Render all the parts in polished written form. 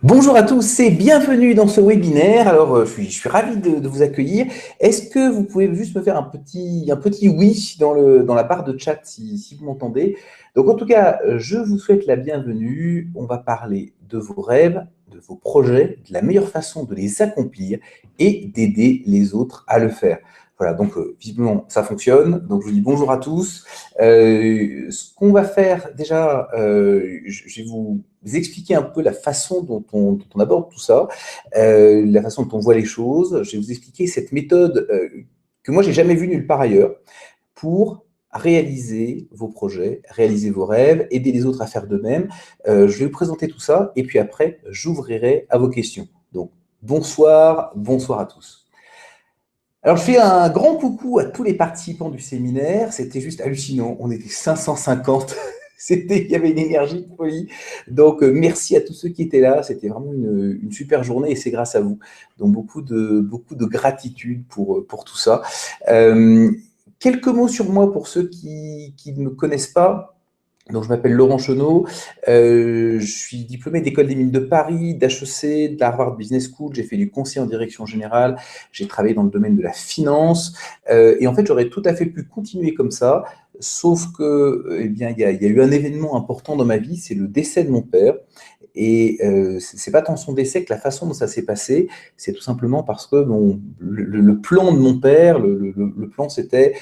Bonjour à tous et bienvenue dans ce webinaire. Alors, je suis ravi de vous accueillir. Est-ce que vous pouvez juste me faire un petit oui dans la barre de chat si vous m'entendez? Donc, en tout cas, je vous souhaite la bienvenue. On va parler de vos rêves, de vos projets, de la meilleure façon de les accomplir et d'aider les autres à le faire. Voilà, donc visiblement ça fonctionne. Donc je vous dis bonjour à tous. Ce qu'on va faire déjà, je vais vous expliquer un peu la façon dont on aborde tout ça, la façon dont on voit les choses. Je vais vous expliquer cette méthode que moi j'ai jamais vue nulle part ailleurs pour réaliser vos projets, réaliser vos rêves, aider les autres à faire de même. Je vais vous présenter tout ça et puis après j'ouvrirai à vos questions. Donc bonsoir, bonsoir à tous. Alors, je fais un grand coucou à tous les participants du séminaire. C'était juste hallucinant. On était 550. Il y avait une énergie de folie. Donc, merci à tous ceux qui étaient là. C'était vraiment une super journée et c'est grâce à vous. Donc, beaucoup de gratitude pour tout ça. Euh, Quelques mots sur moi pour ceux qui ne me connaissent pas. Donc, je m'appelle Laurent Chenot, je suis diplômé d'École des Mines de Paris, d'HEC, de la Harvard Business School, j'ai fait du conseil en direction générale, j'ai travaillé dans le domaine de la finance, et en fait, j'aurais tout à fait pu continuer comme ça, sauf que, eh bien, il y a eu un événement important dans ma vie, c'est le décès de mon père, et c'est pas tant son décès que la façon dont ça s'est passé, c'est tout simplement parce que le plan de mon père, le plan c'était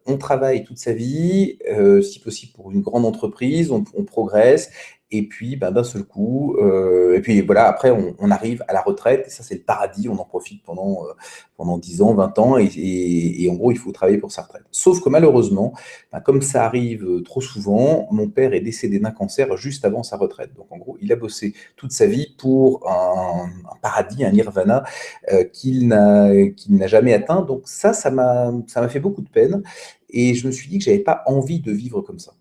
on travaille toute sa vie, si possible pour une grande entreprise, on progresse, et puis ben, d'un seul coup, et puis voilà, après on arrive à la retraite, et ça c'est le paradis, on en profite pendant 10 ans, 20 ans, et en gros il faut travailler pour sa retraite. Sauf que malheureusement, ben, comme ça arrive trop souvent, mon père est décédé d'un cancer juste avant sa retraite. Donc en gros, il a bossé toute sa vie pour un paradis, un nirvana qu'il n'a jamais atteint. Donc ça m'a fait beaucoup de peine. Et je me suis dit que j'avais pas envie de vivre comme ça.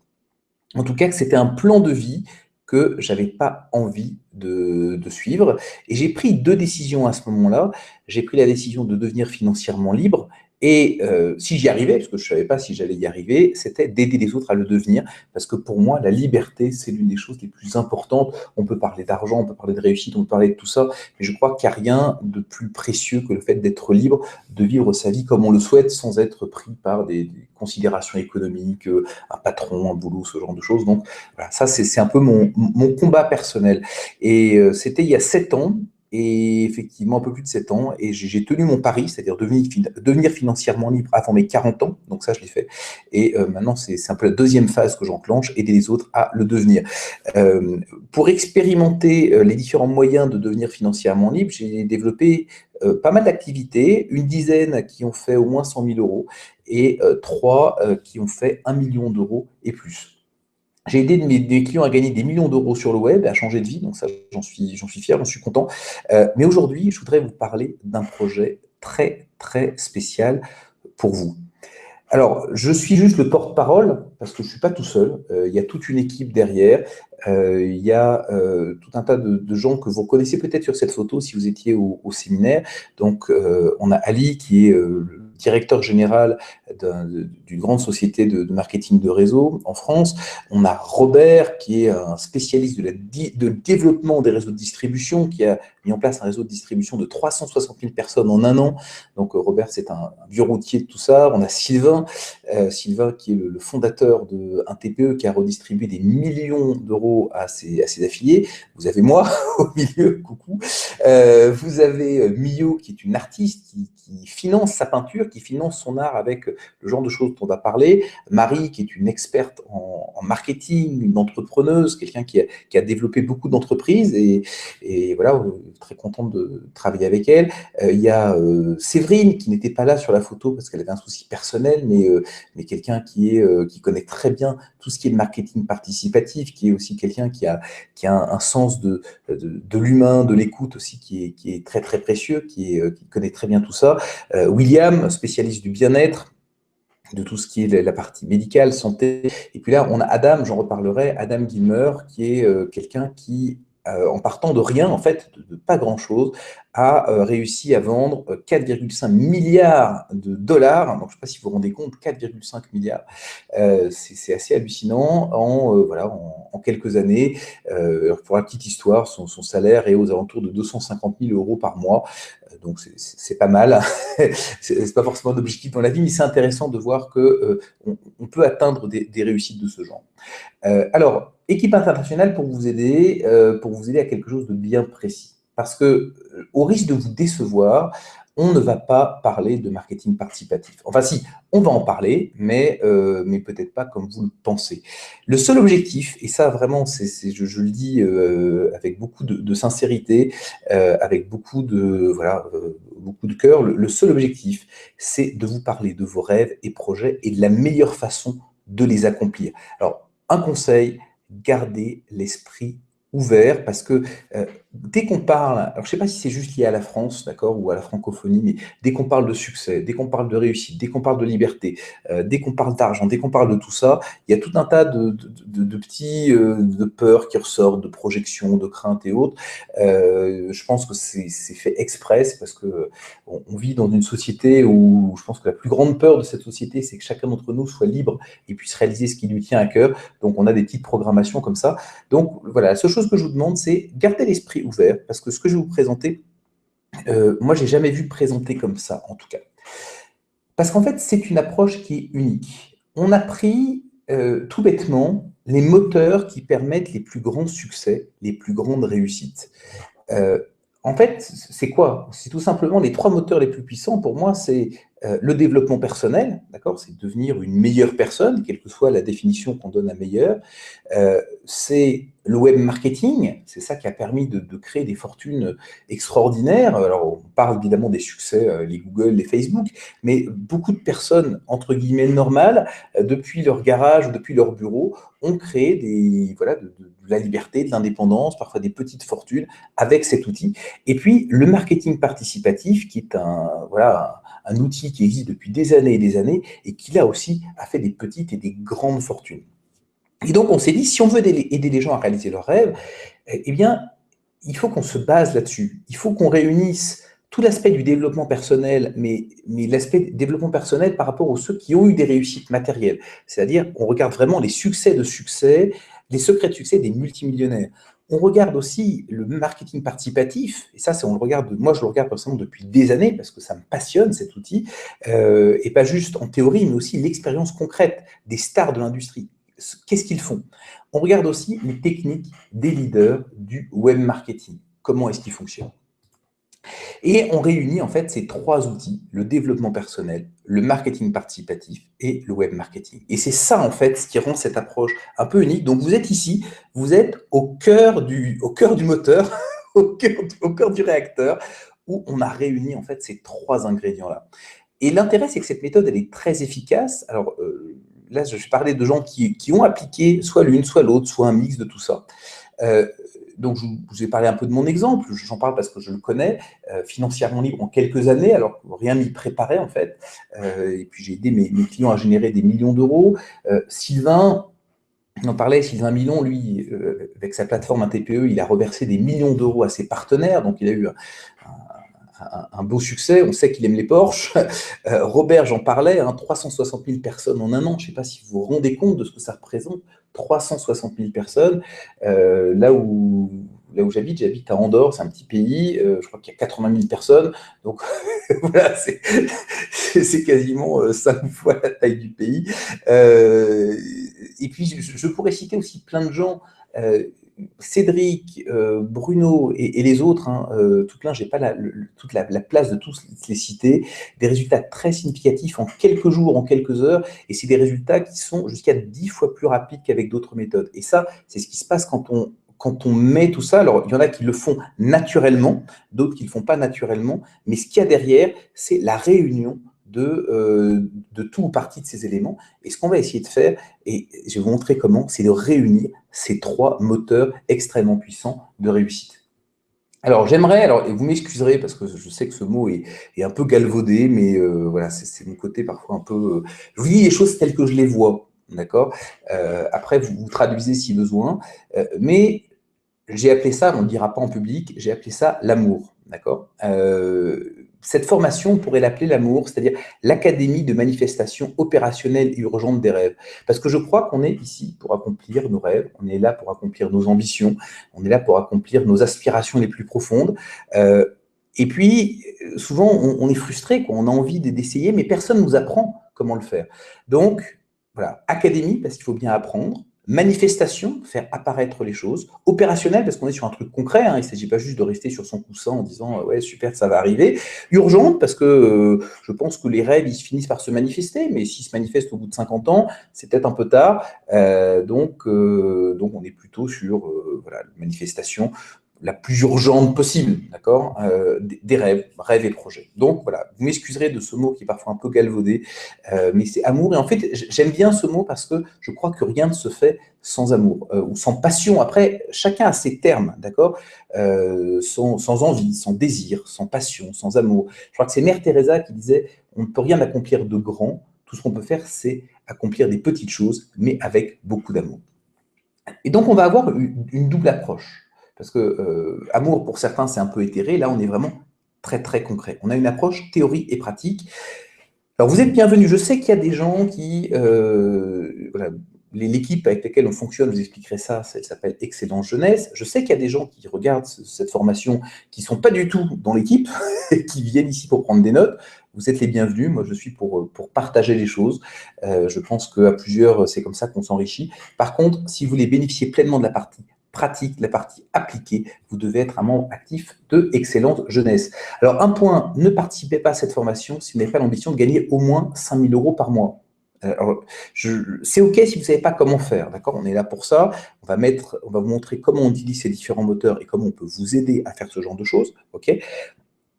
En tout cas, que c'était un plan de vie que j'avais pas envie de suivre. Et j'ai pris deux décisions à ce moment-là. J'ai pris la décision de devenir financièrement libre. Et si j'y arrivais, parce que je ne savais pas si j'allais y arriver, c'était d'aider les autres à le devenir. Parce que pour moi, la liberté, c'est l'une des choses les plus importantes. On peut parler d'argent, on peut parler de réussite, on peut parler de tout ça. Mais je crois qu'il n'y a rien de plus précieux que le fait d'être libre, de vivre sa vie comme on le souhaite, sans être pris par des considérations économiques, un patron, un boulot, ce genre de choses. Donc, voilà, ça, c'est un peu mon combat personnel. Et c'était il y a 7 ans, et effectivement, un peu plus de 7 ans, et j'ai tenu mon pari, c'est-à-dire devenir financièrement libre avant mes 40 ans. Donc ça, je l'ai fait. Et maintenant, c'est un peu la deuxième phase que j'enclenche, aider les autres à le devenir. Euh, pour expérimenter les différents moyens de devenir financièrement libre, j'ai développé pas mal d'activités, une dizaine qui ont fait au moins 100 000 euros et trois qui ont fait 1 million d'euros et plus. J'ai aidé des clients à gagner des millions d'euros sur le web, à changer de vie, donc ça, j'en suis fier, j'en suis content. Mais aujourd'hui, je voudrais vous parler d'un projet très, très spécial pour vous. Alors, je suis juste le porte-parole, parce que je ne suis pas tout seul. Il y a toute une équipe derrière. Il y a tout un tas de gens que vous connaissez peut-être sur cette photo si vous étiez au séminaire. Donc, on a Ali qui est le directeur général d'une grande société de marketing de réseau en France. On a Robert qui est un spécialiste de développement des réseaux de distribution, qui a mis en place un réseau de distribution de 360 000 personnes en un an. Donc, Robert, c'est un vieux routier de tout ça. On a Sylvain qui est le fondateur d'un TPE qui a redistribué des millions d'euros à ses affiliés. Vous avez moi au milieu, coucou. Vous avez Mio qui est une artiste qui finance sa peinture, qui finance son art avec le genre de choses dont on va parler. Marie qui est une experte en marketing, une entrepreneuse, quelqu'un qui a développé beaucoup d'entreprises et voilà, très contente de travailler avec elle. Il y a Séverine qui n'était pas là sur la photo parce qu'elle avait un souci personnel, mais quelqu'un qui connaît très bien tout ce qui est le marketing participatif, qui est aussi quelqu'un qui a un sens de l'humain, de l'écoute aussi qui est très très précieux, qui connaît très bien tout ça. William, spécialiste du bien-être, de tout ce qui est la partie médicale, santé. Et puis là, on a Adam, j'en reparlerai, Adam Gilmer, qui est quelqu'un qui en partant de rien, en fait, de pas grand-chose, a réussi à vendre 4,5 milliards de dollars. Donc, je ne sais pas si vous vous rendez compte, 4,5 milliards, c'est assez hallucinant voilà, en quelques années. Pour la petite histoire, son salaire est aux alentours de 250 000 euros par mois. Donc, c'est pas mal. C'est pas forcément d'objectif dans la vie, mais c'est intéressant de voir que on peut atteindre des réussites de ce genre. Alors, équipe internationale pour vous aider à quelque chose de bien précis. Parce que, au risque de vous décevoir, on ne va pas parler de marketing participatif. Enfin, si, on va en parler, mais peut-être pas comme vous le pensez. Le seul objectif, et ça vraiment, je le dis avec beaucoup de sincérité, avec beaucoup de cœur, le seul objectif, c'est de vous parler de vos rêves et projets et de la meilleure façon de les accomplir. Alors, un conseil, gardez l'esprit ouvert parce que dès qu'on parle, alors je ne sais pas si c'est juste lié à la France, d'accord, ou à la francophonie, mais dès qu'on parle de succès, dès qu'on parle de réussite, dès qu'on parle de liberté, dès qu'on parle d'argent, dès qu'on parle de tout ça, il y a tout un tas de petits de peurs qui ressortent, de projections, de craintes et autres. Je pense que c'est fait exprès, c'est parce que on vit dans une société où je pense que la plus grande peur de cette société, c'est que chacun d'entre nous soit libre et puisse réaliser ce qui lui tient à cœur. Donc, on a des petites programmations comme ça. Donc, voilà, la seule chose que je vous demande, c'est garder l'esprit ouvert, parce que ce que je vais vous présenter, moi, j'ai jamais vu présenter comme ça, en tout cas. Parce qu'en fait, c'est une approche qui est unique. On a pris, tout bêtement, les moteurs qui permettent les plus grands succès, les plus grandes réussites. Euh, En fait, c'est quoi? C'est tout simplement les trois moteurs les plus puissants pour moi, c'est le développement personnel, d'accord? C'est devenir une meilleure personne, quelle que soit la définition qu'on donne à meilleure. C'est le web marketing, c'est ça qui a permis de créer des fortunes extraordinaires. Alors, on parle évidemment des succès, les Google, les Facebook, mais beaucoup de personnes, entre guillemets, normales, depuis leur garage ou depuis leur bureau, ont créé voilà, de la liberté, de l'indépendance, parfois des petites fortunes avec cet outil. Et puis, le marketing participatif, qui est voilà, un outil qui existe depuis des années et des années, et qui là aussi a fait des petites et des grandes fortunes. Et donc, on s'est dit, si on veut aider les gens à réaliser leurs rêves, eh bien, il faut qu'on se base là-dessus. Il faut qu'on réunisse tout l'aspect du développement personnel, mais l'aspect développement personnel par rapport aux ceux qui ont eu des réussites matérielles. C'est-à-dire, on regarde vraiment les succès de succès, les secrets de succès des multimillionnaires. On regarde aussi le marketing participatif, et ça, on le regarde, moi je le regarde personnellement depuis des années parce que ça me passionne cet outil, et pas juste en théorie, mais aussi l'expérience concrète des stars de l'industrie. Qu'est-ce qu'ils font? On regarde aussi les techniques des leaders du web marketing. Comment est-ce qu'ils fonctionnent? Et on réunit en fait ces trois outils, le développement personnel, le marketing participatif et le web marketing. Et c'est ça en fait ce qui rend cette approche un peu unique. Donc vous êtes ici, vous êtes au cœur du moteur, au cœur du réacteur, où on a réuni en fait ces trois ingrédients-là. Et l'intérêt, c'est que cette méthode, elle est très efficace. Alors là, je vais parler de gens qui ont appliqué soit l'une, soit l'autre, soit un mix de tout ça. Euh, donc, je vous ai parlé un peu de mon exemple, j'en parle parce que je le connais, financièrement libre en quelques années, alors rien m'y préparait en fait. Et puis j'ai aidé mes clients à générer des millions d'euros. Sylvain, on en parlait, Sylvain Milon, lui, avec sa plateforme un TPE, il a reversé des millions d'euros à ses partenaires, donc il a eu un beau succès, on sait qu'il aime les Porsche. Robert, j'en parlais, 360 000 personnes en un an, je ne sais pas si vous vous rendez compte de ce que ça représente, 360 000 personnes. Là où j'habite à Andorre, c'est un petit pays, je crois qu'il y a 80 000 personnes, donc voilà, c'est quasiment 5 fois la taille du pays. Et puis je pourrais citer aussi plein de gens, Cédric, Bruno et les autres, tout plein, j'ai pas toute la place de tous les citer, des résultats très significatifs en quelques jours, en quelques heures, et c'est des résultats qui sont jusqu'à 10 fois plus rapides qu'avec d'autres méthodes. Et ça, c'est ce qui se passe quand on met tout ça. Alors, il y en a qui le font naturellement, d'autres qui ne le font pas naturellement, mais ce qu'il y a derrière, c'est la réunion de tout ou partie de ces éléments. Et ce qu'on va essayer de faire, et je vais vous montrer comment, c'est de réunir ces trois moteurs extrêmement puissants de réussite. Alors, et vous m'excuserez parce que je sais que ce mot est un peu galvaudé, mais voilà, c'est mon côté parfois un peu. Je vous dis les choses telles que je les vois, d'accord? Après, vous traduisez si besoin, mais j'ai appelé ça, on ne le dira pas en public, j'ai appelé ça l'amour, d'accord? Cette formation, on pourrait l'appeler l'amour, c'est-à-dire l'académie de manifestation opérationnelle et urgente des rêves. Parce que je crois qu'on est ici pour accomplir nos rêves, on est là pour accomplir nos ambitions, on est là pour accomplir nos aspirations les plus profondes. Euh, et puis, souvent, on est frustré, quoi, on a envie d'essayer, mais personne ne nous apprend comment le faire. Donc, voilà, académie, parce qu'il faut bien apprendre. Manifestation, faire apparaître les choses. Opérationnel, parce qu'on est sur un truc concret, hein, il ne s'agit pas juste de rester sur son coussin en disant ouais, super, ça va arriver. Urgente, parce que je pense que les rêves, ils finissent par se manifester, mais s'ils se manifestent au bout de 50 ans, c'est peut-être un peu tard. Donc, on est plutôt sur voilà, une manifestation la plus urgente possible, d'accord, des rêves, rêves et projets. Donc voilà, vous m'excuserez de ce mot qui est parfois un peu galvaudé, mais c'est amour. Et en fait, j'aime bien ce mot parce que je crois que rien ne se fait sans amour ou sans passion. Après, chacun a ses termes, d'accord, sans envie, sans désir, sans passion, sans amour. Je crois que c'est Mère Teresa qui disait on ne peut rien accomplir de grand. Tout ce qu'on peut faire, c'est accomplir des petites choses, mais avec beaucoup d'amour. Et donc, on va avoir une double approche. Parce que amour, pour certains, c'est un peu éthéré. Là, on est vraiment très, très concret. On a une approche théorie et pratique. Alors, vous êtes bienvenus. Je sais qu'il y a des gens qui... voilà, l'équipe avec laquelle on fonctionne, vous expliquerez ça, elle s'appelle Excellence Jeunesse. Je sais qu'il y a des gens qui regardent cette formation qui ne sont pas du tout dans l'équipe, qui viennent ici pour prendre des notes. Vous êtes les bienvenus. Moi, je suis pour partager les choses. Je pense qu'à plusieurs, c'est comme ça qu'on s'enrichit. Par contre, si vous voulez bénéficier pleinement de la partie pratique, la partie appliquée, vous devez être un membre actif de Excellence Jeunesse. Alors, un point, ne participez pas à cette formation si vous n'avez pas l'ambition de gagner au moins 5 000 € par mois. C'est OK si vous ne savez pas comment faire, d'accord? On est là pour ça. On va vous montrer comment on utilise ces différents moteurs et comment on peut vous aider à faire ce genre de choses, OK?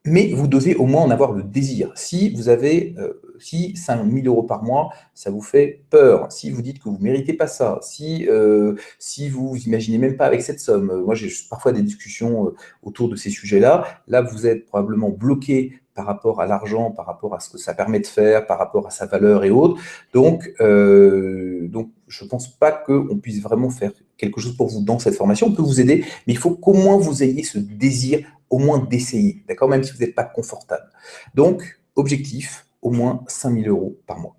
Mais vous devez au moins en avoir le désir. Si vous avez, si 5 000 € par mois, ça vous fait peur, si vous dites que vous ne méritez pas ça, si vous imaginez même pas avec cette somme, moi j'ai parfois des discussions autour de ces sujets-là, là vous êtes probablement bloqué par rapport à l'argent, par rapport à ce que ça permet de faire, par rapport à sa valeur et autres. Donc je ne pense pas qu'on puisse vraiment faire quelque chose pour vous dans cette formation. On peut vous aider, mais il faut qu'au moins vous ayez ce désir au moins d'essayer, d'accord, même si vous n'êtes pas confortable. Donc, objectif, au moins 5 000 € par mois.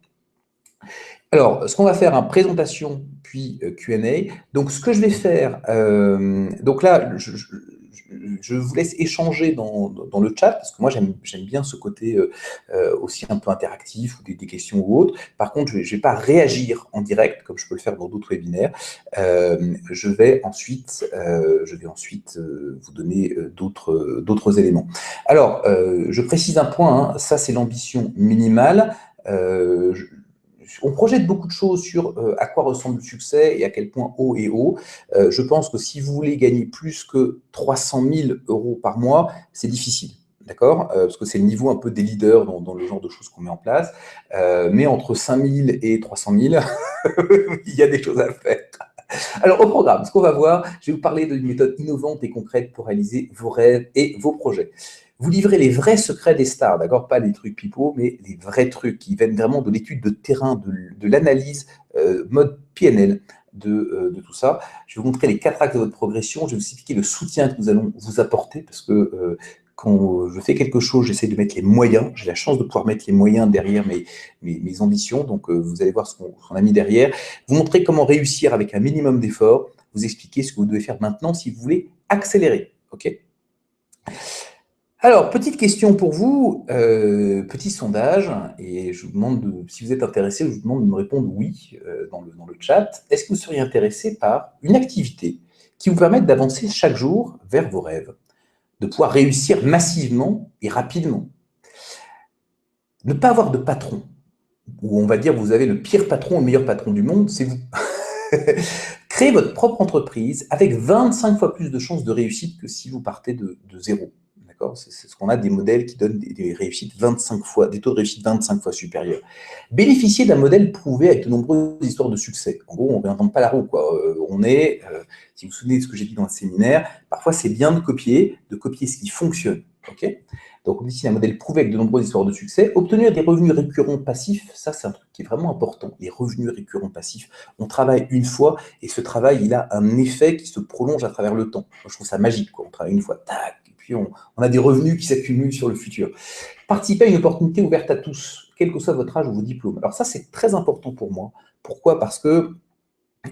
Alors, ce qu'on va faire, une présentation, puis Q&A. Donc, ce que je vais faire, donc là, je vous laisse échanger dans le chat, parce que moi, j'aime bien ce côté aussi un peu interactif, ou des questions ou autres. Par contre, je ne vais pas réagir en direct, comme je peux le faire dans d'autres webinaires. Je vais ensuite vous donner d'autres éléments. Alors, je précise un point, hein, ça c'est l'ambition minimale. On projette beaucoup de choses sur à quoi ressemble le succès et à quel point haut et haut. Je pense que si vous voulez gagner plus que 300 000 € par mois, c'est difficile. D'accord, parce que c'est le niveau un peu des leaders dans le genre de choses qu'on met en place. Mais entre 5 000 et 300 000, il y a des choses à faire. Alors, au programme, ce qu'on va voir, je vais vous parler d'une méthode innovante et concrète pour réaliser vos rêves et vos projets. Vous livrez les vrais secrets des stars, d'accord? Pas les trucs pipeaux, mais les vrais trucs qui viennent vraiment de l'étude de terrain, de l'analyse mode PNL de tout ça. Je vais vous montrer les 4 axes de votre progression. Je vais vous expliquer le soutien que nous allons vous apporter parce que quand je fais quelque chose, j'essaie de mettre les moyens. J'ai la chance de pouvoir mettre les moyens derrière mes ambitions. Donc, vous allez voir ce qu'on a mis derrière. Vous montrer comment réussir avec un minimum d'efforts. Vous expliquer ce que vous devez faire maintenant si vous voulez accélérer. OK ? Alors, petite question pour vous, petit sondage, et je vous demande, si vous êtes intéressé, je vous demande de me répondre oui dans le chat. Est-ce que vous seriez intéressé par une activité qui vous permette d'avancer chaque jour vers vos rêves, de pouvoir réussir massivement et rapidement? Ne pas avoir de patron, ou on va dire vous avez le pire patron, le meilleur patron du monde, c'est vous. Créez votre propre entreprise avec 25 fois plus de chances de réussite que si vous partez de zéro. C'est ce qu'on a des modèles qui donnent des réussites 25 fois, des taux de réussite 25 fois supérieurs. Bénéficiez d'un modèle prouvé avec de nombreuses histoires de succès. En gros, on ne réinvente pas la roue, quoi. Si vous vous souvenez de ce que j'ai dit dans le séminaire, parfois c'est bien de copier ce qui fonctionne. Okay, Donc, Omnicine est un modèle prouvé avec de nombreuses histoires de succès. Obtenir des revenus récurrents passifs, ça, c'est un truc qui est vraiment important. Les revenus récurrents passifs. On travaille une fois et ce travail, il a un effet qui se prolonge à travers le temps. Moi, je trouve ça magique, quoi. On travaille une fois, tac, et puis on a des revenus qui s'accumulent sur le futur. Participer à une opportunité ouverte à tous, quel que soit votre âge ou vos diplômes. Alors ça, c'est très important pour moi. Pourquoi? Parce que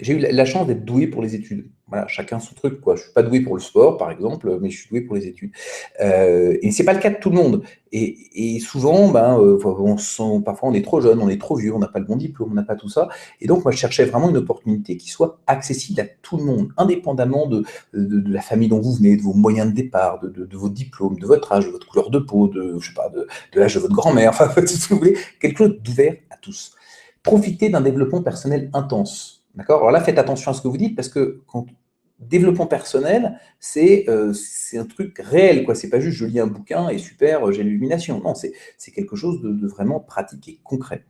j'ai eu la chance d'être doué pour les études. Voilà, chacun son truc, quoi. Je suis pas doué pour le sport, par exemple, mais je suis doué pour les études. Et c'est pas le cas de tout le monde. Et souvent, parfois on est trop jeune, on est trop vieux, on n'a pas le bon diplôme, on n'a pas tout ça. Et donc, moi, je cherchais vraiment une opportunité qui soit accessible à tout le monde, indépendamment de la famille dont vous venez, de vos moyens de départ, de vos diplômes, de votre âge, de votre couleur de peau, je sais pas, de l'âge de votre grand-mère, enfin, tout ce que vous voulez, quelque chose d'ouvert à tous. Profitez d'un développement personnel intense. D'accord? Alors là, faites attention à ce que vous dites, parce que quand développement personnel, c'est un truc réel, quoi. C'est pas juste je lis un bouquin et super, j'ai l'illumination. Non, c'est quelque chose de vraiment pratique et concret.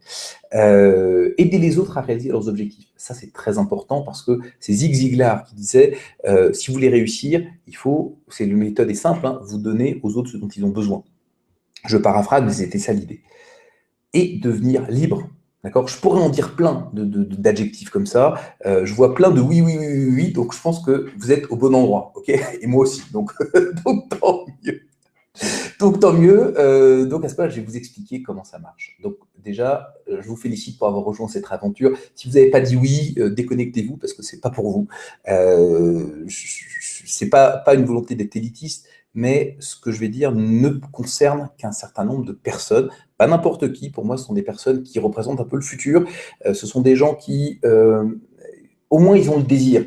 Aider les autres à réaliser leurs objectifs. Ça, c'est très important parce que c'est Zig Ziglar qui disait si vous voulez réussir, c'est une méthode est simple, hein, vous donnez aux autres ce dont ils ont besoin. Je paraphrase, mais c'était ça l'idée. Et devenir libre. D'accord? Je pourrais en dire plein d'adjectifs comme ça. Je vois plein de oui, oui, oui, oui, oui. Donc, je pense que vous êtes au bon endroit. OK? Et moi aussi. Donc, donc tant mieux. Donc, tant mieux. Donc, à ce moment-là, je vais vous expliquer comment ça marche. Donc, déjà, je vous félicite pour avoir rejoint cette aventure. Si vous n'avez pas dit oui, déconnectez-vous parce que c'est pas pour vous. C'est pas une volonté d'être élitiste, mais ce que je vais dire ne concerne qu'un certain nombre de personnes. Pas n'importe qui. Pour moi, ce sont des personnes qui représentent un peu le futur. Ce sont des gens qui, au moins, ils ont le désir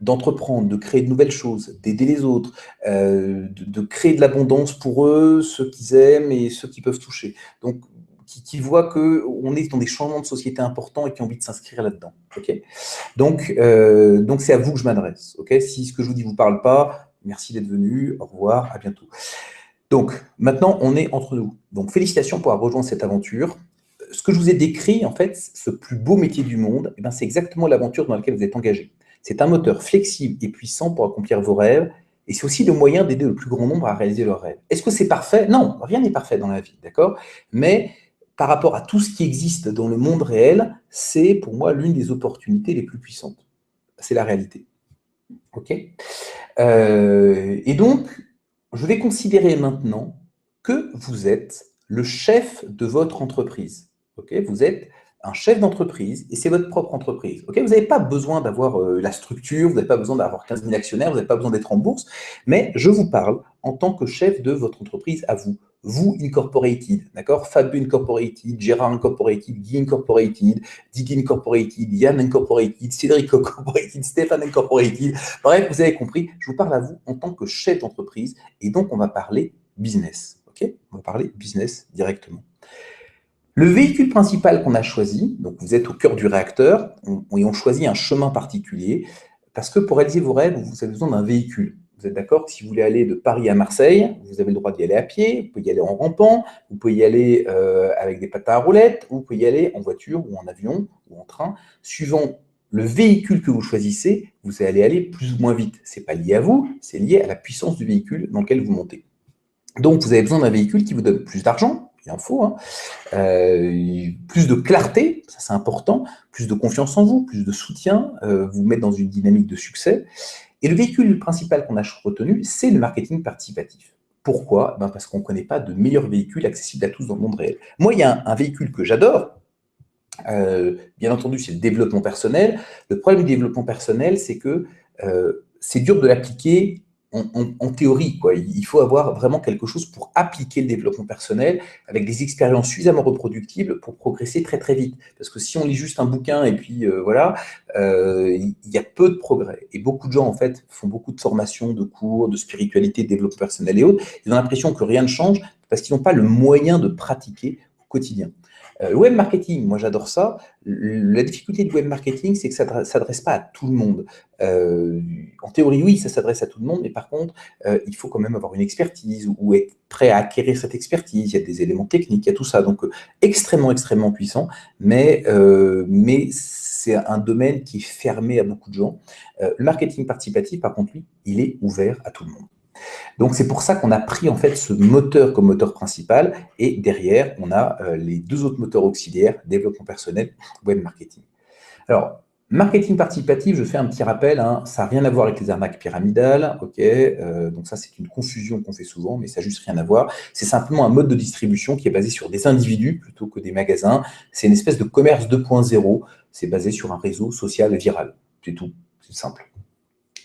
d'entreprendre, de créer de nouvelles choses, d'aider les autres, de créer de l'abondance pour eux, ceux qu'ils aiment et ceux qui peuvent toucher. Donc, qui voient qu'on est dans des changements de société importants et qui ont envie de s'inscrire là-dedans. Okay, donc, c'est à vous que je m'adresse. Okay, si ce que je vous dis ne vous parle pas, merci d'être venu. Au revoir, à bientôt. Donc, maintenant, on est entre nous. Donc, félicitations pour avoir rejoint cette aventure. Ce que je vous ai décrit, en fait, ce plus beau métier du monde, eh bien, c'est exactement l'aventure dans laquelle vous êtes engagé. C'est un moteur flexible et puissant pour accomplir vos rêves, et c'est aussi le moyen d'aider le plus grand nombre à réaliser leurs rêves. Est-ce que c'est parfait? Non, rien n'est parfait dans la vie, d'accord? Mais par rapport à tout ce qui existe dans le monde réel, c'est pour moi l'une des opportunités les plus puissantes. C'est la réalité. OK? Et donc, je vais considérer maintenant que vous êtes le chef de votre entreprise. Okay, vous êtes un chef d'entreprise et c'est votre propre entreprise. Okay, vous n'avez pas besoin d'avoir la structure, vous n'avez pas besoin d'avoir 15 000 actionnaires, vous n'avez pas besoin d'être en bourse, mais je vous parle en tant que chef de votre entreprise à vous. Vous Incorporated, d'accord? Fabio Incorporated, Gérard Incorporated, Guy Incorporated, Didier Incorporated, Yann Incorporated, Cédric Incorporated, Stéphane Incorporated. Bref, vous avez compris, je vous parle à vous en tant que chef d'entreprise et donc on va parler business. Ok? On va parler business directement. Le véhicule principal qu'on a choisi, donc vous êtes au cœur du réacteur, on choisit un chemin particulier parce que pour réaliser vos rêves, vous avez besoin d'un véhicule. Vous êtes d'accord que si vous voulez aller de Paris à Marseille, vous avez le droit d'y aller à pied, vous pouvez y aller en rampant, vous pouvez y aller avec des patins à roulettes, ou vous pouvez y aller en voiture ou en avion ou en train. Suivant le véhicule que vous choisissez, vous allez aller plus ou moins vite. Ce n'est pas lié à vous, c'est lié à la puissance du véhicule dans lequel vous montez. Donc, vous avez besoin d'un véhicule qui vous donne plus d'argent, il en faut, hein, plus de clarté, ça c'est important, plus de confiance en vous, plus de soutien, vous mettre dans une dynamique de succès. Et le véhicule principal qu'on a retenu, c'est le marketing participatif. Pourquoi? Parce qu'on ne connaît pas de meilleur véhicule accessible à tous dans le monde réel. Moi, il y a un véhicule que j'adore, bien entendu, c'est le développement personnel. Le problème du développement personnel, c'est que c'est dur de l'appliquer en théorie, quoi. Il faut avoir vraiment quelque chose pour appliquer le développement personnel avec des expériences suffisamment reproductibles pour progresser très très vite. Parce que si on lit juste un bouquin et puis voilà, il y a peu de progrès. Et beaucoup de gens, en fait, font beaucoup de formations, de cours, de spiritualité, de développement personnel et autres. Ils ont l'impression que rien ne change parce qu'ils n'ont pas le moyen de pratiquer au quotidien. Le web marketing, moi j'adore ça. La difficulté du web marketing, c'est que ça ne s'adresse pas à tout le monde. En théorie, oui, ça s'adresse à tout le monde, mais par contre, il faut quand même avoir une expertise ou être prêt à acquérir cette expertise. Il y a des éléments techniques, il y a tout ça. Donc, extrêmement, extrêmement puissant, mais c'est un domaine qui est fermé à beaucoup de gens. Le marketing participatif, par contre, lui, il est ouvert à tout le monde. Donc c'est pour ça qu'on a pris en fait ce moteur comme moteur principal et derrière on a les deux autres moteurs auxiliaires, développement personnel, web marketing. Alors, marketing participatif, je fais un petit rappel, hein, ça n'a rien à voir avec les arnaques pyramidales, ok, donc ça c'est une confusion qu'on fait souvent, mais ça n'a juste rien à voir. C'est simplement un mode de distribution qui est basé sur des individus plutôt que des magasins. C'est une espèce de commerce 2.0, c'est basé sur un réseau social viral, c'est tout, c'est simple.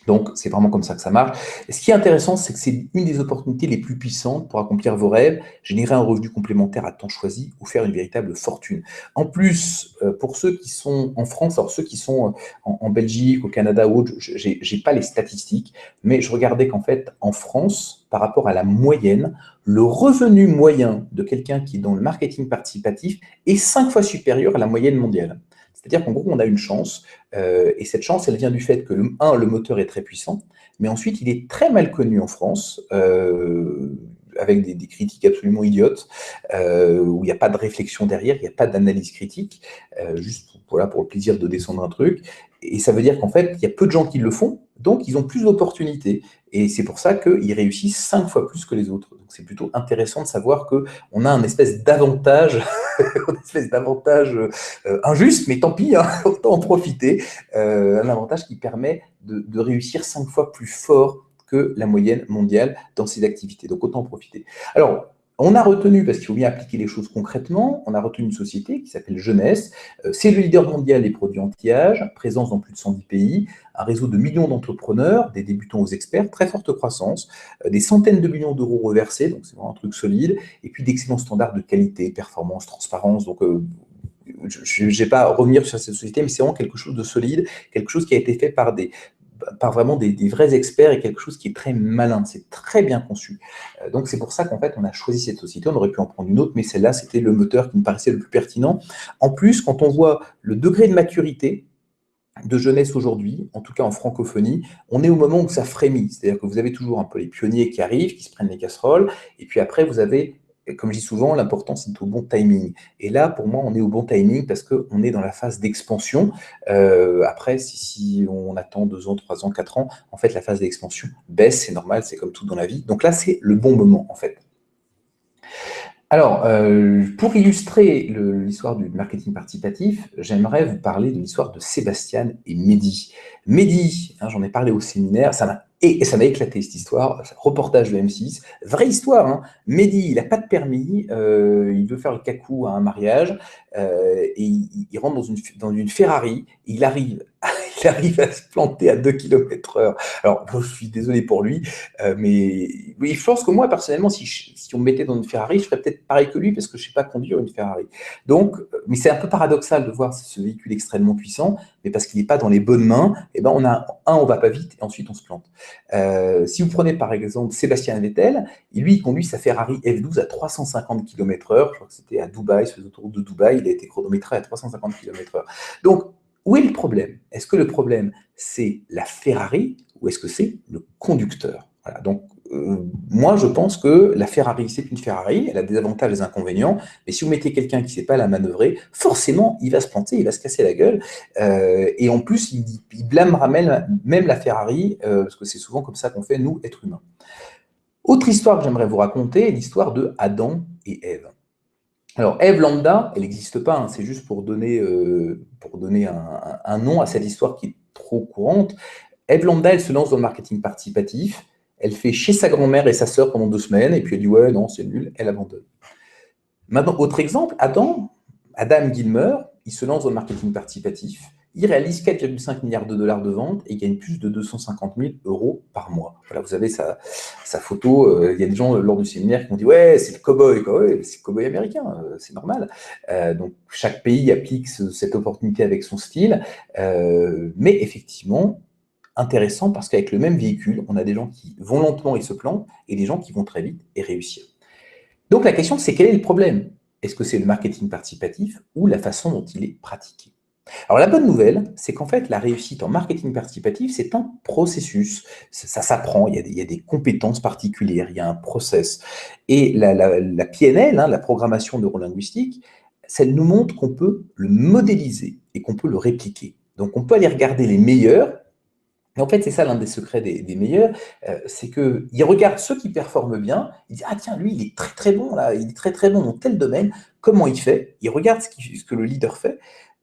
Donc, c'est vraiment comme ça que ça marche. Et ce qui est intéressant, c'est que c'est une des opportunités les plus puissantes pour accomplir vos rêves, générer un revenu complémentaire à temps choisi ou faire une véritable fortune. En plus, pour ceux qui sont en France, alors ceux qui sont en Belgique, au Canada ou autre, j'ai pas les statistiques, mais je regardais qu'en fait, en France, par rapport à la moyenne, le revenu moyen de quelqu'un qui est dans le marketing participatif est 5 fois supérieur à la moyenne mondiale. C'est-à-dire qu'en gros, on a une chance, et cette chance, elle vient du fait que, le moteur est très puissant, mais ensuite, il est très mal connu en France, avec des critiques absolument idiotes, où il n'y a pas de réflexion derrière, il n'y a pas d'analyse critique, juste voilà, pour le plaisir de descendre un truc. Et ça veut dire qu'en fait, il y a peu de gens qui le font, donc ils ont plus d'opportunités. Et c'est pour ça qu'ils réussissent 5 fois plus que les autres. Donc c'est plutôt intéressant de savoir qu'on a un espèce d'avantage, une espèce d'avantage injuste, mais tant pis, hein, autant en profiter. Un avantage qui permet de réussir 5 fois plus fort que la moyenne mondiale dans ces activités. Donc autant en profiter. Alors, on a retenu, parce qu'il faut bien appliquer les choses concrètement, on a retenu une société qui s'appelle Jeunesse. C'est le leader mondial des produits anti-âge, présence dans plus de 110 pays, un réseau de millions d'entrepreneurs, des débutants aux experts, très forte croissance, des centaines de millions d'euros reversés, donc c'est vraiment un truc solide, et puis d'excellents standards de qualité, performance, transparence. Donc je ne vais pas revenir sur cette société, mais c'est vraiment quelque chose de solide, quelque chose qui a été fait par vraiment des vrais experts et quelque chose qui est très malin, c'est très bien conçu. Donc c'est pour ça qu'en fait on a choisi cette société, on aurait pu en prendre une autre, mais celle-là c'était le moteur qui me paraissait le plus pertinent. En plus, quand on voit le degré de maturité de jeunesse aujourd'hui, en tout cas en francophonie, on est au moment où ça frémit, c'est-à-dire que vous avez toujours un peu les pionniers qui arrivent, qui se prennent les casseroles, et puis après vous avez, comme je dis souvent, l'important c'est au bon timing. Et là, pour moi, on est au bon timing parce qu'on est dans la phase d'expansion. Après, si on attend 2 ans, 3 ans, 4 ans, en fait, la phase d'expansion baisse, c'est normal, c'est comme tout dans la vie. Donc là, c'est le bon moment, en fait. Alors, pour illustrer l'histoire du marketing participatif, j'aimerais vous parler de l'histoire de Sébastien et Mehdi. Mehdi, hein, j'en ai parlé au séminaire, ça m'a éclaté cette histoire, reportage de M6, vraie histoire. Hein. Mehdi, il n'a pas de permis, il veut faire le cacou à un mariage, et il rentre dans une Ferrari, il arrive, il arrive à se planter à 2 km/h. Alors, je suis désolé pour lui, mais oui, je pense que moi, personnellement, si on me mettait dans une Ferrari, je ferais peut-être pareil que lui parce que je ne sais pas conduire une Ferrari. Donc, mais c'est un peu paradoxal de voir ce véhicule extrêmement puissant, mais parce qu'il n'est pas dans les bonnes mains, et ben on va pas vite et ensuite on se plante. Si vous prenez par exemple Sébastien Vettel, lui, il conduit sa Ferrari F12 à 350 km/h. Je crois que c'était à Dubaï, sur les autoroutes de Dubaï, il a été chronométré à 350 km/h. Donc, où est le problème? Est-ce que le problème, c'est la Ferrari ou est-ce que c'est le conducteur? Voilà, donc moi, je pense que la Ferrari, c'est une Ferrari, elle a des avantages et des inconvénients, mais si vous mettez quelqu'un qui ne sait pas la manœuvrer, forcément, il va se planter, il va se casser la gueule, et en plus, il blâmera même la Ferrari, parce que c'est souvent comme ça qu'on fait, nous, êtres humains. Autre histoire que j'aimerais vous raconter, est l'histoire de Adam et Ève. Alors, Ève lambda, elle n'existe pas, hein, c'est juste pour donner un nom à cette histoire qui est trop courante. Ève lambda, elle se lance dans le marketing participatif, elle fait chez sa grand-mère et sa sœur pendant 2 semaines, et puis elle dit ouais, non, c'est nul, elle abandonne. Maintenant, autre exemple, Adam Gilmer, il se lance dans le marketing participatif, il réalise 4,5 milliards de dollars de ventes et gagne plus de 250 000 euros par mois. Voilà, vous avez sa photo. Il y a des gens lors du séminaire qui m'ont dit ouais, c'est le cow-boy, ouais, c'est le cow-boy américain, c'est normal. Donc chaque pays applique cette opportunité avec son style, mais effectivement, intéressant parce qu'avec le même véhicule, on a des gens qui vont lentement et se plantent et des gens qui vont très vite et réussir. Donc la question, c'est quel est le problème? Est-ce que c'est le marketing participatif ou la façon dont il est pratiqué? Alors la bonne nouvelle, c'est qu'en fait, la réussite en marketing participatif, c'est un processus. Ça s'apprend, il y a des compétences particulières, il y a un process. Et la PNL, hein, la programmation neurolinguistique, ça nous montre qu'on peut le modéliser et qu'on peut le répliquer. Donc on peut aller regarder les meilleurs Et en fait, c'est ça l'un des secrets des meilleurs, c'est qu'ils regardent ceux qui performent bien, ils disent: «Ah tiens, lui, il est très, très bon là, il est très, très bon dans tel domaine, comment il fait?» Ils regardent ce que le leader fait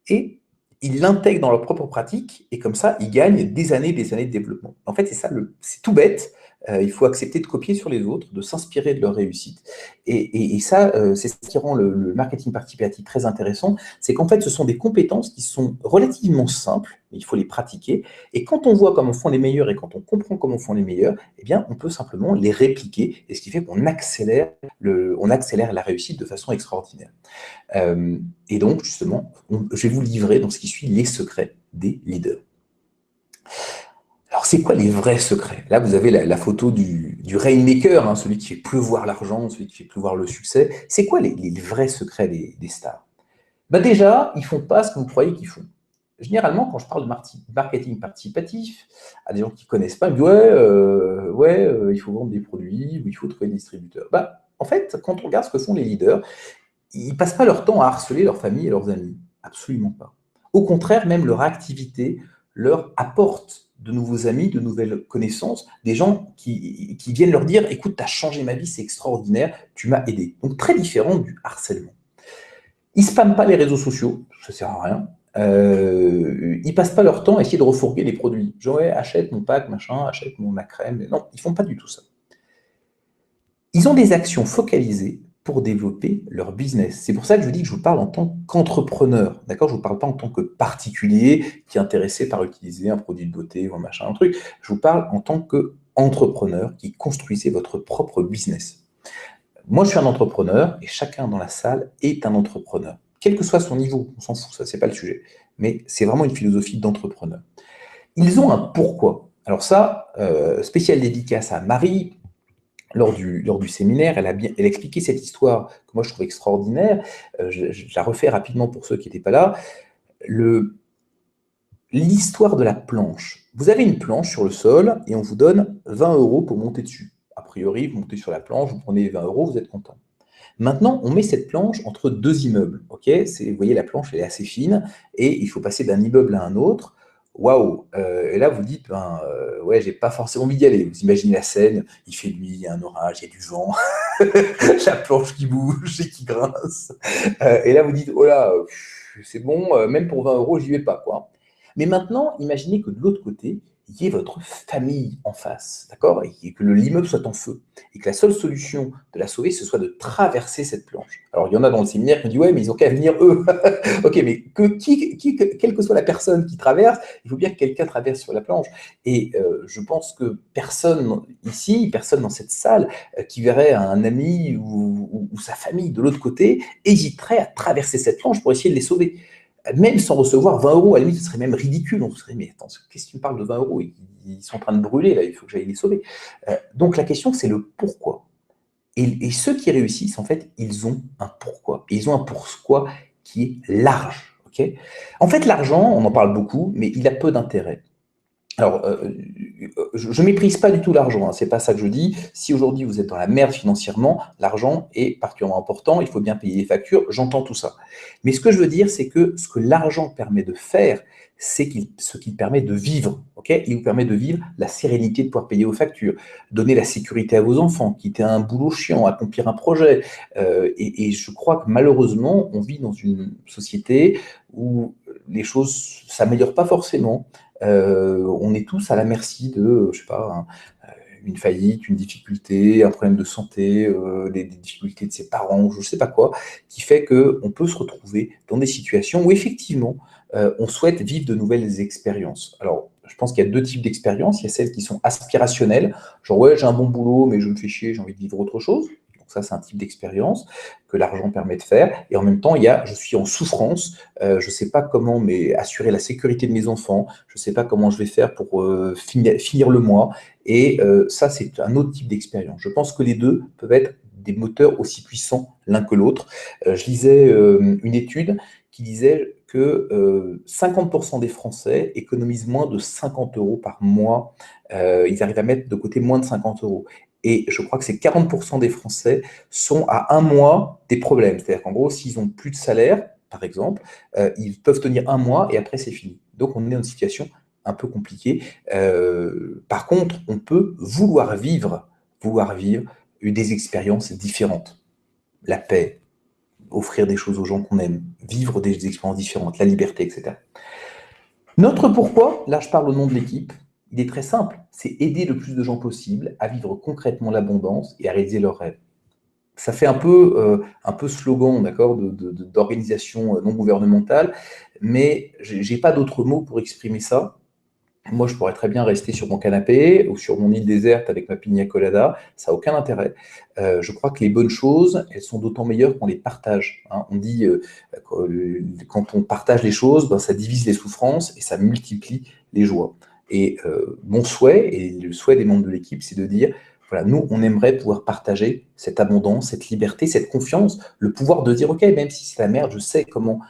et ils l'intègrent dans leur propre pratique et comme ça, ils gagnent des années de développement. En fait, c'est ça c'est tout bête, il faut accepter de copier sur les autres, de s'inspirer de leur réussite et ça, c'est ce qui rend le marketing participatif très intéressant, c'est qu'en fait, ce sont des compétences qui sont relativement simples, mais il faut les pratiquer et quand on voit comment font les meilleurs et quand on comprend comment font les meilleurs, eh bien, on peut simplement les répliquer et ce qui fait qu'on accélère on accélère la réussite de façon extraordinaire. Euh, et donc, justement, je vais vous livrer dans ce qui suit les secrets des leaders. Alors, c'est quoi les vrais secrets? Là, vous avez la photo du rainmaker, hein, celui qui fait pleuvoir l'argent, celui qui fait pleuvoir le succès. C'est quoi les vrais secrets des stars? Bah déjà, ils font pas ce que vous croyez qu'ils font. Généralement, quand je parle de marketing participatif à des gens qui ne connaissent pas, ils me disent il faut vendre des produits ou il faut trouver des distributeurs. Bah, en fait, quand on regarde ce que font les leaders, ils passent pas leur temps à harceler leur famille et leurs amis. Absolument pas. Au contraire, même leur activité leur apporte de nouveaux amis, de nouvelles connaissances, des gens qui viennent leur dire: écoute, tu as changé ma vie, c'est extraordinaire, tu m'as aidé. Donc très différent du harcèlement. Ils ne spamment pas les réseaux sociaux, ça sert à rien. Ils passent pas leur temps à essayer de refourguer les produits. Genre, ouais, achète mon pack, machin, achète ma crème. Non, ils font pas du tout ça. Ils ont des actions focalisées pour développer leur business. C'est pour ça que je dis que je vous parle en tant qu'entrepreneur. D'accord? Je ne vous parle pas en tant que particulier qui est intéressé par utiliser un produit de beauté ou un machin, un truc. Je vous parle en tant qu'entrepreneur qui construisez votre propre business. Moi, je suis un entrepreneur et chacun dans la salle est un entrepreneur. Quel que soit son niveau, on s'en fout, ça, c'est pas le sujet. Mais c'est vraiment une philosophie d'entrepreneur. Ils ont un pourquoi. Alors ça, spécial dédicace à Marie, lors du séminaire, elle a expliqué cette histoire que moi je trouve extraordinaire. Je la refais rapidement pour ceux qui n'étaient pas là. L'histoire de la planche. Vous avez une planche sur le sol et on vous donne 20 euros pour monter dessus. A priori, vous montez sur la planche, vous prenez les 20 euros, vous êtes content. Maintenant, on met cette planche entre deux immeubles. Ok, vous voyez, la planche, elle est assez fine et il faut passer d'un immeuble à un autre. Waouh! Et là, vous dites, ben, ouais, j'ai pas forcément envie d'y aller. Vous imaginez la scène, il fait nuit, il y a un orage, il y a du vent, la planche qui bouge et qui grince. Et là, vous dites, oh là, c'est bon, même pour 20 euros, j'y vais pas, quoi. Mais maintenant, imaginez que de l'autre côté, il y ait votre famille en face, d'accord? Et que l'immeuble soit en feu. Et que la seule solution de la sauver, ce soit de traverser cette planche. Alors, il y en a dans le séminaire qui disent, ouais, mais ils ont qu'à venir eux. Ok, mais quelle que soit la personne qui traverse, il faut bien que quelqu'un traverse sur la planche. Et je pense que personne ici, personne dans cette salle, qui verrait un ami ou sa famille de l'autre côté, hésiterait à traverser cette planche pour essayer de les sauver. Même sans recevoir 20 euros, à la limite, ce serait même ridicule. On se serait, mais attends, qu'est-ce que tu me parles de 20 euros? Ils sont en train de brûler, là, il faut que j'aille les sauver. Donc la question, c'est le pourquoi. Et ceux qui réussissent, en fait, ils ont un pourquoi. Et ils ont un pourquoi qui est large. Okay, en fait, l'argent, on en parle beaucoup, mais il a peu d'intérêt. Alors, je ne méprise pas du tout l'argent, hein, c'est pas ça que je dis. Si aujourd'hui vous êtes dans la merde financièrement, l'argent est particulièrement important, il faut bien payer les factures, j'entends tout ça. Mais ce que je veux dire, c'est que ce que l'argent permet de faire, c'est ce qu'il permet de vivre. Okay, il vous permet de vivre la sérénité de pouvoir payer vos factures, donner la sécurité à vos enfants, quitter un boulot chiant, accomplir un projet. Et je crois que malheureusement, on vit dans une société où les choses ne s'améliorent pas forcément. On est tous à la merci de, je sais pas, une faillite, une difficulté, un problème de santé, des difficultés de ses parents, je ne sais pas quoi, qui fait qu'on peut se retrouver dans des situations où effectivement, on souhaite vivre de nouvelles expériences. Alors, je pense qu'il y a deux types d'expériences. Il y a celles qui sont aspirationnelles, genre ouais, j'ai un bon boulot, mais je me fais chier, j'ai envie de vivre autre chose. Donc ça, c'est un type d'expérience que l'argent permet de faire. Et en même temps, il y a, je suis en souffrance, je ne sais pas comment mais assurer la sécurité de mes enfants, je ne sais pas comment je vais faire pour finir le mois. Et ça, c'est un autre type d'expérience. Je pense que les deux peuvent être des moteurs aussi puissants l'un que l'autre. Je lisais une étude qui disait que 50% des Français économisent moins de 50 euros par mois. Ils arrivent à mettre de côté moins de 50 euros. Et je crois que c'est 40% des Français sont à un mois des problèmes. C'est-à-dire qu'en gros, s'ils ont plus de salaire, par exemple, ils peuvent tenir un mois et après c'est fini. Donc on est dans une situation un peu compliqué. Par contre, on peut vouloir vivre des expériences différentes. La paix, offrir des choses aux gens qu'on aime, vivre des expériences différentes, la liberté, etc. Notre pourquoi, là je parle au nom de l'équipe, il est très simple, c'est aider le plus de gens possible à vivre concrètement l'abondance et à réaliser leurs rêves. Ça fait un peu slogan, d'accord, d'organisation non gouvernementale, mais j'ai pas d'autres mots pour exprimer ça. Moi, je pourrais très bien rester sur mon canapé ou sur mon île déserte avec ma pina colada, ça n'a aucun intérêt. Je crois que les bonnes choses, elles sont d'autant meilleures qu'on les partage, hein. On dit, quand on partage les choses, ben, ça divise les souffrances et ça multiplie les joies. Et mon souhait, et le souhait des membres de l'équipe, c'est de dire, voilà, nous, on aimerait pouvoir partager cette abondance, cette liberté, cette confiance, le pouvoir de dire, OK, même si c'est la merde, je sais comment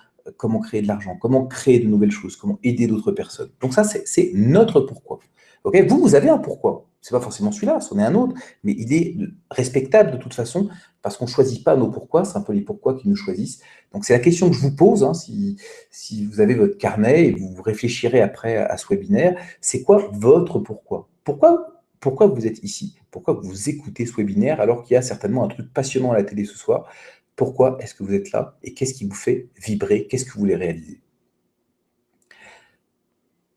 créer de l'argent, comment créer de nouvelles choses, comment aider d'autres personnes. Donc ça, c'est notre pourquoi. Okay, vous avez un pourquoi. Ce n'est pas forcément celui-là, c'en est un autre, mais il est respectable de toute façon, parce qu'on ne choisit pas nos pourquoi, c'est un peu les pourquoi qui nous choisissent. Donc c'est la question que je vous pose, hein, si vous avez votre carnet et vous réfléchirez après à ce webinaire, c'est quoi votre pourquoi? Pourquoi vous êtes ici? Pourquoi vous écoutez ce webinaire alors qu'il y a certainement un truc passionnant à la télé ce soir? Pourquoi est-ce que vous êtes là et qu'est-ce qui vous fait vibrer? Qu'est-ce que vous voulez réaliser?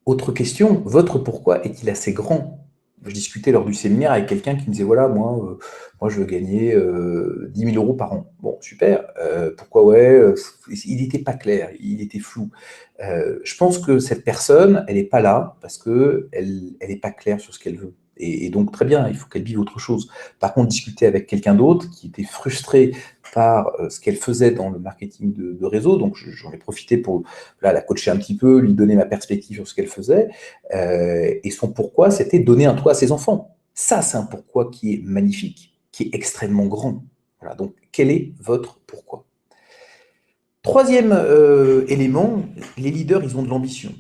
Autre question, votre pourquoi est-il assez grand? Je discutais lors du séminaire avec quelqu'un qui me disait, voilà, moi je veux gagner 10 000 euros par an. Bon, super. Pourquoi ouais? Il n'était pas clair, il était flou. Je pense que cette personne, elle n'est pas là parce qu'elle n'est pas claire sur ce qu'elle veut. Et donc, très bien, il faut qu'elle vive autre chose. Par contre, discuter avec quelqu'un d'autre qui était frustré par ce qu'elle faisait dans le marketing de réseau, donc j'en ai profité pour là, la coacher un petit peu, lui donner ma perspective sur ce qu'elle faisait. Et son pourquoi, c'était donner un toit à ses enfants. Ça, c'est un pourquoi qui est magnifique, qui est extrêmement grand. Voilà, donc, quel est votre pourquoi? Troisième élément, les leaders, ils ont de l'ambition.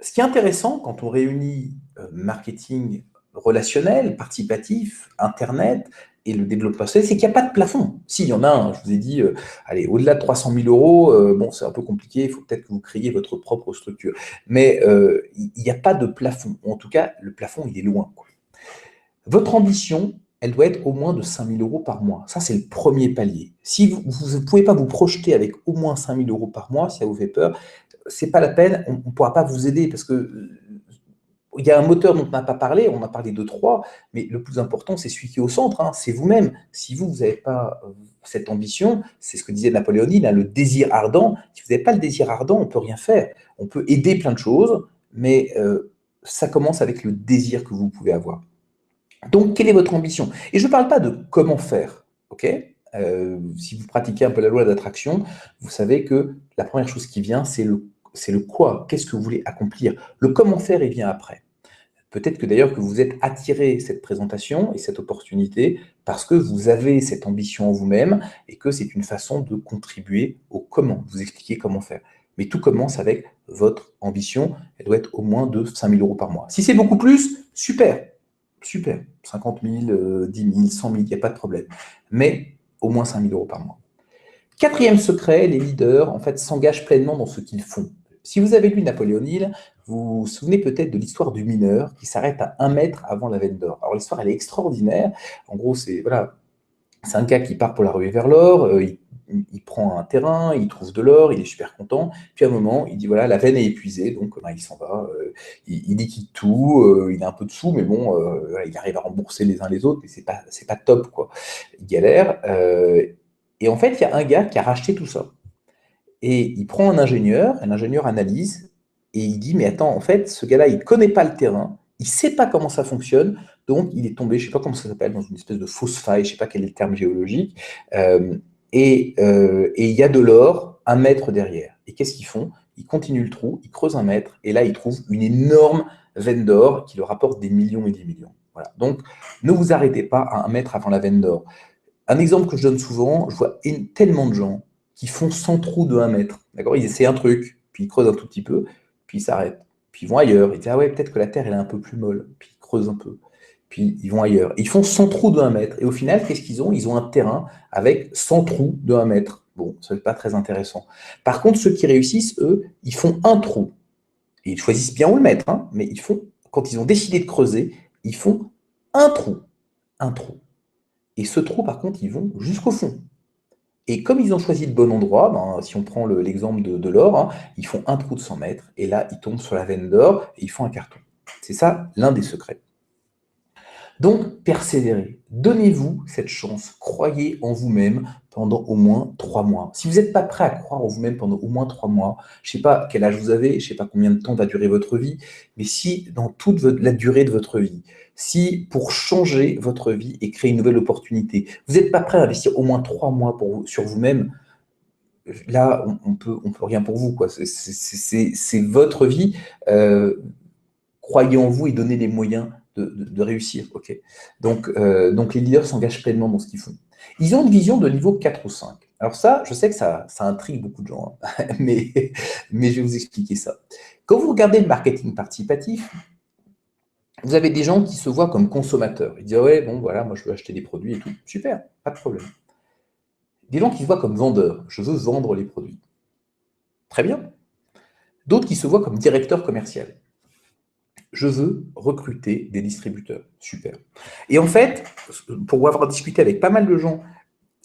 Ce qui est intéressant quand on réunit marketing relationnel, participatif, Internet et le développeur, c'est qu'il n'y a pas de plafond. Si, il y en a un, je vous ai dit, allez, au-delà de 300 000 euros, bon, c'est un peu compliqué, il faut peut-être que vous créiez votre propre structure. Mais il n'y a pas de plafond. En tout cas, le plafond, il est loin, quoi. Votre ambition, elle doit être au moins de 5 000 euros par mois. Ça, c'est le premier palier. Si vous ne pouvez pas vous projeter avec au moins 5 000 euros par mois, si ça vous fait peur, c'est pas la peine, on ne pourra pas vous aider parce que il y a un moteur dont on n'a pas parlé, on a parlé de trois, mais le plus important, c'est celui qui est au centre, hein, c'est vous-même. Si vous n'avez pas cette ambition, c'est ce que disait Napoléon Hill, hein, le désir ardent. Si vous n'avez pas le désir ardent, on ne peut rien faire. On peut aider plein de choses, mais ça commence avec le désir que vous pouvez avoir. Donc, quelle est votre ambition? Et je ne parle pas de comment faire, ok? Si vous pratiquez un peu la loi d'attraction, vous savez que la première chose qui vient, c'est le quoi. Qu'est-ce que vous voulez accomplir? Le comment faire, il vient après. Peut-être que d'ailleurs que vous êtes attiré cette présentation et cette opportunité parce que vous avez cette ambition en vous-même et que c'est une façon de contribuer au comment, vous expliquer comment faire. Mais tout commence avec votre ambition. Elle doit être au moins de 5 000 euros par mois. Si c'est beaucoup plus, super, super. 50 000, 10 000, 100 000, il n'y a pas de problème. Mais au moins 5 000 euros par mois. Quatrième secret, les leaders en fait s'engagent pleinement dans ce qu'ils font. Si vous avez lu Napoléon Hill, vous vous souvenez peut-être de l'histoire du mineur qui s'arrête à 1 mètre avant la veine d'or. Alors l'histoire, elle est extraordinaire. En gros, c'est voilà, un gars qui part pour la ruée vers l'or, il prend un terrain, il trouve de l'or, il est super content. Puis à un moment, il dit voilà, la veine est épuisée, donc il s'en va. Il liquide tout, il a un peu de sous, mais bon, voilà, il arrive à rembourser les uns les autres, mais c'est pas top, quoi. Il galère. Et en fait, il y a un gars qui a racheté tout ça. Et il prend un ingénieur analyse, et il dit, mais attends, en fait, ce gars-là, il ne connaît pas le terrain, il ne sait pas comment ça fonctionne, donc il est tombé, je ne sais pas comment ça s'appelle, dans une espèce de fausse faille, je ne sais pas quel est le terme géologique, et il y a de l'or 1 mètre derrière. Et qu'est-ce qu'ils font? Ils continuent le trou, ils creusent 1 mètre, et là, ils trouvent une énorme veine d'or qui leur rapporte des millions et des millions. Voilà. Donc, ne vous arrêtez pas à 1 mètre avant la veine d'or. Un exemple que je donne souvent, je vois tellement de gens qui font 100 trous de 1 mètre. D'accord? Ils essaient un truc, puis ils creusent un tout petit peu, puis ils s'arrêtent. Puis ils vont ailleurs. Ils disent, ah ouais, peut-être que la terre, elle est un peu plus molle. Puis ils creusent un peu. Puis ils vont ailleurs. Et ils font 100 trous de 1 mètre. Et au final, qu'est-ce qu'ils ont? Ils ont un terrain avec 100 trous de 1 mètre. Bon, ça n'est pas très intéressant. Par contre, ceux qui réussissent, eux, ils font un trou. Et ils choisissent bien où le mettre, hein, mais ils font, quand ils ont décidé de creuser, ils font un trou. Un trou. Et ce trou, par contre, ils vont jusqu'au fond. Et comme ils ont choisi le bon endroit, ben, si on prend l'exemple de l'or, hein, ils font un trou de 100 mètres, et là, ils tombent sur la veine d'or, et ils font un carton. C'est ça l'un des secrets. Donc, persévérez. Donnez-vous cette chance. Croyez en vous-même pendant au moins 3 mois. Si vous n'êtes pas prêt à croire en vous-même pendant au moins 3 mois, je ne sais pas quel âge vous avez, je ne sais pas combien de temps va durer votre vie, mais si dans toute la durée de votre vie, si pour changer votre vie et créer une nouvelle opportunité, vous n'êtes pas prêt à investir au moins 3 mois sur vous-même, là, on peut rien pour vous, quoi. C'est votre vie. Croyez en vous et donnez les moyens de réussir. Ok. Donc, les leaders s'engagent pleinement dans ce qu'ils font. Ils ont une vision de niveau 4 ou 5. Alors ça, je sais que ça intrigue beaucoup de gens, hein, mais je vais vous expliquer ça. Quand vous regardez le marketing participatif, vous avez des gens qui se voient comme consommateurs. Ils disent, ouais, bon, voilà, moi je veux acheter des produits et tout. Super, pas de problème. Des gens qui se voient comme vendeurs. Je veux vendre les produits. Très bien. D'autres qui se voient comme directeur commercial. Je veux recruter des distributeurs. Super. Et en fait, pour avoir discuté avec pas mal de gens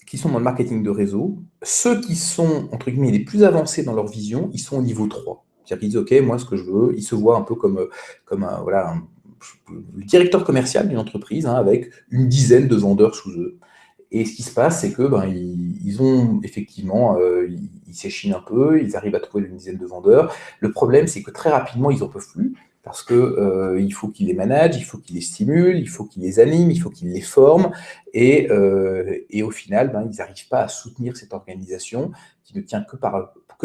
qui sont dans le marketing de réseau, ceux qui sont, entre guillemets, les plus avancés dans leur vision, ils sont au niveau 3. C'est-à-dire qu'ils disent, OK, moi, ce que je veux, ils se voient un peu comme voilà, le directeur commercial d'une entreprise, hein, avec une dizaine de vendeurs sous eux. Et ce qui se passe, c'est que ils ont effectivement, ils s'échinent un peu, ils arrivent à trouver une dizaine de vendeurs. Le problème, c'est que très rapidement, ils n'en peuvent plus parce que il faut qu'ils les managent, il faut qu'ils les stimulent, il faut qu'ils les animent, il faut qu'ils les forment. Et au final, ils n'arrivent pas à soutenir cette organisation qui ne tient que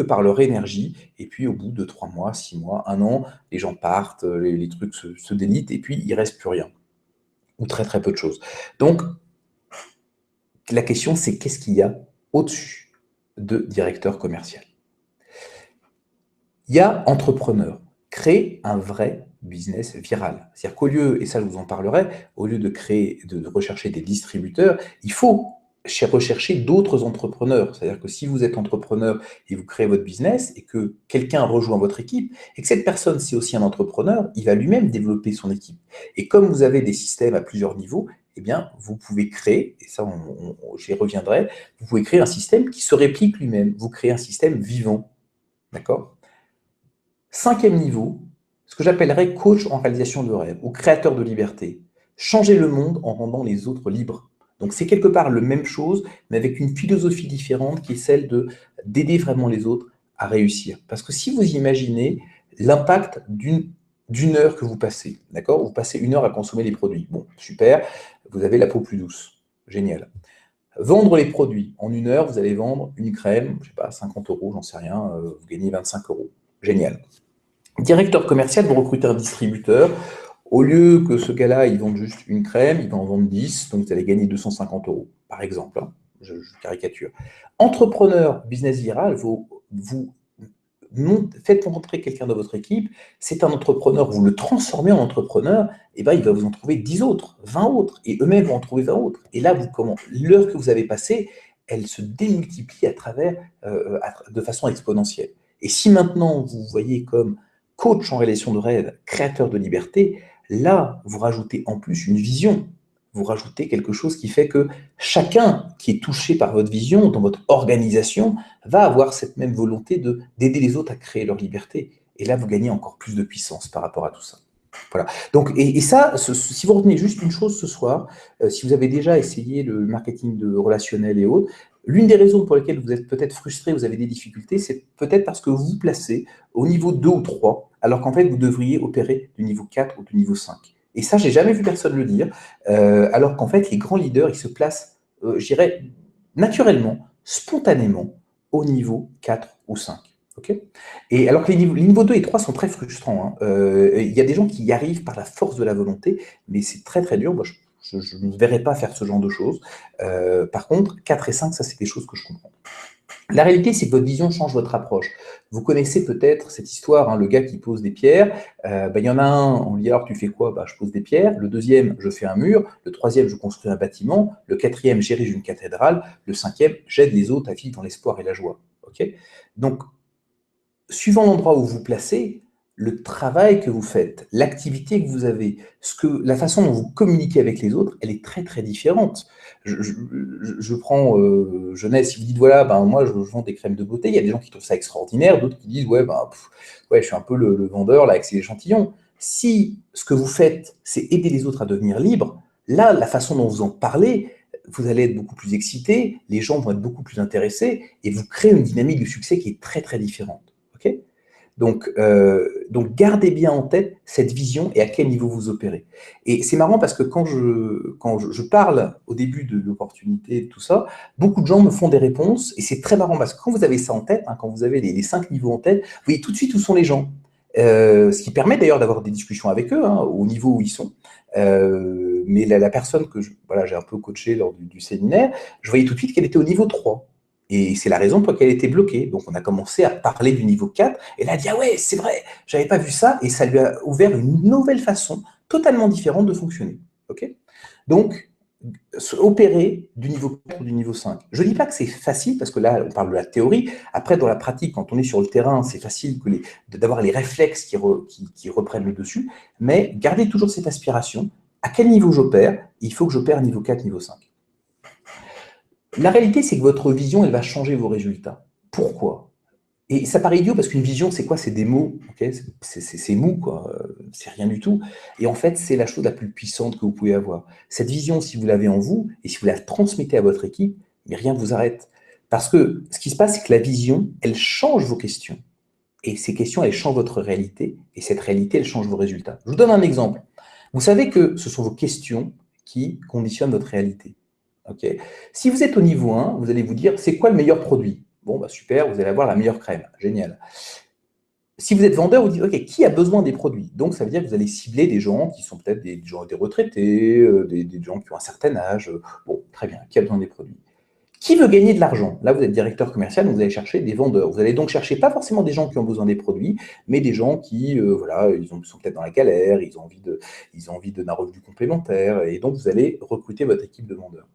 par leur énergie. Et puis, au bout de 3 mois, 6 mois, 1 an, les gens partent, les trucs se délitent et puis il ne reste plus rien. Ou très très peu de choses. Donc, la question, c'est qu'est-ce qu'il y a au-dessus de directeur commercial? Il y a entrepreneur. Créer un vrai business viral. C'est-à-dire qu'au lieu, et ça je vous en parlerai, au lieu de rechercher des distributeurs, il faut rechercher d'autres entrepreneurs. C'est-à-dire que si vous êtes entrepreneur et vous créez votre business et que quelqu'un rejoint votre équipe et que cette personne c'est aussi un entrepreneur, il va lui-même développer son équipe. Et comme vous avez des systèmes à plusieurs niveaux, eh bien, vous pouvez créer, et ça j'y reviendrai, vous pouvez créer un système qui se réplique lui-même. Vous créez un système vivant. D'accord? 5e niveau, ce que j'appellerais coach en réalisation de rêve ou créateur de liberté. Changer le monde en rendant les autres libres. Donc c'est quelque part la même chose, mais avec une philosophie différente qui est celle d'aider vraiment les autres à réussir. Parce que si vous imaginez l'impact d'une heure que vous passez, d'accord? Vous passez 1 heure à consommer les produits. Bon, super, vous avez la peau plus douce. Génial. Vendre les produits. En 1 heure, vous allez vendre une crème, je sais pas, 50 euros, j'en sais rien, vous gagnez 25 euros. Génial. Directeur commercial, vous recrutez un distributeur. Au lieu que ce gars-là, il vende juste une crème, il va en vendre 10, donc vous allez gagner 250 euros, par exemple. Hein. Je caricature. Entrepreneur, business viral, vous faites rentrer quelqu'un dans votre équipe, c'est un entrepreneur, vous le transformez en entrepreneur, et ben il va vous en trouver 10 autres, 20 autres, et eux-mêmes vont en trouver 20 autres. Et là, l'heure que vous avez passée, elle se démultiplie de façon exponentielle. Et si maintenant vous voyez comme coach en réalisation de rêve, créateur de liberté, là, vous rajoutez en plus une vision. Vous rajoutez quelque chose qui fait que chacun qui est touché par votre vision dans votre organisation va avoir cette même volonté d'aider les autres à créer leur liberté. Et là, vous gagnez encore plus de puissance par rapport à tout ça. Voilà. Donc, et ça, si vous retenez juste une chose ce soir, si vous avez déjà essayé le marketing relationnel et autres, l'une des raisons pour lesquelles vous êtes peut-être frustré, vous avez des difficultés, c'est peut-être parce que vous vous placez au niveau 2 ou 3, alors qu'en fait, vous devriez opérer du niveau 4 ou du niveau 5. Et ça, j'ai jamais vu personne le dire, alors qu'en fait, les grands leaders, ils se placent, je dirais, naturellement, spontanément, au niveau 4 ou 5. Okay, et alors que les niveaux 2 et 3 sont très frustrants. Hein. Il y a des gens qui y arrivent par la force de la volonté, mais c'est très très dur. Moi, je ne verrais pas faire ce genre de choses. Par contre, 4 et 5, ça c'est des choses que je comprends. La réalité, c'est que votre vision change votre approche. Vous connaissez peut-être cette histoire, hein, le gars qui pose des pierres. Il y en a un, on lui dit alors tu fais quoi? Je pose des pierres. Le deuxième, je fais un mur. Le troisième, je construis un bâtiment. Le quatrième, j'érige une cathédrale. Le cinquième, j'aide les autres à vivre dans l'espoir et la joie. Okay, donc, suivant l'endroit où vous vous placez, le travail que vous faites, l'activité que vous avez, la façon dont vous communiquez avec les autres, elle est très très différente. Je prends Genèse, si vous dites voilà, ben, moi je vends des crèmes de beauté, il y a des gens qui trouvent ça extraordinaire, d'autres qui disent ouais, ben, ouais, je suis un peu le vendeur là avec ces échantillons. Si ce que vous faites, c'est aider les autres à devenir libres, là, la façon dont vous en parlez, vous allez être beaucoup plus excité, les gens vont être beaucoup plus intéressés, et vous créez une dynamique de succès qui est très très différente. Ok. Donc, gardez bien en tête cette vision et à quel niveau vous opérez. Et c'est marrant parce que quand je parle au début de l'opportunité, tout ça, beaucoup de gens me font des réponses et c'est très marrant parce que quand vous avez ça en tête, hein, quand vous avez les 5 niveaux en tête, vous voyez tout de suite où sont les gens. Ce qui permet d'ailleurs d'avoir des discussions avec eux, hein, au niveau où ils sont. Mais la personne que voilà, j'ai un peu coachée lors du séminaire, je voyais tout de suite qu'elle était au niveau 3. Et c'est la raison pour laquelle elle était bloquée. Donc, on a commencé à parler du niveau 4. Et elle a dit, ah ouais, c'est vrai, j'avais pas vu ça. Et ça lui a ouvert une nouvelle façon, totalement différente de fonctionner. OK. Donc, opérer du niveau 4 ou du niveau 5. Je ne dis pas que c'est facile, parce que là, on parle de la théorie. Après, dans la pratique, quand on est sur le terrain, c'est facile d'avoir les réflexes qui reprennent le dessus. Mais gardez toujours cette aspiration. À quel niveau j'opère? Il faut que j'opère niveau 4, niveau 5. La réalité, c'est que votre vision, elle va changer vos résultats. Pourquoi? Et ça paraît idiot parce qu'une vision, c'est quoi? C'est des mots, okay, c'est mou, quoi. C'est rien du tout. Et en fait, c'est la chose la plus puissante que vous pouvez avoir. Cette vision, si vous l'avez en vous et si vous la transmettez à votre équipe, mais rien ne vous arrête. Parce que ce qui se passe, c'est que la vision, elle change vos questions. Et ces questions, elles changent votre réalité. Et cette réalité, elle change vos résultats. Je vous donne un exemple. Vous savez que ce sont vos questions qui conditionnent votre réalité. Okay. Si vous êtes au niveau 1, vous allez vous dire, c'est quoi le meilleur produit? Bon, bah super, vous allez avoir la meilleure crème. Génial. Si vous êtes vendeur, vous dites, OK, qui a besoin des produits? Donc, ça veut dire que vous allez cibler des gens qui sont peut-être des retraités, des gens qui ont un certain âge. Bon, très bien, qui a besoin des produits? Qui veut gagner de l'argent? Là, vous êtes directeur commercial, donc vous allez chercher des vendeurs. Vous allez donc chercher pas forcément des gens qui ont besoin des produits, mais des gens qui, voilà, sont peut-être dans la galère, ils ont envie d'un revenu complémentaire, et donc vous allez recruter votre équipe de vendeurs.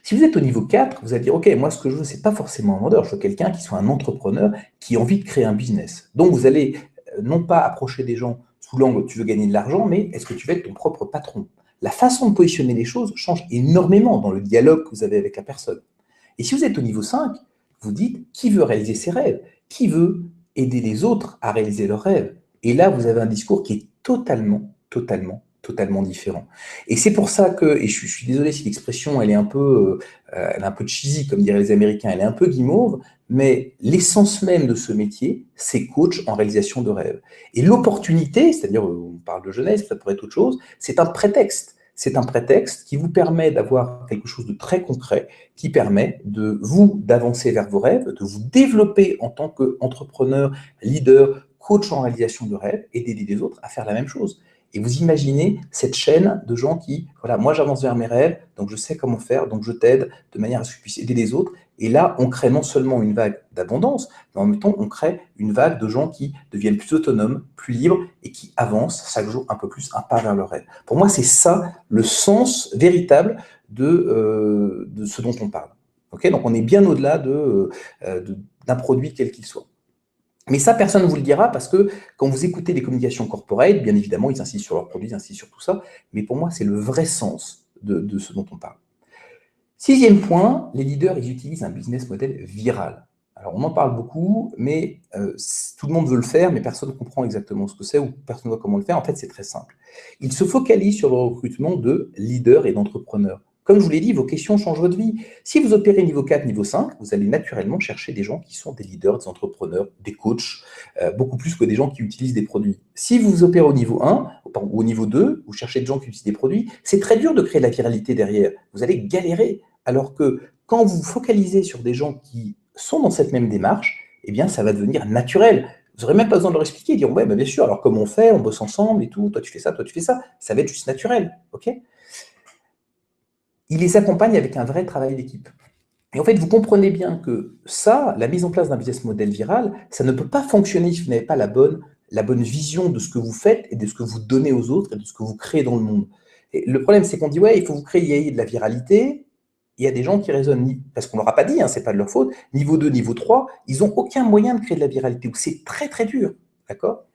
Si vous êtes au niveau 4, vous allez dire, OK, moi, ce que je veux, ce n'est pas forcément un vendeur, je veux quelqu'un qui soit un entrepreneur, qui a envie de créer un business. Donc, vous allez non pas approcher des gens sous l'angle, tu veux gagner de l'argent, mais est-ce que tu veux être ton propre patron? La façon de positionner les choses change énormément dans le dialogue que vous avez avec la personne. Et si vous êtes au niveau 5, vous dites, qui veut réaliser ses rêves? Qui veut aider les autres à réaliser leurs rêves? Et là, vous avez un discours qui est totalement différent. Et c'est pour ça que, et je suis désolé si l'expression elle est un peu cheesy, comme diraient les Américains, elle est un peu guimauve, mais l'essence même de ce métier, c'est coach en réalisation de rêves. Et l'opportunité, c'est-à-dire, on parle de jeunesse, ça pourrait être autre chose, c'est un prétexte. C'est un prétexte qui vous permet d'avoir quelque chose de très concret, qui permet de vous d'avancer vers vos rêves, de vous développer en tant qu'entrepreneur, leader, coach en réalisation de rêves et d'aider les autres à faire la même chose. Et vous imaginez cette chaîne de gens qui, voilà, moi j'avance vers mes rêves, donc je sais comment faire, donc je t'aide de manière à ce que je puisse aider les autres. Et là, on crée non seulement une vague d'abondance, mais en même temps, on crée une vague de gens qui deviennent plus autonomes, plus libres et qui avancent chaque jour un peu plus, un pas vers leur rêve. Pour moi, c'est ça le sens véritable de ce dont on parle. Okay, donc on est bien au-delà d'un produit quel qu'il soit. Mais ça, personne ne vous le dira parce que quand vous écoutez les communications corporate, bien évidemment, ils insistent sur leurs produits, ils insistent sur tout ça. Mais pour moi, c'est le vrai sens de ce dont on parle. 6e point, les leaders, ils utilisent un business model viral. Alors, on en parle beaucoup, mais tout le monde veut le faire, mais personne ne comprend exactement ce que c'est ou personne ne voit comment le faire. En fait, c'est très simple. Ils se focalisent sur le recrutement de leaders et d'entrepreneurs. Comme je vous l'ai dit, vos questions changent votre vie. Si vous opérez niveau 4, niveau 5, vous allez naturellement chercher des gens qui sont des leaders, des entrepreneurs, des coachs, beaucoup plus que des gens qui utilisent des produits. Si vous opérez au niveau 1 ou au niveau 2, vous cherchez des gens qui utilisent des produits, c'est très dur de créer de la viralité derrière. Vous allez galérer. Alors que quand vous vous focalisez sur des gens qui sont dans cette même démarche, eh bien, ça va devenir naturel. Vous n'aurez même pas besoin de leur expliquer, dire ouais, bah bien sûr, alors comment on fait, on bosse ensemble et tout, toi tu fais ça, toi tu fais ça. Ça va être juste naturel, ok? Il les accompagne avec un vrai travail d'équipe. Et en fait, vous comprenez bien que ça, la mise en place d'un business model viral, ça ne peut pas fonctionner si vous n'avez pas la bonne vision de ce que vous faites et de ce que vous donnez aux autres et de ce que vous créez dans le monde. Et le problème, c'est qu'on dit, ouais, il faut vous créer de la viralité. Il y a des gens qui raisonnent, parce qu'on ne leur a pas dit, hein, ce n'est pas de leur faute, niveau 2, niveau 3, ils n'ont aucun moyen de créer de la viralité, ou c'est très très dur, d'accord?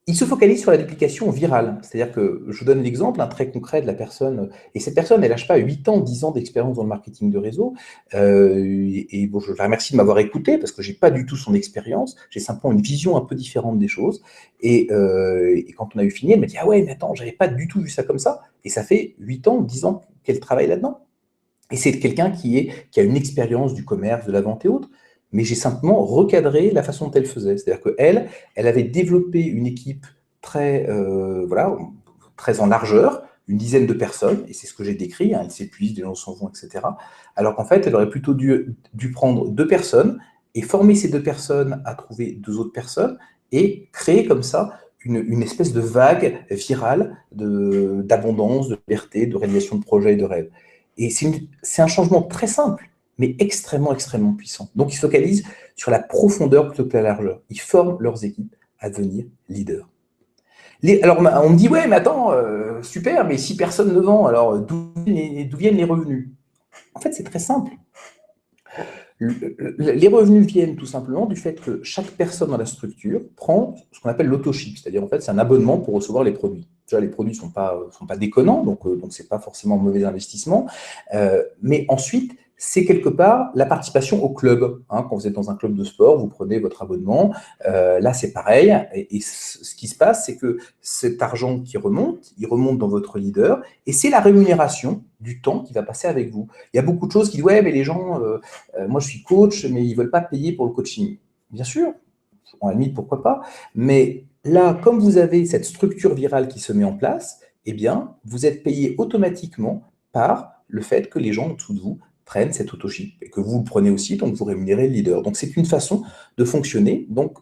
Il se focalise sur la duplication virale. C'est-à-dire que, je vous donne l'exemple, un très concret de la personne, et cette personne, elle n'a pas 8 ans, 10 ans d'expérience dans le marketing de réseau, et bon, je la remercie de m'avoir écouté, parce que je n'ai pas du tout son expérience, j'ai simplement une vision un peu différente des choses, et quand on a eu fini, elle m'a dit « Ah ouais, mais attends, j'avais pas du tout vu ça comme ça », et ça fait 8 ans, 10 ans qu'elle travaille là-dedans. Et c'est quelqu'un qui a une expérience du commerce, de la vente et autres, mais j'ai simplement recadré la façon dont elle faisait. C'est-à-dire qu'elle, elle avait développé une équipe très, voilà, très en largeur, une dizaine de personnes, et c'est ce que j'ai décrit, hein, elle s'épuise, les gens s'en vont, etc. Alors qu'en fait, elle aurait plutôt dû prendre 2 personnes et former ces 2 personnes à trouver 2 autres personnes et créer comme ça une espèce de vague virale d'abondance, de liberté, de réalisation de projets et de rêves. Et c'est un changement très simple, mais extrêmement, extrêmement puissant. Donc, ils se focalisent sur la profondeur plutôt que la largeur. Ils forment leurs équipes à devenir leaders. Alors, on me dit, ouais, mais attends, super, mais si personne ne vend, alors d'où viennent les revenus? En fait, c'est très simple. Les revenus viennent tout simplement du fait que chaque personne dans la structure prend ce qu'on appelle l'auto-ship, c'est-à-dire en fait c'est un abonnement pour recevoir les produits. Déjà les produits sont pas déconnants, donc c'est pas forcément un mauvais investissement, mais ensuite c'est quelque part la participation au club. Hein. Quand vous êtes dans un club de sport, vous prenez votre abonnement. Là, c'est pareil. Et ce qui se passe, c'est que cet argent qui remonte, il remonte dans votre leader, et c'est la rémunération du temps qui va passer avec vous. Il y a beaucoup de choses qui disent ouais, mais les gens, moi je suis coach, mais ils veulent pas payer pour le coaching. Bien sûr, à la limite, pourquoi pas. Mais là, comme vous avez cette structure virale qui se met en place, eh bien, vous êtes payé automatiquement par le fait que les gens en dessous de vous prennent cet auto-ship et que vous le prenez aussi, donc vous rémunérez le leader. Donc, c'est une façon de fonctionner. Donc,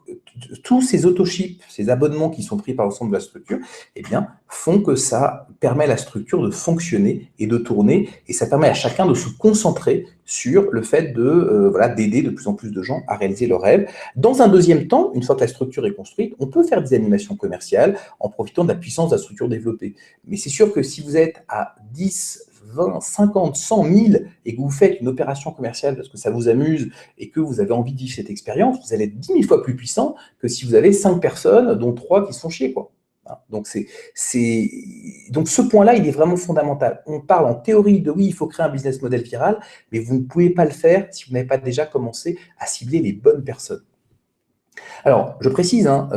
tous ces auto-ships, ces abonnements qui sont pris par l'ensemble de la structure, eh bien, font que ça permet à la structure de fonctionner et de tourner, et ça permet à chacun de se concentrer sur le fait voilà, d'aider de plus en plus de gens à réaliser leurs rêves. Dans un deuxième temps, une fois que la structure est construite, on peut faire des animations commerciales en profitant de la puissance de la structure développée. Mais c'est sûr que si vous êtes à 10, 20, 50, 100 000 et que vous faites une opération commerciale parce que ça vous amuse et que vous avez envie de vivre cette expérience, vous allez être 10 000 fois plus puissant que si vous avez 5 personnes, dont 3 qui sont chiés, quoi. Donc, donc ce point-là, il est vraiment fondamental. On parle en théorie de oui, il faut créer un business model viral, mais vous ne pouvez pas le faire si vous n'avez pas déjà commencé à cibler les bonnes personnes. Alors, je précise, hein,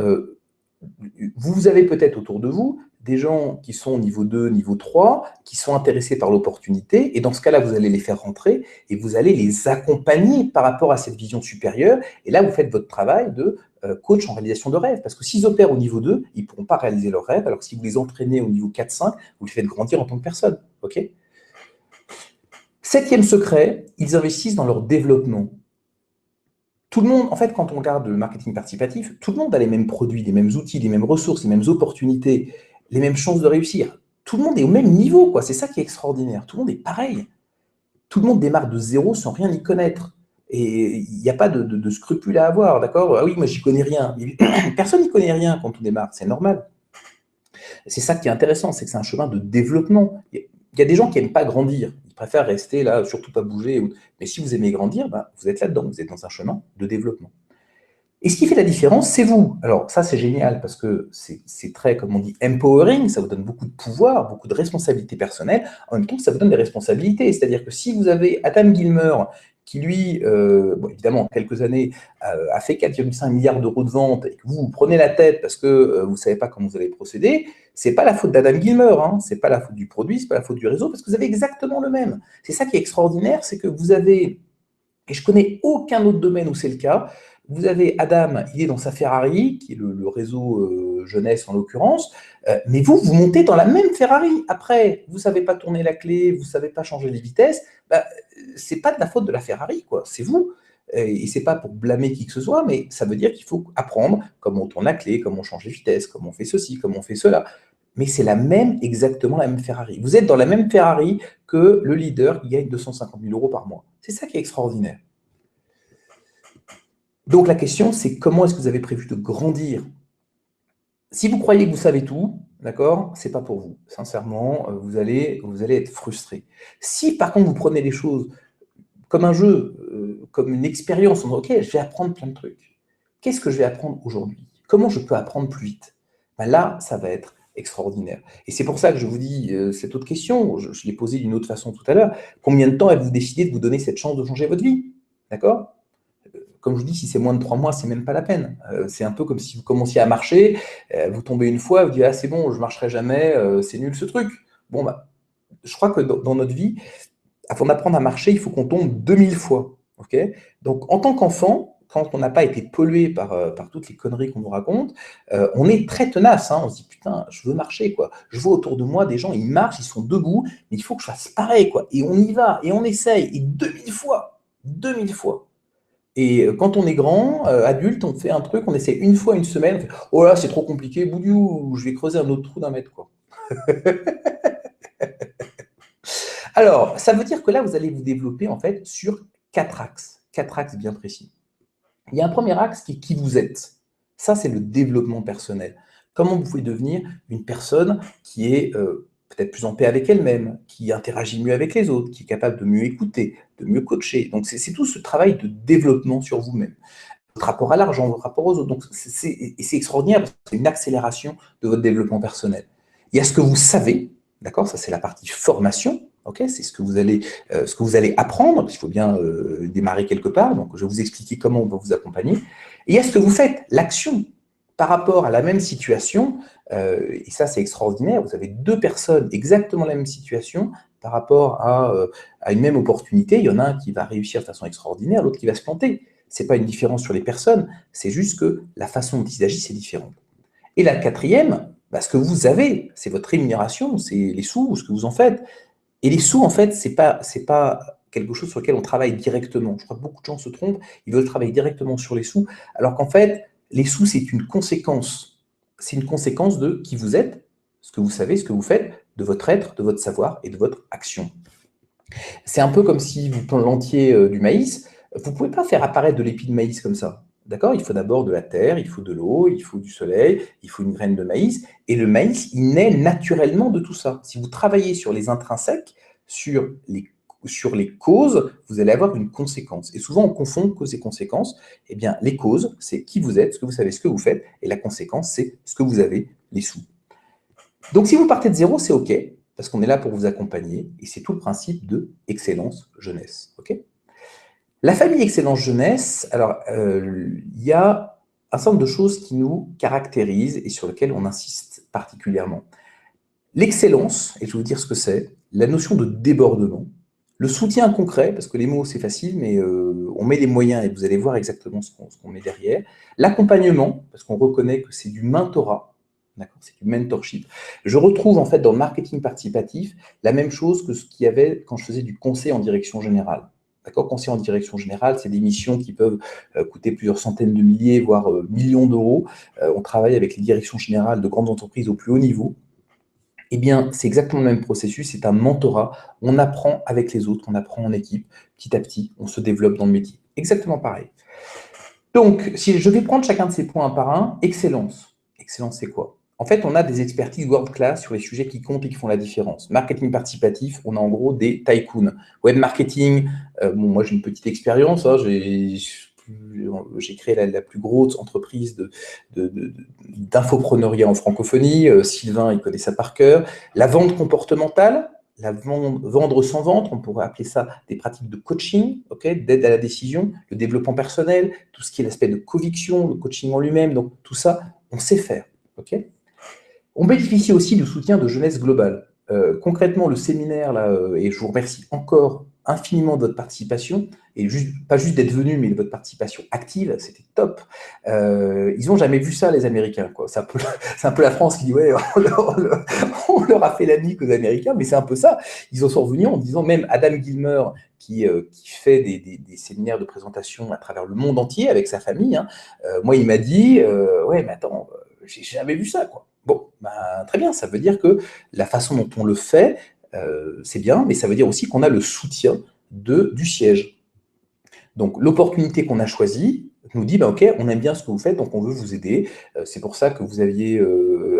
vous avez peut-être autour de vous des gens qui sont niveau 2, niveau 3, qui sont intéressés par l'opportunité, et dans ce cas-là, vous allez les faire rentrer et vous allez les accompagner par rapport à cette vision supérieure, et là, vous faites votre travail de coach en réalisation de rêve, parce que s'ils opèrent au niveau 2, ils ne pourront pas réaliser leurs rêves, alors que si vous les entraînez au niveau 4-5, vous les faites grandir en tant que personne. Okay. Septième secret, ils investissent dans leur développement. Tout le monde, en fait, quand on regarde le marketing participatif, tout le monde a les mêmes produits, les mêmes outils, les mêmes ressources, les mêmes opportunités, les mêmes chances de réussir. Tout le monde est au même niveau, quoi. C'est ça qui est extraordinaire. Tout le monde est pareil. Tout le monde démarre de zéro sans rien y connaître. Et il n'y a pas de scrupules à avoir, d'accord? Ah oui, moi, j'y connais rien. Personne n'y connaît rien quand on démarre, c'est normal. C'est ça qui est intéressant, c'est que c'est un chemin de développement. Il y a des gens qui n'aiment pas grandir. Ils préfèrent rester là, surtout pas bouger. Mais si vous aimez grandir, ben, vous êtes là-dedans. Vous êtes dans un chemin de développement. Et ce qui fait la différence, c'est vous. Alors ça, c'est génial parce que c'est très, comme on dit, empowering, ça vous donne beaucoup de pouvoir, beaucoup de responsabilités personnelles. En même temps, ça vous donne des responsabilités. C'est-à-dire que si vous avez Adam Gilmer qui, lui, bon, évidemment, en quelques années, a fait 4,5 milliards d'euros de vente et que vous prenez la tête parce que vous ne savez pas comment vous allez procéder, ce n'est pas la faute d'Adam Gilmer, hein, ce n'est pas la faute du produit, ce n'est pas la faute du réseau, parce que vous avez exactement le même. C'est ça qui est extraordinaire, c'est que vous avez, et je connais aucun autre domaine où c'est le cas, vous avez Adam, il est dans sa Ferrari, qui est le réseau jeunesse en l'occurrence, mais vous montez dans la même Ferrari. Après, vous ne savez pas tourner la clé, vous ne savez pas changer les vitesses, bah, ce n'est pas de la faute de la Ferrari, quoi. C'est vous. Et ce n'est pas pour blâmer qui que ce soit, mais ça veut dire qu'il faut apprendre comment on tourne la clé, comment on change les vitesses, comment on fait ceci, comment on fait cela. Mais c'est exactement la même Ferrari. Vous êtes dans la même Ferrari que le leader qui gagne 250 000 euros par mois. C'est ça qui est extraordinaire. Donc la question, c'est comment est-ce que vous avez prévu de grandir? Si vous croyez que vous savez tout, d'accord, c'est pas pour vous. Sincèrement, vous allez être frustré. Si par contre vous prenez les choses comme un jeu, comme une expérience, ok, je vais apprendre plein de trucs. Qu'est-ce que je vais apprendre aujourd'hui? Comment je peux apprendre plus vite? Ben là, ça va être extraordinaire. Et c'est pour ça que je vous dis cette autre question, je l'ai posée d'une autre façon tout à l'heure. Combien de temps avez-vous décidé de vous donner cette chance de changer votre vie? D'accord? Comme je vous dis, si c'est moins de 3 mois, c'est même pas la peine. C'est un peu comme si vous commenciez à marcher, vous tombez une fois, vous dites ah c'est bon, je marcherai jamais, c'est nul ce truc. Bon bah, je crois que dans notre vie, avant d'apprendre à marcher, il faut qu'on tombe 2000 fois. Ok. Donc en tant qu'enfant, quand on n'a pas été pollué par toutes les conneries qu'on nous raconte, on est très tenace. Hein. On se dit putain, je veux marcher quoi. Je vois autour de moi des gens, ils marchent, ils sont debout, mais il faut que je fasse pareil quoi. Et on y va, et on essaye, et 2000 fois, 2000 fois. Et quand on est grand, adulte, on fait un truc, on essaie une fois une semaine, on fait oh là, c'est trop compliqué, boudiou, je vais creuser un autre trou d'un mètre, quoi. Alors, ça veut dire que là, vous allez vous développer en fait sur 4 axes bien précis. Il y a un premier axe qui est qui vous êtes. Ça, c'est le développement personnel. Comment vous pouvez devenir une personne qui est peut-être plus en paix avec elle-même, qui interagit mieux avec les autres, qui est capable de mieux écouter, de mieux coacher. Donc, c'est tout ce travail de développement sur vous-même. Votre rapport à l'argent, votre rapport aux autres. Donc, c'est extraordinaire parce que c'est une accélération de votre développement personnel. Il y a ce que vous savez, d'accord? Ça, c'est la partie formation. Okay, c'est ce que vous allez apprendre. Il faut bien démarrer quelque part. Donc, je vais vous expliquer comment on va vous accompagner. Et il y a ce que vous faites, l'action par rapport à la même situation. Et ça, c'est extraordinaire. Vous avez 2 personnes exactement la même situation par rapport à une même opportunité. Il y en a un qui va réussir de façon extraordinaire, l'autre qui va se planter. Ce n'est pas une différence sur les personnes, c'est juste que la façon dont ils agissent est différente. Et la quatrième, bah, ce que vous avez, c'est votre rémunération, c'est les sous, ce que vous en faites. Et les sous, en fait, c'est pas quelque chose sur lequel on travaille directement. Je crois que beaucoup de gens se trompent, ils veulent travailler directement sur les sous, alors qu'en fait, les sous, c'est une conséquence. C'est une conséquence de qui vous êtes, ce que vous savez, ce que vous faites, de votre être, de votre savoir et de votre action. C'est un peu comme si vous plantiez du maïs. Vous ne pouvez pas faire apparaître de l'épi de maïs comme ça. D'accord? Il faut d'abord de la terre, il faut de l'eau, il faut du soleil, il faut une graine de maïs. Et le maïs, il naît naturellement de tout ça. Si vous travaillez sur les intrinsèques, sur les causes, vous allez avoir une conséquence. Et souvent, on confond cause et conséquence. Eh bien, les causes, c'est qui vous êtes, ce que vous savez, ce que vous faites. Et la conséquence, c'est ce que vous avez, les sous. Donc, si vous partez de zéro, c'est OK, parce qu'on est là pour vous accompagner, et c'est tout le principe de Excellence Jeunesse. OK? La famille Excellence Jeunesse, alors, il y a un certain nombre de choses qui nous caractérisent et sur lesquelles on insiste particulièrement. L'excellence, et je vais vous dire ce que c'est, la notion de débordement, le soutien concret, parce que les mots c'est facile, mais on met les moyens et vous allez voir exactement ce qu'on met derrière, l'accompagnement, parce qu'on reconnaît que c'est du mentorat, d'accord, c'est du mentorship. Je retrouve en fait dans le marketing participatif la même chose que ce qu'il y avait quand je faisais du conseil en direction générale. D'accord, conseil en direction générale, c'est des missions qui peuvent coûter plusieurs centaines de milliers, voire millions d'euros. On travaille avec les directions générales de grandes entreprises au plus haut niveau. Eh bien, c'est exactement le même processus, c'est un mentorat. On apprend avec les autres, on apprend en équipe, petit à petit, on se développe dans le métier. Exactement pareil. Donc, si je vais prendre chacun de ces points un par un, excellence. Excellence, c'est quoi? En fait, on a des expertises world class sur les sujets qui comptent et qui font la différence. Marketing participatif, on a en gros des tycoons. Web marketing, bon, moi j'ai une petite expérience, hein, j'ai créé la plus grosse entreprise d'infopreneuriat en francophonie. Sylvain, il connaît ça par cœur. La vente comportementale, vendre sans vendre, on pourrait appeler ça des pratiques de coaching, okay, d'aide à la décision, le développement personnel, tout ce qui est l'aspect de conviction, le coaching en lui-même, donc tout ça, on sait faire. Okay. On bénéficie aussi du soutien de Jeunesse Globale. Concrètement, le séminaire, là, et je vous remercie encore infiniment de votre participation, et pas juste d'être venu, mais de votre participation active, c'était top. Ils n'ont jamais vu ça, les Américains, quoi. C'est un peu la France qui dit, ouais, on leur a fait la nique aux Américains, mais c'est un peu ça. Ils en sont revenus en disant, même Adam Gilmer, qui fait des séminaires de présentation à travers le monde entier avec sa famille, hein, moi, il m'a dit, ouais, mais attends, j'ai jamais vu ça, quoi. Bon, ben, très bien, ça veut dire que la façon dont on le fait, c'est bien, mais ça veut dire aussi qu'on a le soutien du siège. Donc, l'opportunité qu'on a choisie nous dit, ben, OK, on aime bien ce que vous faites, donc on veut vous aider. C'est pour ça que vous aviez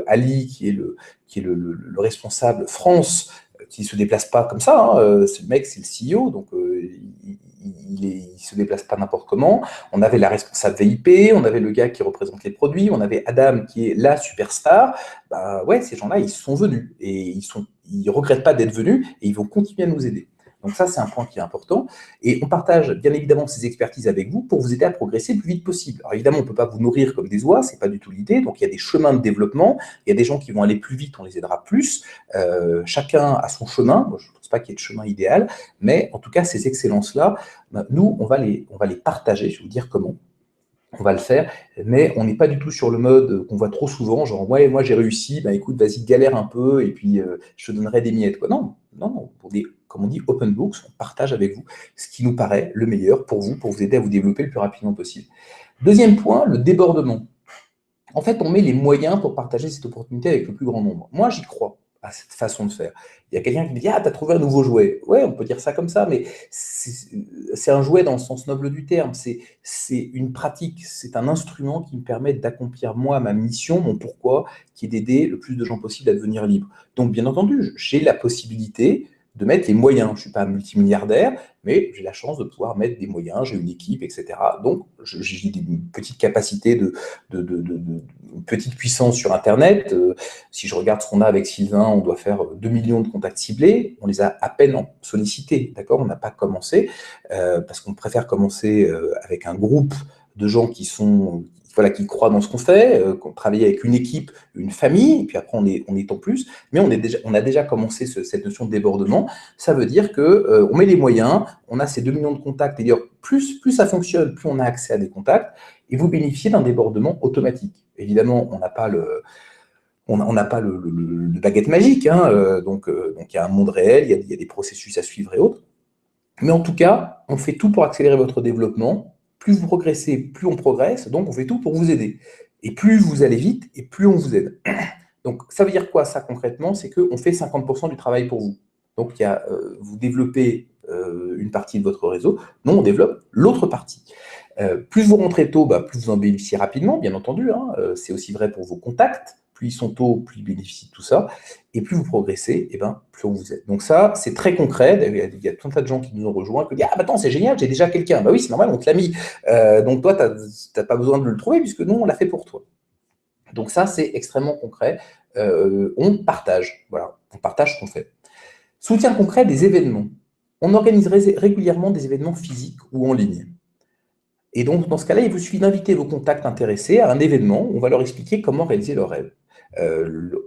Ali, qui est le responsable France, qui ne se déplace pas comme ça. Hein. Ce mec, c'est le CEO, donc il il se déplace pas n'importe comment. On avait la responsable VIP, on avait le gars qui représente les produits, on avait Adam qui est la superstar. Bah ouais, ces gens-là, ils sont venus et ils regrettent pas d'être venus et ils vont continuer à nous aider. Donc ça, c'est un point qui est important. Et on partage bien évidemment ces expertises avec vous pour vous aider à progresser le plus vite possible. Alors évidemment, on ne peut pas vous nourrir comme des oies, c'est pas du tout l'idée. Donc il y a des chemins de développement, il y a des gens qui vont aller plus vite, on les aidera plus. Chacun a son chemin. Moi, je ne pense pas qu'il y ait de chemin idéal, mais en tout cas, ces excellences-là, nous, on va les partager. Je vais vous dire comment. On va le faire, mais on n'est pas du tout sur le mode qu'on voit trop souvent, genre ouais, moi j'ai réussi, bah écoute, vas-y, galère un peu et puis je te donnerai des miettes, quoi. Non, non, non, pour des, comme on dit, open books, on partage avec vous ce qui nous paraît le meilleur pour vous aider à vous développer le plus rapidement possible. Deuxième point, le débordement. En fait, on met les moyens pour partager cette opportunité avec le plus grand nombre. Moi, j'y crois à cette façon de faire. Il y a quelqu'un qui me dit « Ah, t'as trouvé un nouveau jouet ». Ouais, on peut dire ça comme ça, mais c'est un jouet dans le sens noble du terme. C'est une pratique, c'est un instrument qui me permet d'accomplir, moi, ma mission, mon pourquoi, qui est d'aider le plus de gens possible à devenir libres. Donc, bien entendu, j'ai la possibilité de mettre les moyens. Je ne suis pas multimilliardaire, mais j'ai la chance de pouvoir mettre des moyens, j'ai une équipe, etc. Donc, j'ai une petite capacité une petite puissance sur Internet. Si je regarde ce qu'on a avec Sylvain, on doit faire 2 millions de contacts ciblés. On les a à peine sollicités, d'accord? On n'a pas commencé, parce qu'on préfère commencer avec un groupe de gens qui sont... Voilà, qui croient dans ce qu'on fait, qu'on travaille avec une équipe, une famille, et puis après on est en plus, mais on a déjà commencé cette notion de débordement. Ça veut dire que on met les moyens, on a ces 2 millions de contacts, et d'ailleurs plus ça fonctionne, plus on a accès à des contacts, et vous bénéficiez d'un débordement automatique. Évidemment, on n'a pas le baguette magique, hein, donc il y a un monde réel, il y a des processus à suivre et autres. Mais en tout cas, on fait tout pour accélérer votre développement. Plus vous progressez, plus on progresse, donc on fait tout pour vous aider. Et plus vous allez vite, et plus on vous aide. Donc ça veut dire quoi ça concrètement? C'est qu'on fait 50% du travail pour vous. Donc vous développez une partie de votre réseau, nous on développe l'autre partie. Plus vous rentrez tôt, plus vous en bénéficiez rapidement, bien entendu. Hein, c'est aussi vrai pour vos contacts. Plus ils sont tôt, plus ils bénéficient de tout ça. Et plus vous progressez, plus on vous aide. Donc ça, c'est très concret. Il y a tout un tas de gens qui nous ont rejoints, qui disent « Ah, attends, c'est génial, j'ai déjà quelqu'un. » Bah oui, c'est normal, on te l'a mis. Donc toi, tu n'as pas besoin de le trouver, puisque nous, on l'a fait pour toi. Donc ça, c'est extrêmement concret. On partage. Voilà, on partage ce qu'on fait. Soutien concret des événements. On organise régulièrement des événements physiques ou en ligne. Et donc, dans ce cas-là, il vous suffit d'inviter vos contacts intéressés à un événement où on va leur expliquer comment réaliser leurs rêves.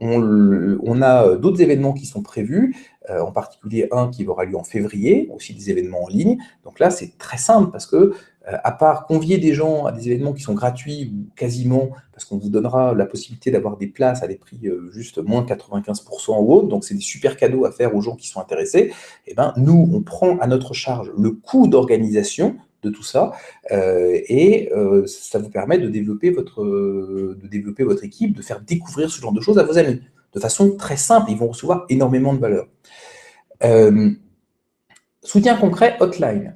On a d'autres événements qui sont prévus, en particulier un qui aura lieu en février, aussi des événements en ligne. Donc là, c'est très simple parce que, à part convier des gens à des événements qui sont gratuits ou quasiment, parce qu'on vous donnera la possibilité d'avoir des places à des prix juste moins 95% ou autre, donc c'est des super cadeaux à faire aux gens qui sont intéressés, et nous, on prend à notre charge le coût d'organisation de tout ça, ça vous permet de développer votre équipe, de faire découvrir ce genre de choses à vos amis, de façon très simple, ils vont recevoir énormément de valeur. Soutien concret, hotline.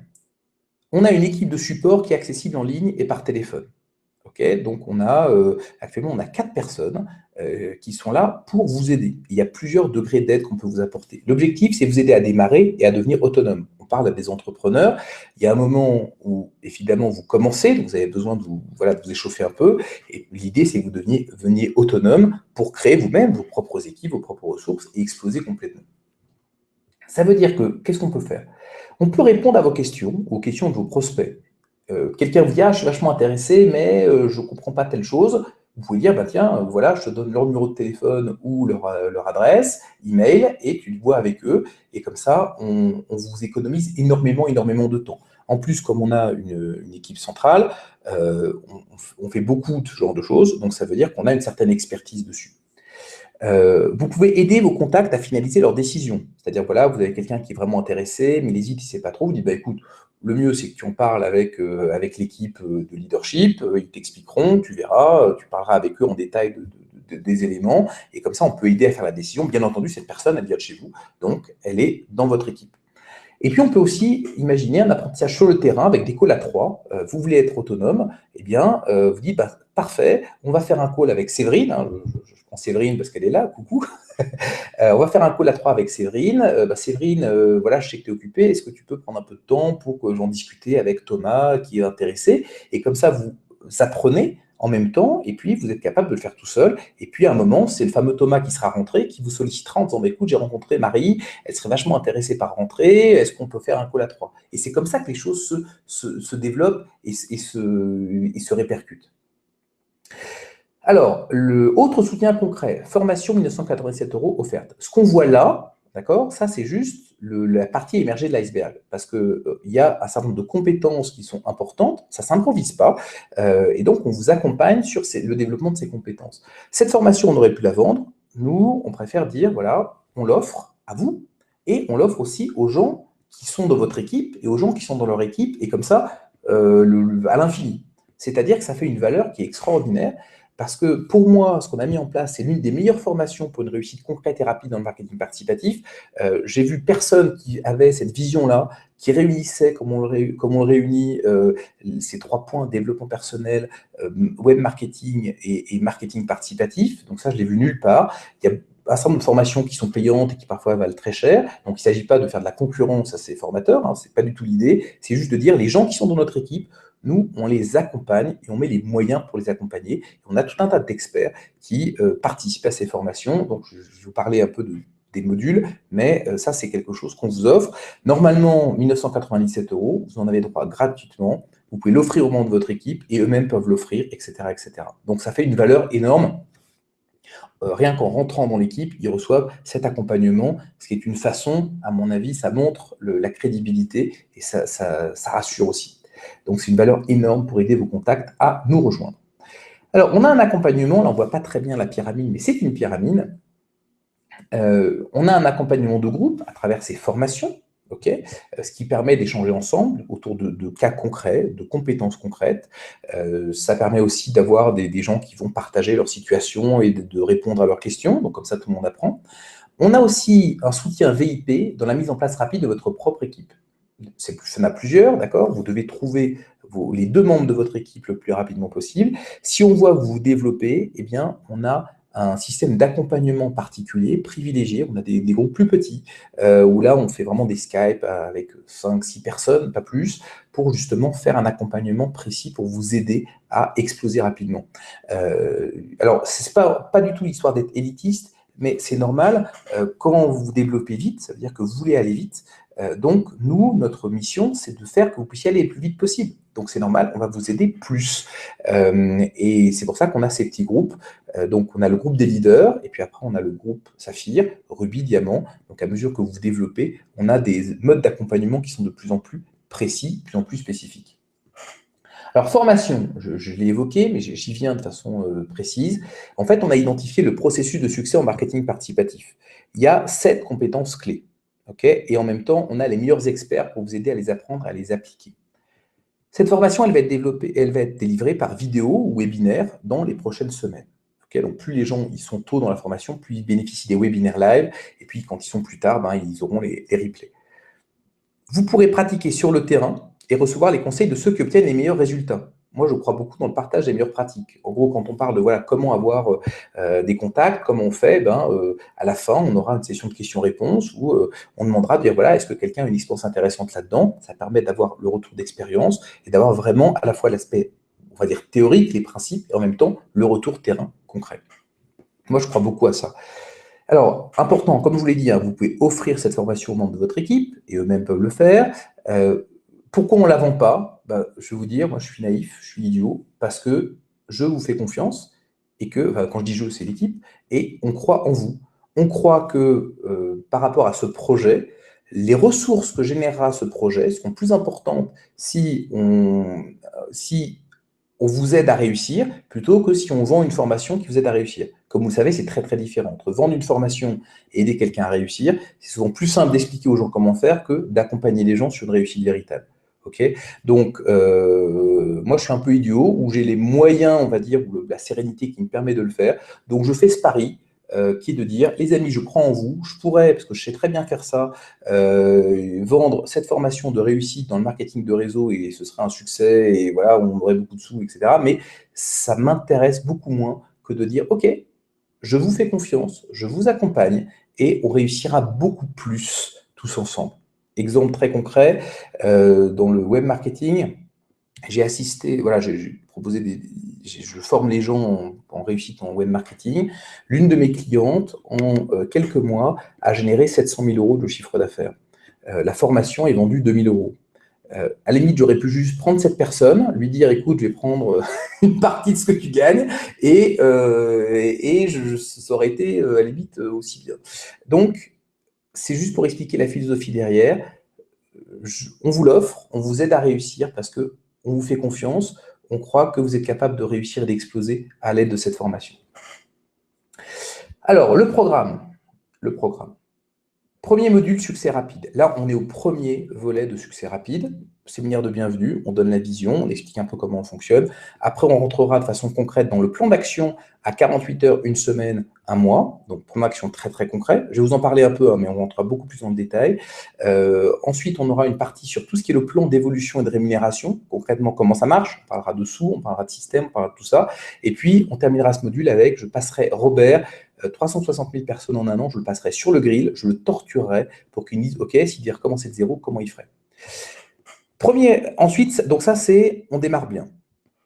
On a une équipe de support qui est accessible en ligne et par téléphone. Okay, donc actuellement, on a 4 personnes qui sont là pour vous aider. Il y a plusieurs degrés d'aide qu'on peut vous apporter. L'objectif, c'est vous aider à démarrer et à devenir autonome. On parle à des entrepreneurs. Il y a un moment où, évidemment, vous commencez, donc vous avez besoin de vous échauffer un peu. Et l'idée, c'est que vous deveniez autonome pour créer vous-même vos propres équipes, vos propres ressources et exploser complètement. Ça veut dire que, qu'est-ce qu'on peut faire? On peut répondre à vos questions, aux questions de vos prospects. Quelqu'un vous dit « Ah, je suis vachement intéressé, mais je ne comprends pas telle chose », vous pouvez dire « Tiens, voilà, je te donne leur numéro de téléphone ou leur adresse, email, et tu le vois avec eux. » Et comme ça, on vous économise énormément de temps. En plus, comme on a une équipe centrale, on fait beaucoup de ce genre de choses, donc ça veut dire qu'on a une certaine expertise dessus. Vous pouvez aider vos contacts à finaliser leurs décisions. C'est-à-dire, voilà, vous avez quelqu'un qui est vraiment intéressé, mais il hésite, il ne sait pas trop. Vous dites, écoute, le mieux, c'est que tu en parles avec l'équipe de leadership, ils t'expliqueront, tu verras, tu parleras avec eux en détail des éléments, et comme ça, on peut aider à faire la décision. Bien entendu, cette personne, elle vient de chez vous, donc elle est dans votre équipe. Et puis, on peut aussi imaginer un apprentissage sur le terrain avec des calls à 3. Vous voulez être autonome, vous dites, parfait, on va faire un call avec Séverine. Hein, je prends Séverine parce qu'elle est là, coucou. On va faire un call à 3 avec Séverine. Séverine, voilà, je sais que tu es occupée. Est-ce que tu peux prendre un peu de temps pour que j'en discute avec Thomas qui est intéressé? Et comme ça, vous apprenez en même temps, et puis vous êtes capable de le faire tout seul. Et puis à un moment, c'est le fameux Thomas qui sera rentré, qui vous sollicitera en disant, écoute, j'ai rencontré Marie, elle serait vachement intéressée par rentrer, est-ce qu'on peut faire un call à 3? Et c'est comme ça que les choses se développent et se répercutent. Alors, le autre soutien concret, formation 1987 € offerte. Ce qu'on voit là, d'accord, ça c'est juste la partie émergée de l'iceberg, parce qu'il y a un certain nombre de compétences qui sont importantes, ça ne s'improvise pas, et donc on vous accompagne sur le développement de ces compétences. Cette formation, on aurait pu la vendre, nous, on préfère dire, voilà, on l'offre à vous, et on l'offre aussi aux gens qui sont dans votre équipe, et aux gens qui sont dans leur équipe, et comme ça, à l'infini. C'est-à-dire que ça fait une valeur qui est extraordinaire, parce que pour moi, ce qu'on a mis en place, c'est l'une des meilleures formations pour une réussite concrète et rapide dans le marketing participatif. J'ai vu personne qui avait cette vision-là, qui réunissait, comme on le réunit, ces 3 points, développement personnel, web marketing et marketing participatif. Donc ça, je l'ai vu nulle part. Il y a un certain nombre de formations qui sont payantes et qui parfois valent très cher. Donc il ne s'agit pas de faire de la concurrence à ces formateurs, hein, ce n'est pas du tout l'idée. C'est juste de dire, les gens qui sont dans notre équipe, nous, on les accompagne et on met les moyens pour les accompagner. On a tout un tas d'experts qui participent à ces formations. Donc, je vais vous parler un peu des modules, mais ça, c'est quelque chose qu'on vous offre. Normalement, 1997 €, vous en avez droit gratuitement. Vous pouvez l'offrir aux membres de votre équipe et eux-mêmes peuvent l'offrir, etc., etc. Donc, ça fait une valeur énorme. Rien qu'en rentrant dans l'équipe, ils reçoivent cet accompagnement, ce qui est une façon, à mon avis, ça montre la crédibilité et ça rassure aussi. Donc, c'est une valeur énorme pour aider vos contacts à nous rejoindre. Alors, on a un accompagnement, là, on ne voit pas très bien la pyramide, mais c'est une pyramide. On a un accompagnement de groupe à travers ces formations, ce qui permet d'échanger ensemble autour de cas concrets, de compétences concrètes. Ça permet aussi d'avoir des gens qui vont partager leur situation et de répondre à leurs questions, donc comme ça, tout le monde apprend. On a aussi un soutien VIP dans la mise en place rapide de votre propre équipe. Ça en a plusieurs, d'accord? Vous devez trouver les 2 membres de votre équipe le plus rapidement possible. Si on voit que vous vous développez, eh bien, on a un système d'accompagnement particulier, privilégié. On a des groupes plus petits, où là, on fait vraiment des Skype avec 5-6 personnes, pas plus, pour justement faire un accompagnement précis pour vous aider à exploser rapidement. Alors, ce n'est pas du tout l'histoire d'être élitiste, mais c'est normal. Quand vous vous développez vite, ça veut dire que vous voulez aller vite. Donc, nous, notre mission, c'est de faire que vous puissiez aller le plus vite possible. Donc, c'est normal, on va vous aider plus. Et c'est pour ça qu'on a ces petits groupes. Donc, on a le groupe des leaders, et puis après, on a le groupe Saphir, Rubis, Diamant. Donc, à mesure que vous vous développez, on a des modes d'accompagnement qui sont de plus en plus précis, de plus en plus spécifiques. Alors, formation, je l'ai évoqué, mais j'y viens de façon précise. En fait, on a identifié le processus de succès en marketing participatif. Il y a 7 compétences clés. Et en même temps, on a les meilleurs experts pour vous aider à les apprendre, à les appliquer. Cette formation, elle va être délivrée par vidéo ou webinaire dans les prochaines semaines. Donc, plus les gens ils sont tôt dans la formation, plus ils bénéficient des webinaires live, et puis quand ils sont plus tard, ils auront les replays. Vous pourrez pratiquer sur le terrain et recevoir les conseils de ceux qui obtiennent les meilleurs résultats. Moi, je crois beaucoup dans le partage des meilleures pratiques. En gros, quand on parle de comment avoir des contacts, comment on fait, à la fin, on aura une session de questions-réponses où on demandera de dire, voilà, est-ce que quelqu'un a une expérience intéressante là-dedans? Ça permet d'avoir le retour d'expérience et d'avoir vraiment à la fois l'aspect, on va dire, théorique, les principes, et en même temps, le retour terrain concret. Moi, je crois beaucoup à ça. Alors, important, comme je vous l'ai dit, vous pouvez offrir cette formation aux membres de votre équipe, et eux-mêmes peuvent le faire. Pourquoi on ne la vend pas? Je vais vous dire, moi je suis naïf, je suis idiot, parce que je vous fais confiance, et que, quand je dis je, c'est l'équipe, et on croit en vous. On croit que par rapport à ce projet, les ressources que générera ce projet seront plus importantes si on vous aide à réussir, plutôt que si on vend une formation qui vous aide à réussir. Comme vous le savez, c'est très très différent. Entre vendre une formation et aider quelqu'un à réussir, c'est souvent plus simple d'expliquer aux gens comment faire que d'accompagner les gens sur une réussite véritable. Donc, moi, je suis un peu idiot, où j'ai les moyens, on va dire, ou la sérénité qui me permet de le faire. Donc, je fais ce pari, qui est de dire, les amis, je crois en vous, je pourrais, parce que je sais très bien faire ça, vendre cette formation de réussite dans le marketing de réseau, et ce serait un succès, et voilà, on aurait beaucoup de sous, etc. Mais ça m'intéresse beaucoup moins que de dire, OK, je vous fais confiance, je vous accompagne, et on réussira beaucoup plus tous ensemble. Exemple très concret, dans le web marketing, j'ai assisté, voilà, j'ai proposé je forme les gens en réussite en web marketing. L'une de mes clientes, en quelques mois, a généré 700 000 euros de chiffre d'affaires. La formation est vendue 2 000 euros. À la limite, j'aurais pu juste prendre cette personne, lui dire, écoute, je vais prendre une partie de ce que tu gagnes, ça aurait été à la limite aussi bien. Donc, c'est juste pour expliquer la philosophie derrière. On vous l'offre, on vous aide à réussir parce que on vous fait confiance, on croit que vous êtes capable de réussir et d'exploser à l'aide de cette formation. Alors, le programme. Premier module, succès rapide. Là, on est au premier volet de succès rapide. Séminaire de bienvenue, on donne la vision, on explique un peu comment on fonctionne. Après, on rentrera de façon concrète dans le plan d'action à 48 heures, une semaine, un mois. Donc, plan d'action très, très concret. Je vais vous en parler un peu, mais on rentrera beaucoup plus dans le détail. Ensuite, on aura une partie sur tout ce qui est le plan d'évolution et de rémunération. Concrètement, comment ça marche. On parlera de sous, on parlera de système, on parlera de tout ça. Et puis, on terminera ce module avec, je passerai Robert, 360 000 personnes en un an, je le passerai sur le grill, je le torturerai pour qu'il me dise, OK, s'il devait recommencer de zéro, comment il ferait. Ensuite, donc ça, on démarre bien.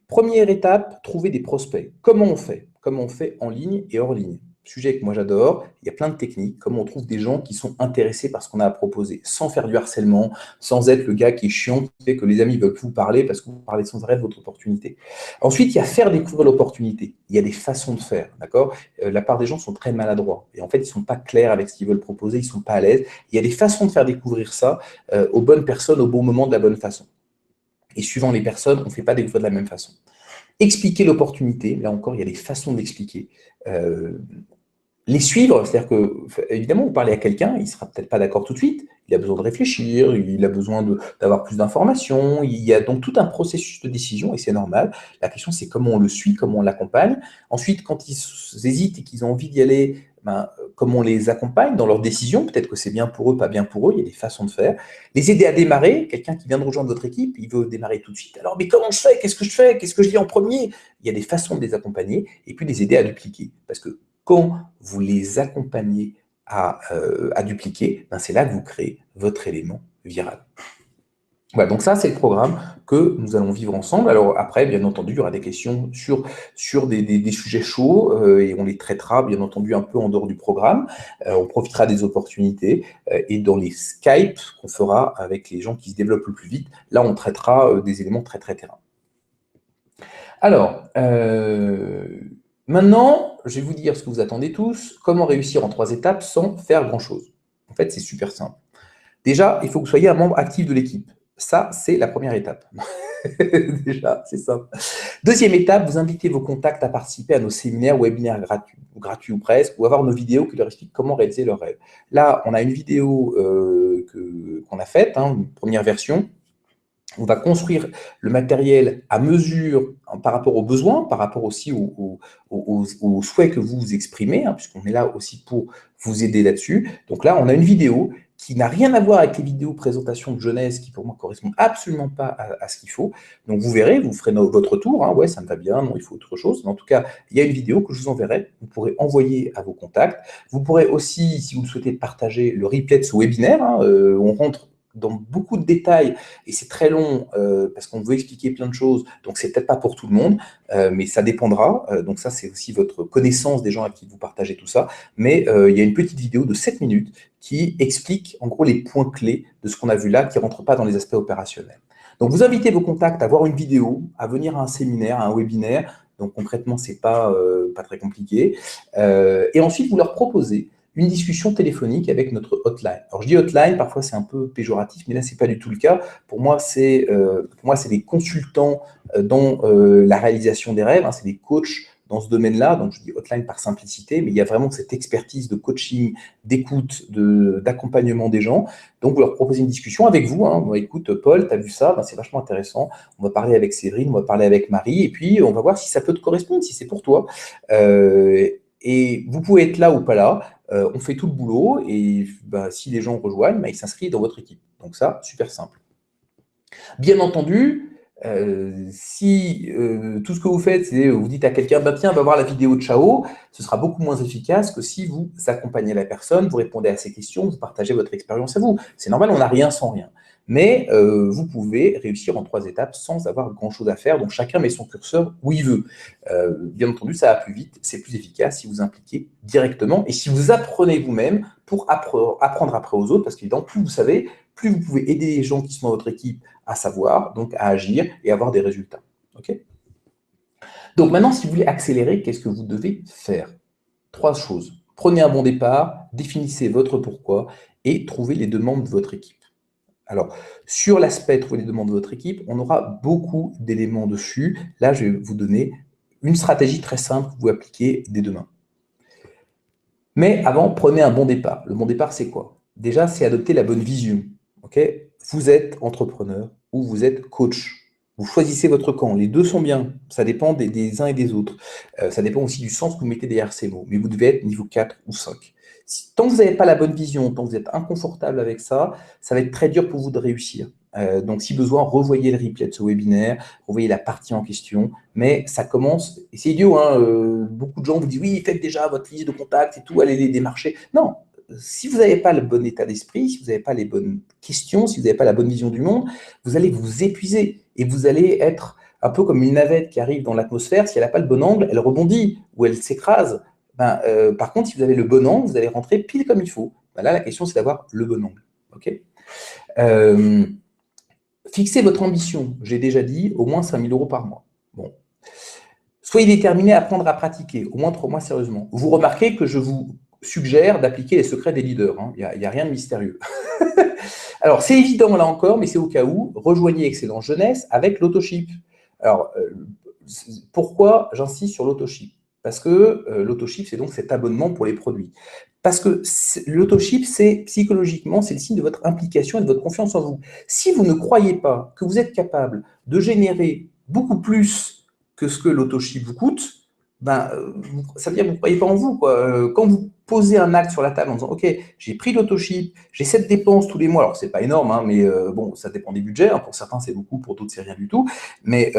Première étape, trouver des prospects. Comment on fait? Comment on fait en ligne et hors ligne? Sujet que moi j'adore, il y a plein de techniques, comment on trouve des gens qui sont intéressés par ce qu'on a à proposer, sans faire du harcèlement, sans être le gars qui est chiant, qui fait que les amis ne veulent plus vous parler parce que vous parlez sans arrêt de votre opportunité. Ensuite, il y a faire découvrir l'opportunité. Il y a des façons de faire, d'accord? La part des gens sont très maladroits et en fait, ils ne sont pas clairs avec ce qu'ils veulent proposer, ils ne sont pas à l'aise. Il y a des façons de faire découvrir ça aux bonnes personnes, au bon moment, de la bonne façon. Et suivant les personnes, on ne fait pas découvrir de la même façon. Expliquer l'opportunité, là encore, il y a des façons d'expliquer. Les suivre, c'est-à-dire que, évidemment, vous parlez à quelqu'un, il ne sera peut-être pas d'accord tout de suite, il a besoin de réfléchir, il a besoin d'avoir plus d'informations, il y a donc tout un processus de décision, et c'est normal. La question, c'est comment on le suit, comment on l'accompagne. Ensuite, quand ils hésitent et qu'ils ont envie d'y aller, comment on les accompagne dans leurs décisions, peut-être que c'est bien pour eux, pas bien pour eux, il y a des façons de faire. Les aider à démarrer, quelqu'un qui vient de rejoindre votre équipe, il veut démarrer tout de suite. Alors, mais comment je fais? Qu'est-ce que je fais? Qu'est-ce que je dis en premier? Il y a des façons de les accompagner, et puis les aider à dupliquer. Parce que quand vous les accompagnez à dupliquer, c'est là que vous créez votre élément viral. Voilà, donc ça, c'est le programme que nous allons vivre ensemble. Alors après, bien entendu, il y aura des questions sur des sujets chauds et on les traitera, bien entendu, un peu en dehors du programme. On profitera des opportunités et dans les Skype qu'on fera avec les gens qui se développent le plus vite, là, on traitera des éléments très, très terrain. Alors, maintenant, je vais vous dire ce que vous attendez tous, comment réussir en 3 étapes sans faire grand-chose. En fait, c'est super simple. Déjà, il faut que vous soyez un membre actif de l'équipe. Ça, c'est la première étape. Déjà, c'est simple. Deuxième étape, vous invitez vos contacts à participer à nos séminaires, webinaires gratuits ou presque, ou à voir nos vidéos qui leur expliquent comment réaliser leurs rêves. Là, on a une vidéo qu'on a faite, une première version. On va construire le matériel à mesure par rapport aux besoins, par rapport aussi aux souhaits que vous exprimez, puisqu'on est là aussi pour vous aider là-dessus. Donc là, on a une vidéo qui n'a rien à voir avec les vidéos présentation de jeunesse qui, pour moi, correspondent absolument pas à ce qu'il faut. Donc vous verrez, vous ferez votre tour. Ouais, ça me va bien, non, il faut autre chose. Mais en tout cas, il y a une vidéo que je vous enverrai. Vous pourrez envoyer à vos contacts. Vous pourrez aussi, si vous le souhaitez, partager le replay de ce webinaire. On rentre dans beaucoup de détails, et c'est très long parce qu'on veut expliquer plein de choses, donc c'est peut-être pas pour tout le monde, mais ça dépendra. Donc ça, c'est aussi votre connaissance des gens à qui vous partagez tout ça. Mais il y a une petite vidéo de 7 minutes qui explique en gros les points clés de ce qu'on a vu là, qui ne rentrent pas dans les aspects opérationnels. Donc vous invitez vos contacts à voir une vidéo, à venir à un séminaire, à un webinaire. Donc concrètement, c'est pas très compliqué. Et ensuite, vous leur proposez une discussion téléphonique avec notre hotline. Alors je dis hotline, parfois c'est un peu péjoratif, mais là c'est pas du tout le cas. Pour moi, c'est des consultants dans la réalisation des rêves, c'est des coachs dans ce domaine-là. Donc je dis hotline par simplicité, mais il y a vraiment cette expertise de coaching, d'écoute, d'accompagnement des gens. Donc vous leur proposez une discussion avec vous. Écoute, Paul, tu as vu ça, c'est vachement intéressant. On va parler avec Séverine, on va parler avec Marie, et puis on va voir si ça peut te correspondre, si c'est pour toi. Et vous pouvez être là ou pas là. On fait tout le boulot et si les gens rejoignent, ils s'inscrivent dans votre équipe. Donc ça, super simple. Bien entendu, Si tout ce que vous faites, c'est vous dites à quelqu'un, bah, tiens, va voir la vidéo de Chao, ce sera beaucoup moins efficace que si vous accompagnez la personne, vous répondez à ses questions, vous partagez votre expérience à vous. C'est normal, on n'a rien sans rien. Mais vous pouvez réussir en 3 étapes sans avoir grand-chose à faire. Donc chacun met son curseur où il veut. Bien entendu, ça va plus vite, c'est plus efficace si vous impliquez directement et si vous apprenez vous-même pour apprendre après aux autres, parce qu'évidemment, plus vous savez, plus vous pouvez aider les gens qui sont dans votre équipe à savoir, donc à agir et avoir des résultats. Okay, donc maintenant, si vous voulez accélérer, qu'est-ce que vous devez faire? 3 choses. Prenez un bon départ, définissez votre pourquoi et trouvez les demandes de votre équipe. Alors, sur l'aspect trouver les demandes de votre équipe, on aura beaucoup d'éléments dessus. Là, je vais vous donner une stratégie très simple que vous pouvez appliquer dès demain. Mais avant, prenez un bon départ. Le bon départ, c'est quoi? Déjà, c'est adopter la bonne vision. Okay, vous êtes entrepreneur ou vous êtes coach. Vous choisissez votre camp. Les deux sont bien. Ça dépend des uns et des autres. Ça dépend aussi du sens que vous mettez derrière ces mots. Mais vous devez être niveau 4 ou 5. Tant que vous n'avez pas la bonne vision, tant que vous êtes inconfortable avec ça, ça va être très dur pour vous de réussir. Donc, si besoin, revoyez le replay de ce webinaire, revoyez la partie en question. Mais ça commence, et c'est idiot, hein, beaucoup de gens vous disent oui, faites déjà votre liste de contacts et tout, allez les démarcher. Non, si vous n'avez pas le bon état d'esprit, si vous n'avez pas les bonnes questions, si vous n'avez pas la bonne vision du monde, vous allez vous épuiser et vous allez être un peu comme une navette qui arrive dans l'atmosphère. Si elle n'a pas le bon angle, elle rebondit ou elle s'écrase. Par contre, si vous avez le bon angle, vous allez rentrer pile comme il faut. Là, la question, c'est d'avoir le bon angle. Okay, fixez votre ambition. J'ai déjà dit, au moins 5 000 € par mois. Bon. Soyez déterminé à apprendre à pratiquer, au moins 3 mois sérieusement. Vous remarquez que je vous suggère d'appliquer les secrets des leaders. Hein. Il n'y a rien de mystérieux. Alors, c'est évident là encore, mais c'est au cas où, rejoignez Excellence Jeunesse avec l'autoship. Alors, pourquoi j'insiste sur l'autoship? Parce que l'autoship, c'est donc cet abonnement pour les produits. Parce que l'autoship, c'est psychologiquement, c'est le signe de votre implication et de votre confiance en vous. Si vous ne croyez pas que vous êtes capable de générer beaucoup plus que ce que l'autoship vous coûte, ça veut dire que vous ne croyez pas en vous, quoi. Quand vous posez un acte sur la table en disant « Ok, j'ai pris l'autoship, j'ai cette dépense tous les mois », alors c'est pas énorme, hein, mais bon, ça dépend des budgets, hein, pour certains c'est beaucoup, pour d'autres c'est rien du tout, mais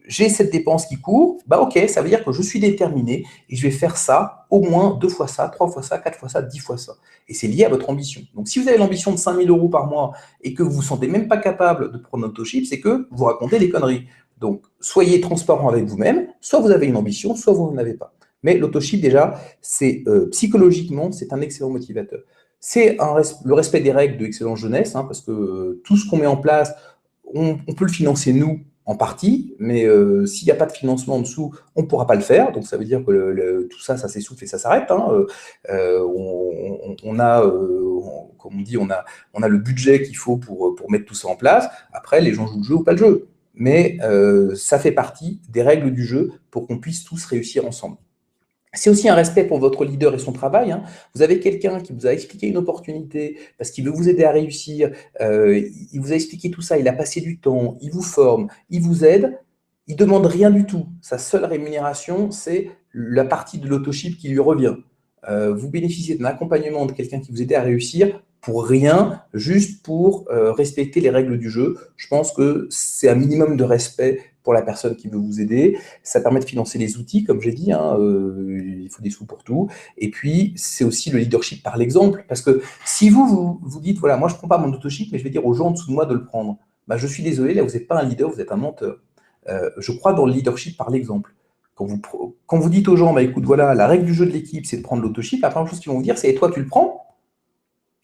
j'ai cette dépense qui court, ok, ça veut dire que je suis déterminé et je vais faire ça, au moins 2 fois ça, 3 fois ça, 4 fois ça, 10 fois ça. Et c'est lié à votre ambition. Donc si vous avez l'ambition de 5 000 € par mois et que vous ne vous sentez même pas capable de prendre l'autoship, c'est que vous racontez des conneries. Donc, soyez transparent avec vous-même, soit vous avez une ambition, soit vous n'en avez pas. Mais l'autoship, déjà, c'est psychologiquement, c'est un excellent motivateur. C'est le respect des règles de Excellence Jeunesse, hein, parce que tout ce qu'on met en place, on peut le financer nous en partie, mais s'il n'y a pas de financement en dessous, on ne pourra pas le faire. Donc ça veut dire que tout ça, ça s'essouffle et ça s'arrête. Hein. On a, comme on dit, on a le budget qu'il faut pour mettre tout ça en place. Après, les gens jouent le jeu ou pas le jeu. Mais ça fait partie des règles du jeu pour qu'on puisse tous réussir ensemble. C'est aussi un respect pour votre leader et son travail. Hein. Vous avez quelqu'un qui vous a expliqué une opportunité parce qu'il veut vous aider à réussir, il vous a expliqué tout ça, il a passé du temps, il vous forme, il vous aide, il ne demande rien du tout. Sa seule rémunération, c'est la partie de l'autoship qui lui revient. Vous bénéficiez d'un accompagnement de quelqu'un qui vous aide à réussir pour rien, juste pour respecter les règles du jeu. Je pense que c'est un minimum de respect pour la personne qui veut vous aider. Ça permet de financer les outils, comme j'ai dit, hein, il faut des sous pour tout. Et puis, c'est aussi le leadership par l'exemple, parce que si vous dites, voilà, moi je ne prends pas mon autoship, mais je vais dire aux gens en dessous de moi de le prendre, je suis désolé, là vous n'êtes pas un leader, vous êtes un menteur. Je crois dans le leadership par l'exemple. Quand vous dites aux gens, écoute, voilà, la règle du jeu de l'équipe, c'est de prendre l'autoship, la première chose qu'ils vont vous dire, c'est, et toi, tu le prends?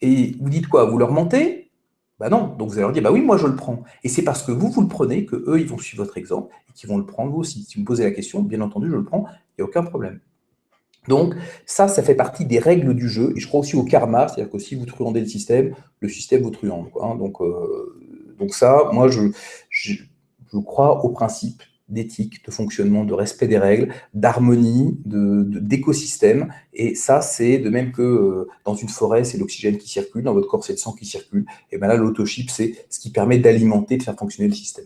Et vous dites quoi? Vous leur mentez? Non. Donc vous allez leur dire, oui, moi je le prends. Et c'est parce que vous le prenez que eux, ils vont suivre votre exemple et qu'ils vont le prendre vous aussi. Si vous me posez la question, bien entendu, je le prends, il n'y a aucun problème. Donc ça fait partie des règles du jeu. Et je crois aussi au karma, c'est-à-dire que si vous truandez le système vous truande. Quoi, hein. Donc ça, moi, je crois au principe d'éthique, de fonctionnement, de respect des règles, d'harmonie, d'écosystème. Et ça, c'est de même que dans une forêt, c'est l'oxygène qui circule, dans votre corps, c'est le sang qui circule. Et là, l'autoship, c'est ce qui permet d'alimenter, de faire fonctionner le système.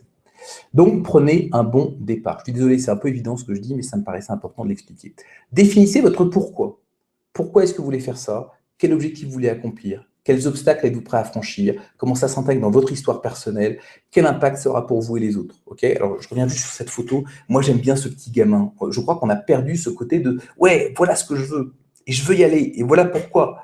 Donc, prenez un bon départ. Je suis désolé, c'est un peu évident ce que je dis, mais ça me paraissait important de l'expliquer. Définissez votre pourquoi. Pourquoi est-ce que vous voulez faire ça? Quel objectif vous voulez accomplir? Quels obstacles êtes-vous prêt à franchir? Comment ça s'intègre dans votre histoire personnelle? Quel impact ça aura pour vous et les autres? Okay, alors, je reviens juste sur cette photo. Moi, j'aime bien ce petit gamin. Je crois qu'on a perdu ce côté de « ouais, voilà ce que je veux, et je veux y aller, et voilà pourquoi ».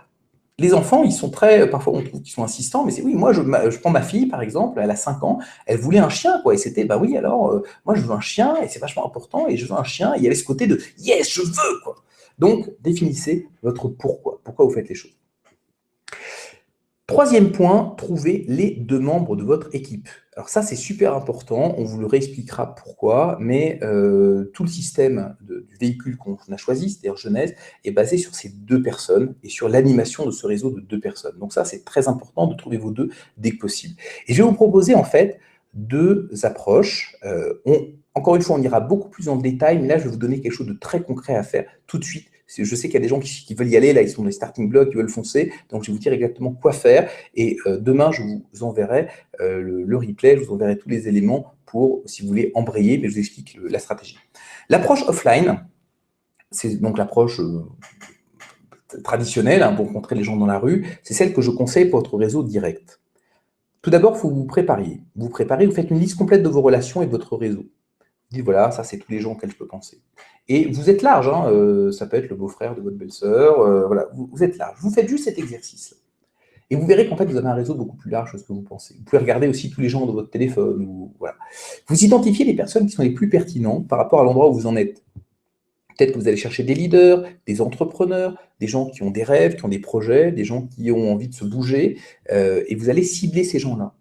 Les enfants, ils sont très, parfois on trouve qu'ils sont insistants, mais c'est oui, moi je prends ma fille par exemple, elle a 5 ans, elle voulait un chien, quoi, et c'était, bah oui, alors, moi je veux un chien, et c'est vachement important, et je veux un chien, et il y avait ce côté de yes, je veux, quoi. Donc, définissez votre pourquoi vous faites les choses. Troisième point, trouvez les 2 membres de votre équipe. Alors ça, c'est super important, on vous le réexpliquera pourquoi, mais tout le système du véhicule qu'on a choisi, c'est-à-dire Genèse, est basé sur ces 2 personnes et sur l'animation de ce réseau de 2 personnes. Donc ça, c'est très important de trouver vos 2 dès que possible. Et je vais vous proposer en fait 2 approches. Encore une fois, on ira beaucoup plus en détail, mais là, je vais vous donner quelque chose de très concret à faire tout de suite. Je sais qu'il y a des gens qui veulent y aller, là, ils sont dans les starting blocks, ils veulent foncer, donc je vais vous dire exactement quoi faire. Et demain, je vous enverrai le replay, je vous enverrai tous les éléments pour, si vous voulez, embrayer, mais je vous explique la stratégie. L'approche offline, c'est donc l'approche traditionnelle pour rencontrer les gens dans la rue, c'est celle que je conseille pour votre réseau direct. Tout d'abord, il faut que vous prépariez. Vous préparez, vous faites une liste complète de vos relations et de votre réseau. Vous dites, voilà, ça, c'est tous les gens auxquels je peux penser. Et vous êtes large, hein, ça peut être le beau-frère de votre belle-sœur, voilà, vous êtes large. Vous faites juste cet exercice. Et vous verrez qu'en fait, vous avez un réseau beaucoup plus large que ce que vous pensez. Vous pouvez regarder aussi tous les gens de votre téléphone. Voilà. Vous identifiez les personnes qui sont les plus pertinentes par rapport à l'endroit où vous en êtes. Peut-être que vous allez chercher des leaders, des entrepreneurs, des gens qui ont des rêves, qui ont des projets, des gens qui ont envie de se bouger, et vous allez cibler ces gens-là.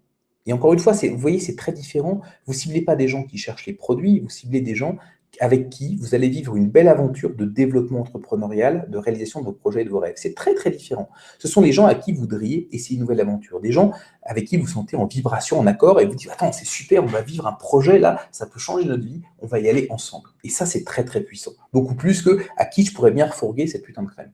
Et encore une fois, vous voyez, c'est très différent. Vous ne ciblez pas des gens qui cherchent les produits, vous ciblez des gens avec qui vous allez vivre une belle aventure de développement entrepreneurial, de réalisation de vos projets et de vos rêves. C'est très, très différent. Ce sont les gens à qui vous voudriez essayer une nouvelle aventure. Des gens avec qui vous sentez en vibration, en accord, et vous dites, attends, c'est super, on va vivre un projet là, ça peut changer notre vie, on va y aller ensemble. Et ça, c'est très, très puissant. Beaucoup plus que à qui je pourrais bien refourguer cette putain de crème.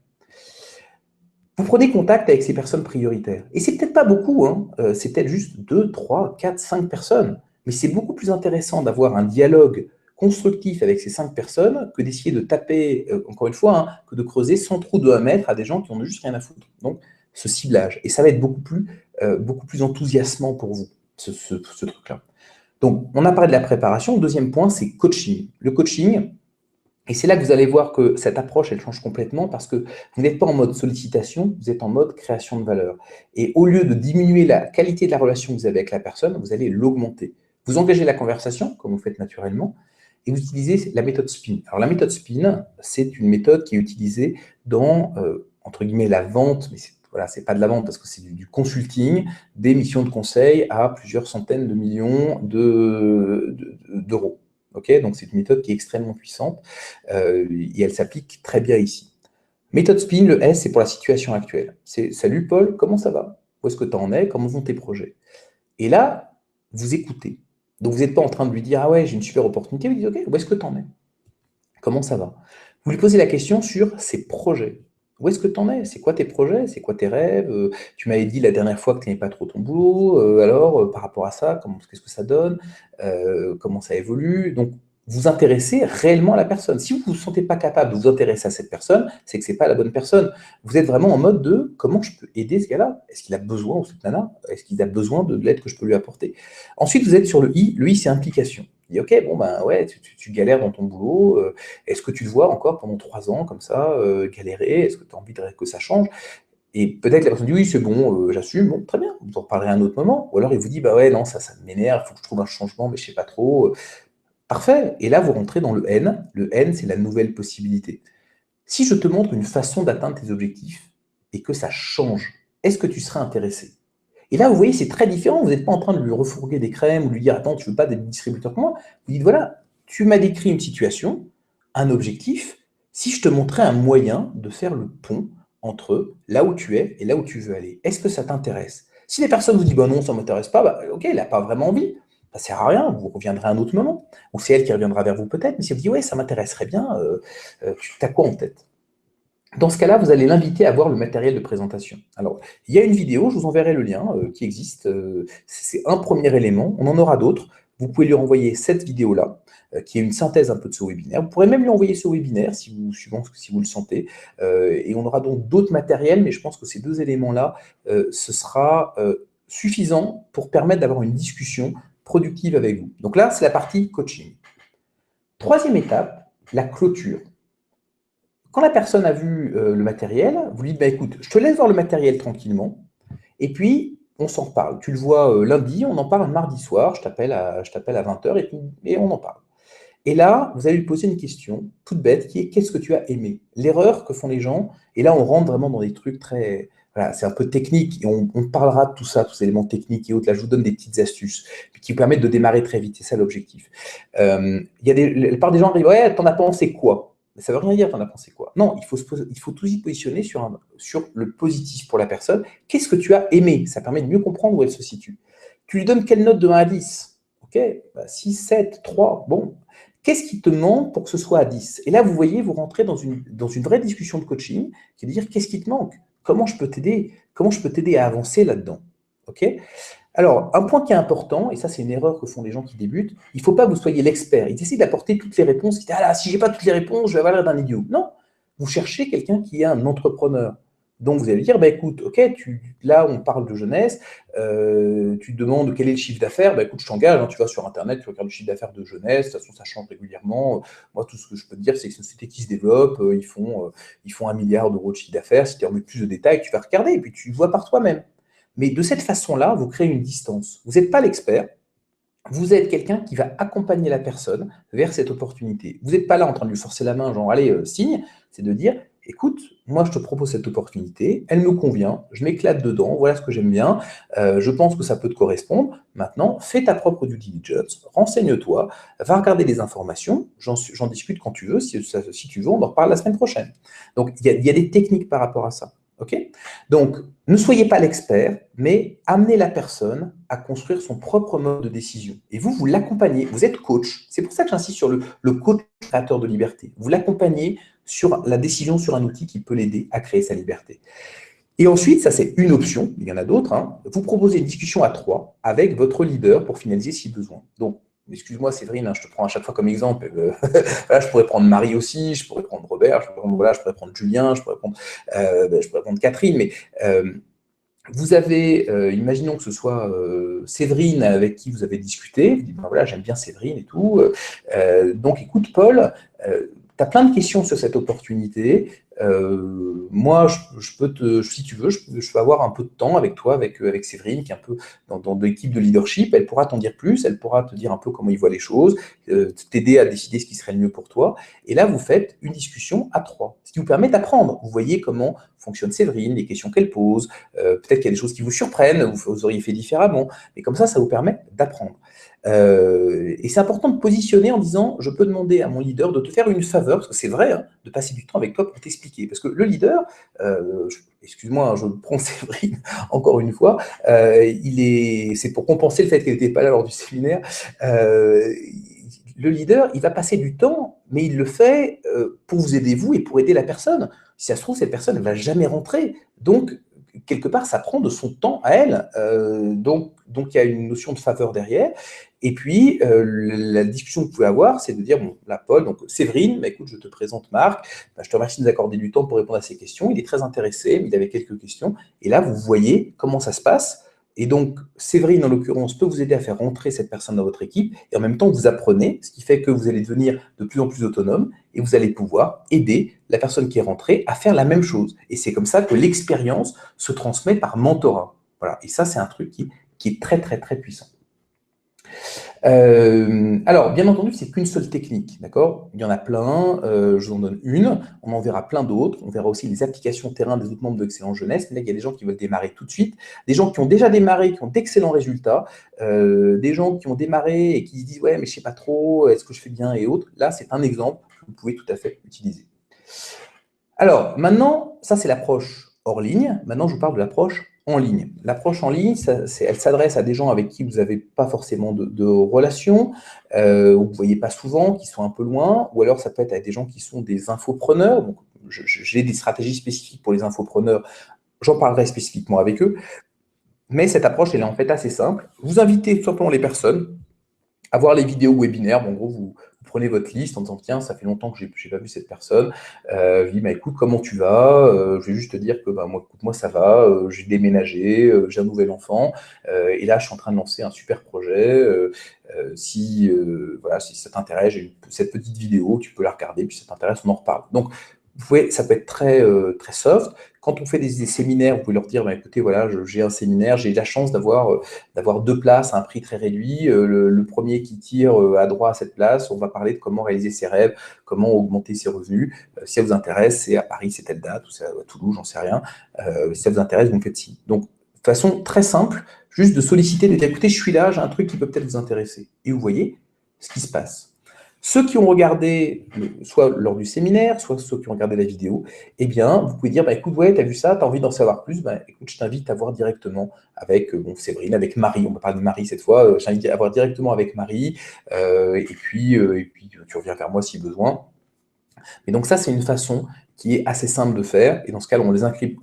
Vous prenez contact avec ces personnes prioritaires. Et c'est peut-être pas beaucoup, hein. C'est peut-être juste 2, 3, 4, 5 personnes. Mais c'est beaucoup plus intéressant d'avoir un dialogue constructif avec ces 5 personnes que d'essayer de taper, encore une fois, hein, que de creuser 100 trous de 1 mètre à des gens qui n'ont juste rien à foutre. Donc, ce ciblage. Et ça va être beaucoup plus enthousiasmant pour vous, ce truc-là. Donc, on a parlé de la préparation. Le deuxième point, c'est coaching. Le coaching, et c'est là que vous allez voir que cette approche, elle change complètement parce que vous n'êtes pas en mode sollicitation, vous êtes en mode création de valeur. Et au lieu de diminuer la qualité de la relation que vous avez avec la personne, vous allez l'augmenter. Vous engagez la conversation, comme vous faites naturellement, et vous utilisez la méthode SPIN. Alors la méthode SPIN, c'est une méthode qui est utilisée dans, entre guillemets, la vente, mais voilà, c'est pas de la vente parce que c'est du consulting, des missions de conseil à plusieurs centaines de millions d'euros. Okay, donc c'est une méthode qui est extrêmement puissante et elle s'applique très bien ici. Méthode SPIN, le S, c'est pour la situation actuelle. C'est « Salut Paul, comment ça va? Où est-ce que tu en es? Comment vont tes projets ?» Et là, vous écoutez. Donc vous n'êtes pas en train de lui dire « Ah ouais, j'ai une super opportunité », vous dites « Ok, où est-ce que tu en es? Comment ça va ?» Vous lui posez la question sur ses projets. Où est-ce que tu en es? C'est quoi tes projets? C'est quoi tes rêves? Tu m'avais dit la dernière fois que tu n'aimais pas trop ton boulot. Alors, par rapport à ça, qu'est-ce que ça donne? Comment ça évolue? Donc, vous intéressez réellement à la personne. Si vous ne vous sentez pas capable de vous intéresser à cette personne, c'est que ce n'est pas la bonne personne. Vous êtes vraiment en mode de comment je peux aider ce gars-là? Est-ce qu'il a besoin, ou cette nana? Est-ce qu'il a besoin de l'aide que je peux lui apporter? Ensuite, vous êtes sur le I. Le I, c'est implication. Il dit, ok, bon, ben ouais, tu galères dans ton boulot. Est-ce que tu te vois encore pendant 3 ans comme ça, galérer? Est-ce que tu as envie que ça change? Et peut-être la personne dit, oui, c'est bon, j'assume, bon, très bien, vous en reparlerez à un autre moment. Ou alors il vous dit, bah ouais, non, ça m'énerve, il faut que je trouve un changement, mais je sais pas trop. Parfait. Et là, vous rentrez dans le N. Le N, c'est la nouvelle possibilité. Si je te montre une façon d'atteindre tes objectifs et que ça change, est-ce que tu serais intéressé? Et là, vous voyez, c'est très différent. Vous n'êtes pas en train de lui refourguer des crèmes ou de lui dire, attends, tu veux pas d'être distributeur comme moi? Vous dites, voilà, tu m'as décrit une situation, un objectif. Si je te montrais un moyen de faire le pont entre là où tu es et là où tu veux aller, est-ce que ça t'intéresse? Si les personnes vous disent, bah non, ça ne m'intéresse pas, bah, ok, il n'a pas vraiment envie. Ça ne sert à rien, vous reviendrez à un autre moment. Ou c'est elle qui reviendra vers vous peut-être, mais si elle vous dit, ouais, ça m'intéresserait bien, tu as quoi en tête? Dans ce cas-là, vous allez l'inviter à voir le matériel de présentation. Alors, il y a une vidéo, je vous enverrai le lien qui existe. C'est un premier élément, on en aura d'autres. vous pouvez lui renvoyer cette vidéo-là, qui est une synthèse un peu de ce webinaire. Vous pourrez même lui envoyer ce webinaire, si vous le sentez, et on aura donc d'autres matériels, mais je pense que ces deux éléments-là, ce sera suffisant pour permettre d'avoir une discussion productive avec vous. Donc là, c'est la partie coaching. Troisième étape, la clôture. Quand la personne a vu le matériel, vous lui dites, bah, écoute, je te laisse voir le matériel tranquillement, et puis on s'en reparle. Tu le vois lundi, on en parle mardi soir, je t'appelle à 20h et on en parle. Et là, vous allez lui poser une question toute bête qui est qu'est-ce que tu as aimé? L'erreur que font les gens, et là on rentre vraiment dans des trucs très... Voilà, c'est un peu technique, et on parlera de tout ça, tous ces éléments techniques et autres. Là, je vous donne des petites astuces qui vous permettent de démarrer très vite, c'est ça l'objectif. La plupart des gens arrivent, ouais, t'en as pensé quoi? Mais ça ne veut rien dire, t'en as pensé quoi? Non, il faut tout y positionner sur le positif pour la personne. Qu'est-ce que tu as aimé? Ça permet de mieux comprendre où elle se situe. Tu lui donnes quelle note de 1 à 10? Ok, bah 6, 7, 3, bon. Qu'est-ce qui te manque pour que ce soit à 10? Et là, vous voyez, vous rentrez dans une vraie discussion de coaching, qui est de dire qu'est-ce qui te manque? Comment je peux t'aider? Comment je peux t'aider à avancer là-dedans? Ok? Alors, un point qui est important, et ça c'est une erreur que font les gens qui débutent, il ne faut pas que vous soyez l'expert. Ils essaient d'apporter toutes les réponses. Ils disent, ah là, si je n'ai pas toutes les réponses, je vais avoir l'air d'un idiot. Non, vous cherchez quelqu'un qui est un entrepreneur. Donc vous allez dire, bah, écoute, ok, là on parle de jeunesse, tu te demandes quel est le chiffre d'affaires, bah, écoute, je t'engage, hein, tu vas sur Internet, tu regardes le chiffre d'affaires de jeunesse, de toute façon ça change régulièrement. Moi, tout ce que je peux te dire, c'est que c'est une société qui se développe, ils font 1 milliard d'euros de chiffre d'affaires. Si tu remets plus de détails, tu vas regarder, et puis tu vois par toi-même. Mais de cette façon-là, vous créez une distance. Vous n'êtes pas l'expert, vous êtes quelqu'un qui va accompagner la personne vers cette opportunité. Vous n'êtes pas là en train de lui forcer la main, genre, allez, signe. C'est de dire, écoute, moi, je te propose cette opportunité, elle me convient, je m'éclate dedans, voilà ce que j'aime bien, je pense que ça peut te correspondre. Maintenant, fais ta propre due diligence, renseigne-toi, va regarder les informations, j'en discute quand tu veux, si tu veux, on en reparle la semaine prochaine. Donc, il y a des techniques par rapport à ça. Ok? Donc, ne soyez pas l'expert, mais amenez la personne à construire son propre mode de décision. Et vous l'accompagnez, vous êtes coach. C'est pour ça que j'insiste sur le coach créateur de liberté. Vous l'accompagnez sur la décision sur un outil qui peut l'aider à créer sa liberté. Et ensuite, ça c'est une option, il y en a d'autres, hein, vous proposez une discussion à 3 avec votre leader pour finaliser si besoin. Donc, excuse-moi Séverine, hein, je te prends à chaque fois comme exemple. Voilà, je pourrais prendre Marie aussi, je pourrais prendre Robert, je pourrais prendre Julien, je pourrais prendre Catherine, mais vous avez, imaginons que ce soit Séverine avec qui vous avez discuté, vous dites, ben voilà, j'aime bien Séverine et tout, donc écoute Paul, tu as plein de questions sur cette opportunité, moi, si tu veux, je peux avoir un peu de temps avec toi, avec Séverine, qui est un peu dans l'équipe de leadership, elle pourra t'en dire plus, elle pourra te dire un peu comment il voit les choses, t'aider à décider ce qui serait le mieux pour toi, et là, vous faites une discussion à 3, ce qui vous permet d'apprendre, vous voyez comment fonctionne Séverine, les questions qu'elle pose, peut-être qu'il y a des choses qui vous surprennent, vous auriez fait différemment, mais comme ça vous permet d'apprendre. Et c'est important de positionner en disant, je peux demander à mon leader de te faire une faveur, parce que c'est vrai, hein, de passer du temps avec toi pour t'expliquer. Parce que le leader, excuse-moi, hein, je prends Séverine encore une fois, c'est pour compenser le fait qu'elle n'était pas là lors du séminaire. Le leader, il va passer du temps, mais il le fait pour vous aider vous et pour aider la personne. Si ça se trouve, cette personne ne va jamais rentrer. Donc, quelque part, ça prend de son temps à elle. Donc, il y a une notion de faveur derrière. Et puis, la discussion que vous pouvez avoir, c'est de dire, bon, là, Paul, donc Séverine, bah, écoute, je te présente Marc, bah, je te remercie de nous accorder du temps pour répondre à ces questions. Il est très intéressé, mais il avait quelques questions. Et là, vous voyez comment ça se passe. Et donc, Séverine, en l'occurrence, peut vous aider à faire rentrer cette personne dans votre équipe. Et en même temps, vous apprenez, ce qui fait que vous allez devenir de plus en plus autonome et vous allez pouvoir aider la personne qui est rentrée à faire la même chose. Et c'est comme ça que l'expérience se transmet par mentorat. Voilà. Et ça, c'est un truc qui est très, très, très puissant. Alors, bien entendu, c'est qu'une seule technique, d'accord? Il y en a plein, je vous en donne une, on en verra plein d'autres, on verra aussi les applications terrain des autres membres de Excellence Jeunesse, mais là, il y a des gens qui veulent démarrer tout de suite, des gens qui ont déjà démarré, qui ont d'excellents résultats, des gens qui ont démarré et qui se disent « ouais, mais je ne sais pas trop, est-ce que je fais bien ?» et autres. Là, c'est un exemple que vous pouvez tout à fait utiliser. Alors, maintenant, ça, c'est l'approche hors ligne. Maintenant, je vous parle de l'approche en ligne. L'approche en ligne, elle s'adresse à des gens avec qui vous n'avez pas forcément de relation, ou vous ne voyez pas souvent, qui sont un peu loin, ou alors ça peut être à des gens qui sont des infopreneurs. Donc, j'ai des stratégies spécifiques pour les infopreneurs, j'en parlerai spécifiquement avec eux, mais cette approche, elle est en fait assez simple. Vous invitez tout simplement les personnes avoir les vidéos webinaires. Bon, en gros, vous prenez votre liste en disant, tiens, ça fait longtemps que je n'ai pas vu cette personne. Je lui dis, bah, écoute, comment tu vas? Je vais juste te dire que bah, moi, écoute, moi, ça va, j'ai déménagé, j'ai un nouvel enfant, et là, je suis en train de lancer un super projet. Si, voilà, si ça t'intéresse, j'ai cette petite vidéo, tu peux la regarder, puis si ça t'intéresse, on en reparle. Donc, vous pouvez, ça peut être très, très soft. Quand on fait des séminaires, vous pouvez leur dire, bah, écoutez, voilà, j'ai un séminaire, j'ai la chance d'avoir 2 places à un prix très réduit. Le premier qui tire a droit à cette place. On va parler de comment réaliser ses rêves, comment augmenter ses revenus. Si ça vous intéresse, c'est à Paris, c'est telle date, ou c'est à Toulouse, j'en sais rien. Si ça vous intéresse, vous me faites signe. Donc, de façon très simple, juste de solliciter, de dire, écoutez, je suis là, j'ai un truc qui peut peut-être vous intéresser. Et vous voyez ce qui se passe. Ceux qui ont regardé, soit lors du séminaire, soit ceux qui ont regardé la vidéo, eh bien, vous pouvez dire, bah, écoute, ouais, tu as vu ça, tu as envie d'en savoir plus, bah, écoute, je t'invite à voir directement avec Séverine, avec Marie, on va parler de Marie cette fois, je t'invite à voir directement avec Marie, et puis tu reviens vers moi si besoin. Et donc ça, c'est une façon qui est assez simple de faire. Et dans ce cas, on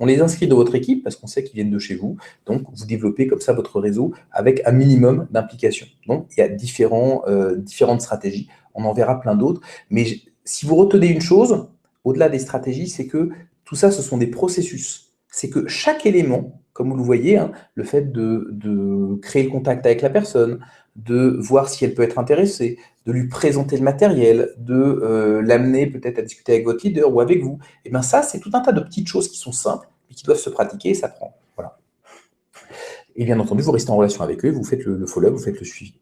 les inscrit dans votre équipe parce qu'on sait qu'ils viennent de chez vous. Donc, vous développez comme ça votre réseau avec un minimum d'implication. Donc, il y a différentes stratégies. On en verra plein d'autres. Mais si vous retenez une chose, au-delà des stratégies, c'est que tout ça, ce sont des processus. C'est que chaque élément, comme vous le voyez, hein, le fait de créer le contact avec la personne, de voir si elle peut être intéressée, de lui présenter le matériel, de l'amener peut-être à discuter avec votre leader ou avec vous. Et bien ça, c'est tout un tas de petites choses qui sont simples, mais qui doivent se pratiquer et s'apprendre. Voilà. Et bien entendu, vous restez en relation avec eux, vous faites le follow-up, vous faites le suivi.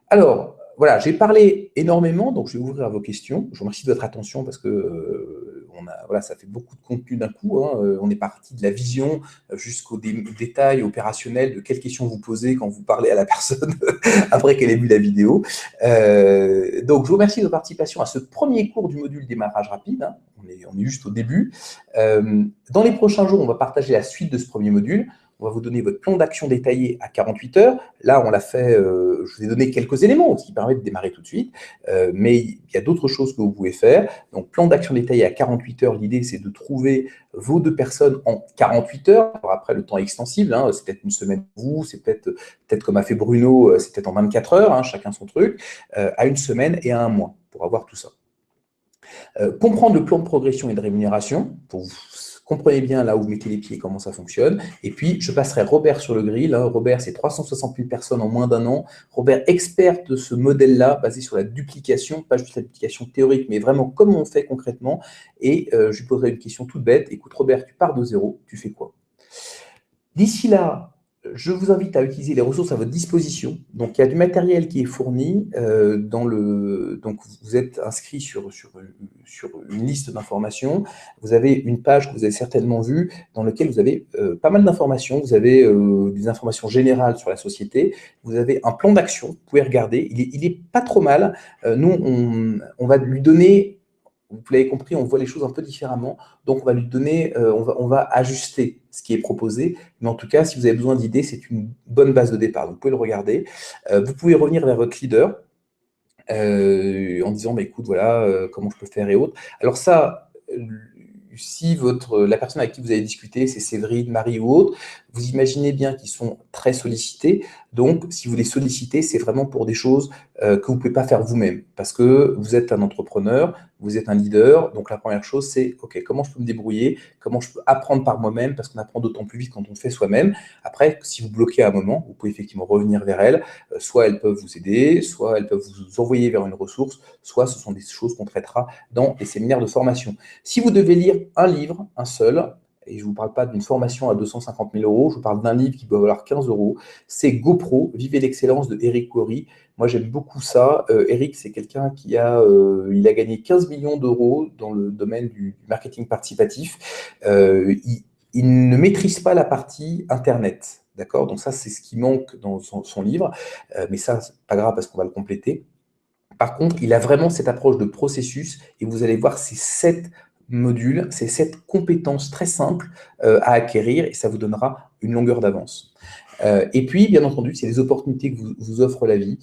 Alors, voilà, j'ai parlé énormément, donc je vais ouvrir à vos questions. Je vous remercie de votre attention parce que voilà, ça fait beaucoup de contenu d'un coup. Hein. On est parti de la vision jusqu'au détail opérationnel de quelles questions vous posez quand vous parlez à la personne après qu'elle ait vu la vidéo. Donc, je vous remercie de votre participation à ce premier cours du module démarrage rapide. Hein. On est juste au début. Dans les prochains jours, on va partager la suite de ce premier module. On va vous donner votre plan d'action détaillé à 48 heures. Là, on l'a fait, je vous ai donné quelques éléments qui permettent de démarrer tout de suite, mais il y a d'autres choses que vous pouvez faire. Donc, plan d'action détaillé à 48 heures, l'idée, c'est de trouver vos 2 personnes en 48 heures. Alors après, le temps est extensible, hein, c'est peut-être une semaine pour vous, c'est peut-être comme a fait Bruno, c'est peut-être en 24 heures, hein, chacun son truc, à une semaine et à un mois pour avoir tout ça. Comprendre le plan de progression et de rémunération, pour vous comprenez bien là où vous mettez les pieds, comment ça fonctionne. Et puis, je passerai Robert sur le grill. Hein. Robert, c'est 360 000 personnes en moins d'un an. Robert, expert de ce modèle-là, basé sur la duplication, pas juste la duplication théorique, mais vraiment comment on fait concrètement. Et je lui poserai une question toute bête. Écoute, Robert, tu pars de zéro, tu fais quoi? D'ici là, je vous invite à utiliser les ressources à votre disposition. Donc, il y a du matériel qui est fourni. Donc, vous êtes inscrit sur une liste d'informations. Vous avez une page que vous avez certainement vue dans laquelle vous avez pas mal d'informations. Vous avez des informations générales sur la société. Vous avez un plan d'action. Vous pouvez regarder. Il est pas trop mal. Nous, on va lui donner... Vous l'avez compris, on voit les choses un peu différemment. Donc, on va lui donner, on va ajuster ce qui est proposé. Mais en tout cas, si vous avez besoin d'idées, c'est une bonne base de départ. Donc, vous pouvez le regarder. Vous pouvez revenir vers votre leader en disant, bah, écoute, voilà, comment je peux faire et autres. Alors ça, si la personne avec qui vous avez discuté, c'est Séverine, Marie ou autre, vous imaginez bien qu'ils sont très sollicités. Donc, si vous les sollicitez, c'est vraiment pour des choses que vous ne pouvez pas faire vous-même. Parce que vous êtes un entrepreneur, vous êtes un leader. Donc, la première chose, c'est, OK, comment je peux me débrouiller? Comment je peux apprendre par moi-même? Parce qu'on apprend d'autant plus vite quand on fait soi-même. Après, si vous bloquez à un moment, vous pouvez effectivement revenir vers elles. Soit elles peuvent vous aider, soit elles peuvent vous envoyer vers une ressource, soit ce sont des choses qu'on traitera dans les séminaires de formation. Si vous devez lire un livre, un seul, et je ne vous parle pas d'une formation à 250 000 euros, je vous parle d'un livre qui doit valoir 15 euros, c'est GoPro, Vivez l'excellence de Eric Worre. Moi, j'aime beaucoup ça. Eric, c'est quelqu'un qui il a gagné 15 millions d'euros dans le domaine du marketing participatif. Il ne maîtrise pas la partie Internet. D'accord? Donc ça, c'est ce qui manque dans son livre. Mais ça, c'est pas grave parce qu'on va le compléter. Par contre, il a vraiment cette approche de processus et vous allez voir ces 7 modules, ces 7 compétences très simples à acquérir et ça vous donnera une longueur d'avance. Et puis, bien entendu, c'est les opportunités que vous offre la vie.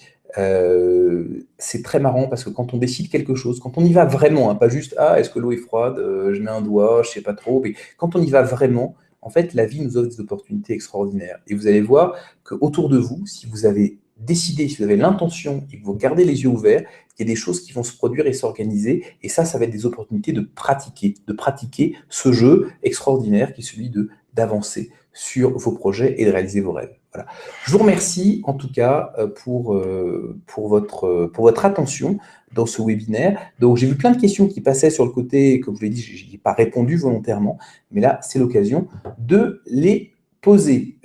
C'est très marrant parce que quand on décide quelque chose, quand on y va vraiment, hein, pas juste « Ah, est-ce que l'eau est froide? Je mets un doigt, je sais pas trop », mais quand on y va vraiment, en fait, la vie nous offre des opportunités extraordinaires. Et vous allez voir qu'autour de vous, si vous avez décidé, si vous avez l'intention et que vous gardez les yeux ouverts, il y a des choses qui vont se produire et s'organiser. Et ça va être des opportunités de pratiquer ce jeu extraordinaire qui est celui d'avancer sur vos projets et de réaliser vos rêves. Voilà. Je vous remercie en tout cas pour votre attention dans ce webinaire. Donc, j'ai vu plein de questions qui passaient sur le côté, comme je vous l'ai dit, je n'ai pas répondu volontairement, mais là, c'est l'occasion de les poser.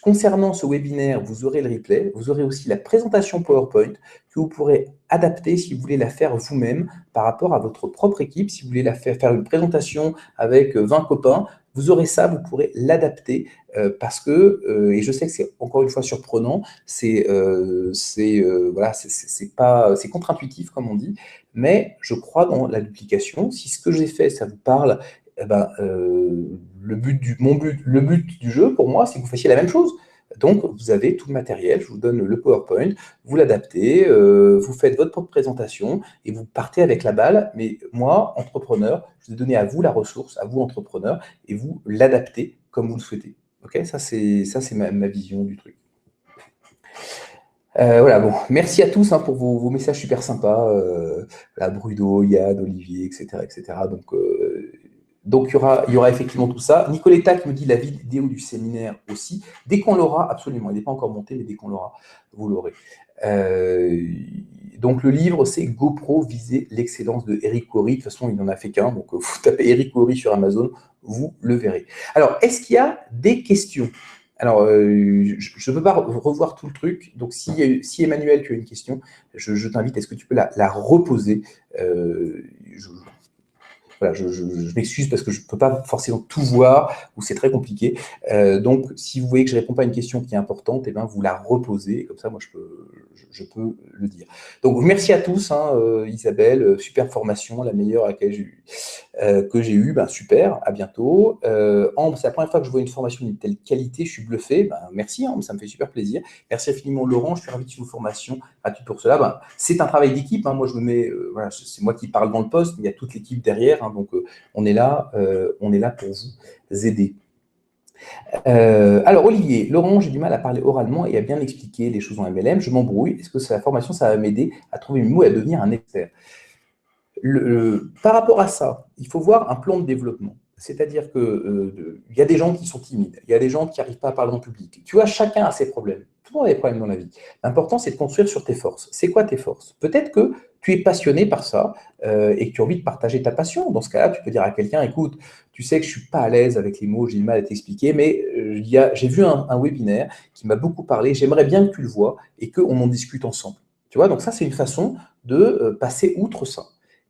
Concernant ce webinaire, vous aurez le replay, vous aurez aussi la présentation PowerPoint que vous pourrez adapter si vous voulez la faire vous-même par rapport à votre propre équipe. Si vous voulez la faire une présentation avec 20 copains, vous aurez ça, vous pourrez l'adapter parce que, et je sais que c'est encore une fois surprenant, voilà, c'est contre-intuitif comme on dit, mais je crois dans la duplication. Si ce que j'ai fait, ça vous parle, eh ben, le but du jeu pour moi, c'est que vous fassiez la même chose. Donc, vous avez tout le matériel, je vous donne le PowerPoint, vous l'adaptez, vous faites votre propre présentation et vous partez avec la balle. Mais moi, entrepreneur, je vous ai donné à vous la ressource, à vous, entrepreneur, et vous l'adaptez comme vous le souhaitez. Ok, ça, c'est ma vision du truc. Voilà, bon, merci à tous pour vos messages super sympas. Bruno, Yann, Olivier, etc. etc. Donc il y aura effectivement tout ça. Nicoletta qui me dit la vidéo du séminaire aussi. Dès qu'on l'aura, absolument, il n'est pas encore monté, mais dès qu'on l'aura, vous l'aurez. Donc le livre, c'est GoPro, viser l'excellence de Eric Worre. De toute façon, il n'en a fait qu'un, donc vous tapez Eric Worre sur Amazon, vous le verrez. Alors, est-ce qu'il y a des questions ? Alors, je ne peux pas revoir tout le truc, donc si Emmanuel, tu as une question, je t'invite, est-ce que tu peux la reposer voilà, je m'excuse parce que je ne peux pas forcément tout voir, ou c'est très compliqué. Donc, si vous voyez que je ne réponds pas à une question qui est importante, eh ben, vous la reposez, et comme ça, moi, je peux le dire. Donc, merci à tous, Isabelle, super formation, la meilleure à laquelle que j'ai eue, super, à bientôt. Ambre, c'est la première fois que je vois une formation d'une telle qualité, je suis bluffé, merci Ambre, ça me fait super plaisir. Merci infiniment Laurent, je suis ravi de une formation gratuite pour cela. C'est un travail d'équipe, moi je me mets, voilà, c'est moi qui parle dans le poste, mais il y a toute l'équipe derrière, donc on est là pour vous aider. Alors Olivier, Laurent, j'ai du mal à parler oralement et à bien expliquer les choses en MLM, je m'embrouille, est-ce que la formation, ça va m'aider à trouver mes mots et à devenir un expert? Par rapport à ça, il faut voir un plan de développement. C'est-à-dire qu'il y a des gens qui sont timides, il y a des gens qui n'arrivent pas à parler en public. Tu vois, chacun a ses problèmes. Tout le monde a des problèmes dans la vie. L'important, c'est de construire sur tes forces. C'est quoi tes forces? Peut-être que tu es passionné par ça et que tu as envie de partager ta passion. Dans ce cas-là, tu peux dire à quelqu'un, écoute, tu sais que je ne suis pas à l'aise avec les mots, j'ai du mal à t'expliquer, mais j'ai vu un webinaire qui m'a beaucoup parlé, j'aimerais bien que tu le vois et qu'on en discute ensemble. Tu vois, donc ça, c'est une façon de passer outre ça.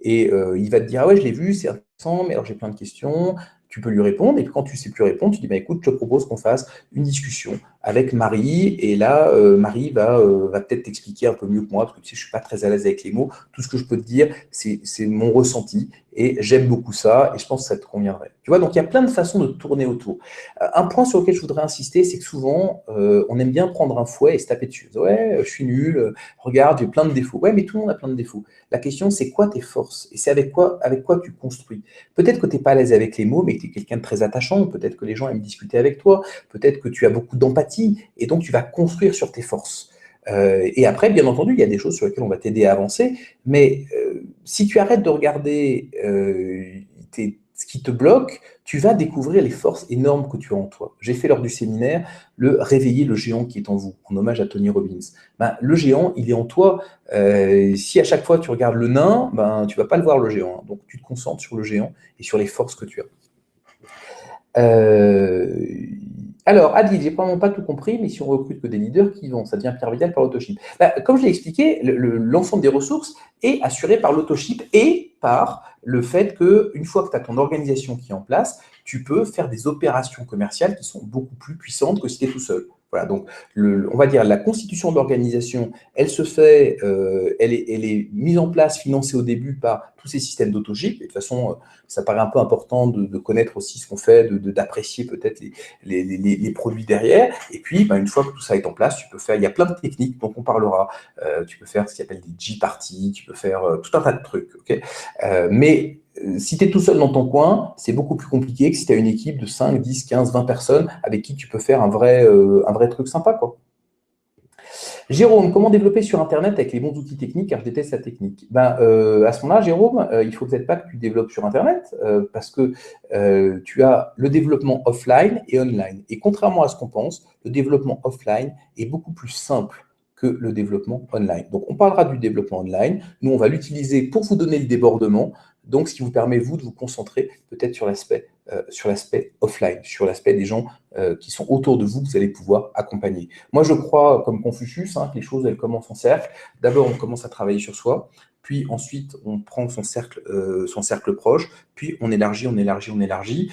Et il va te dire, ah ouais, je l'ai vu, c'est intéressant, mais alors j'ai plein de questions. Tu peux lui répondre, et puis quand tu ne sais plus répondre, tu dis, écoute, je te propose qu'on fasse une discussion avec Marie, et là, Marie va peut-être t'expliquer un peu mieux que moi, parce que tu sais, je ne suis pas très à l'aise avec les mots. Tout ce que je peux te dire, c'est mon ressenti, et j'aime beaucoup ça, et je pense que ça te conviendrait. Tu vois, donc il y a plein de façons de tourner autour. Un point sur lequel je voudrais insister, c'est que souvent, on aime bien prendre un fouet et se taper dessus. Ouais, je suis nul, regarde, j'ai plein de défauts. Ouais, mais tout le monde a plein de défauts. La question, c'est quoi tes forces? Et c'est avec quoi tu construis? Peut-être que tu n'es pas à l'aise avec les mots, mais que tu es quelqu'un de très attachant. Peut-être que les gens aiment discuter avec toi. Peut-être que tu as beaucoup d'empathie. Et donc, tu vas construire sur tes forces. Et après, bien entendu, il y a des choses sur lesquelles on va t'aider à avancer. Mais si tu arrêtes de regarder ce qui te bloque, tu vas découvrir les forces énormes que tu as en toi. J'ai fait lors du séminaire le Réveiller le géant qui est en vous, en hommage à Tony Robbins. Le géant, il est en toi. Si à chaque fois tu regardes le nain, tu ne vas pas le voir le géant. Donc tu te concentres sur le géant et sur les forces que tu as. Alors, Adil, j'ai probablement pas tout compris, mais si on recrute que des leaders, qui vont? Ça devient Pierre Vidal par l'autoship. Comme je l'ai expliqué, l'ensemble des ressources est assuré par l'autoship et par le fait qu'une fois que tu as ton organisation qui est en place, tu peux faire des opérations commerciales qui sont beaucoup plus puissantes que si tu es tout seul. Voilà, donc on va dire la constitution d'organisation, elle se fait, elle est mise en place, financée au début par tous ces systèmes d'autoship. De toute façon, ça paraît un peu important de connaître aussi ce qu'on fait, d'apprécier peut-être les produits derrière. Et puis, une fois que tout ça est en place, tu peux faire, il y a plein de techniques dont on parlera. Tu peux faire ce qu'on appelle des G-parties, tu peux faire tout un tas de trucs. Okay, mais si tu es tout seul dans ton coin, c'est beaucoup plus compliqué que si tu as une équipe de 5, 10, 15, 20 personnes avec qui tu peux faire un vrai truc sympa, quoi. Jérôme, comment développer sur Internet avec les bons outils techniques, car je déteste la technique? À ce moment-là, Jérôme, il ne faut peut-être pas que tu développes sur Internet, parce que tu as le développement offline et online. Et contrairement à ce qu'on pense, le développement offline est beaucoup plus simple que le développement online. Donc, on parlera du développement online. Nous, on va l'utiliser pour vous donner le débordement, donc ce qui vous permet, vous, de vous concentrer peut-être sur l'aspect offline, sur l'aspect des gens qui sont autour de vous, que vous allez pouvoir accompagner. Moi, je crois, comme Confucius, que les choses, elles commencent en cercle. D'abord, on commence à travailler sur soi, puis ensuite, on prend son cercle proche, puis on élargit, on élargit, on élargit.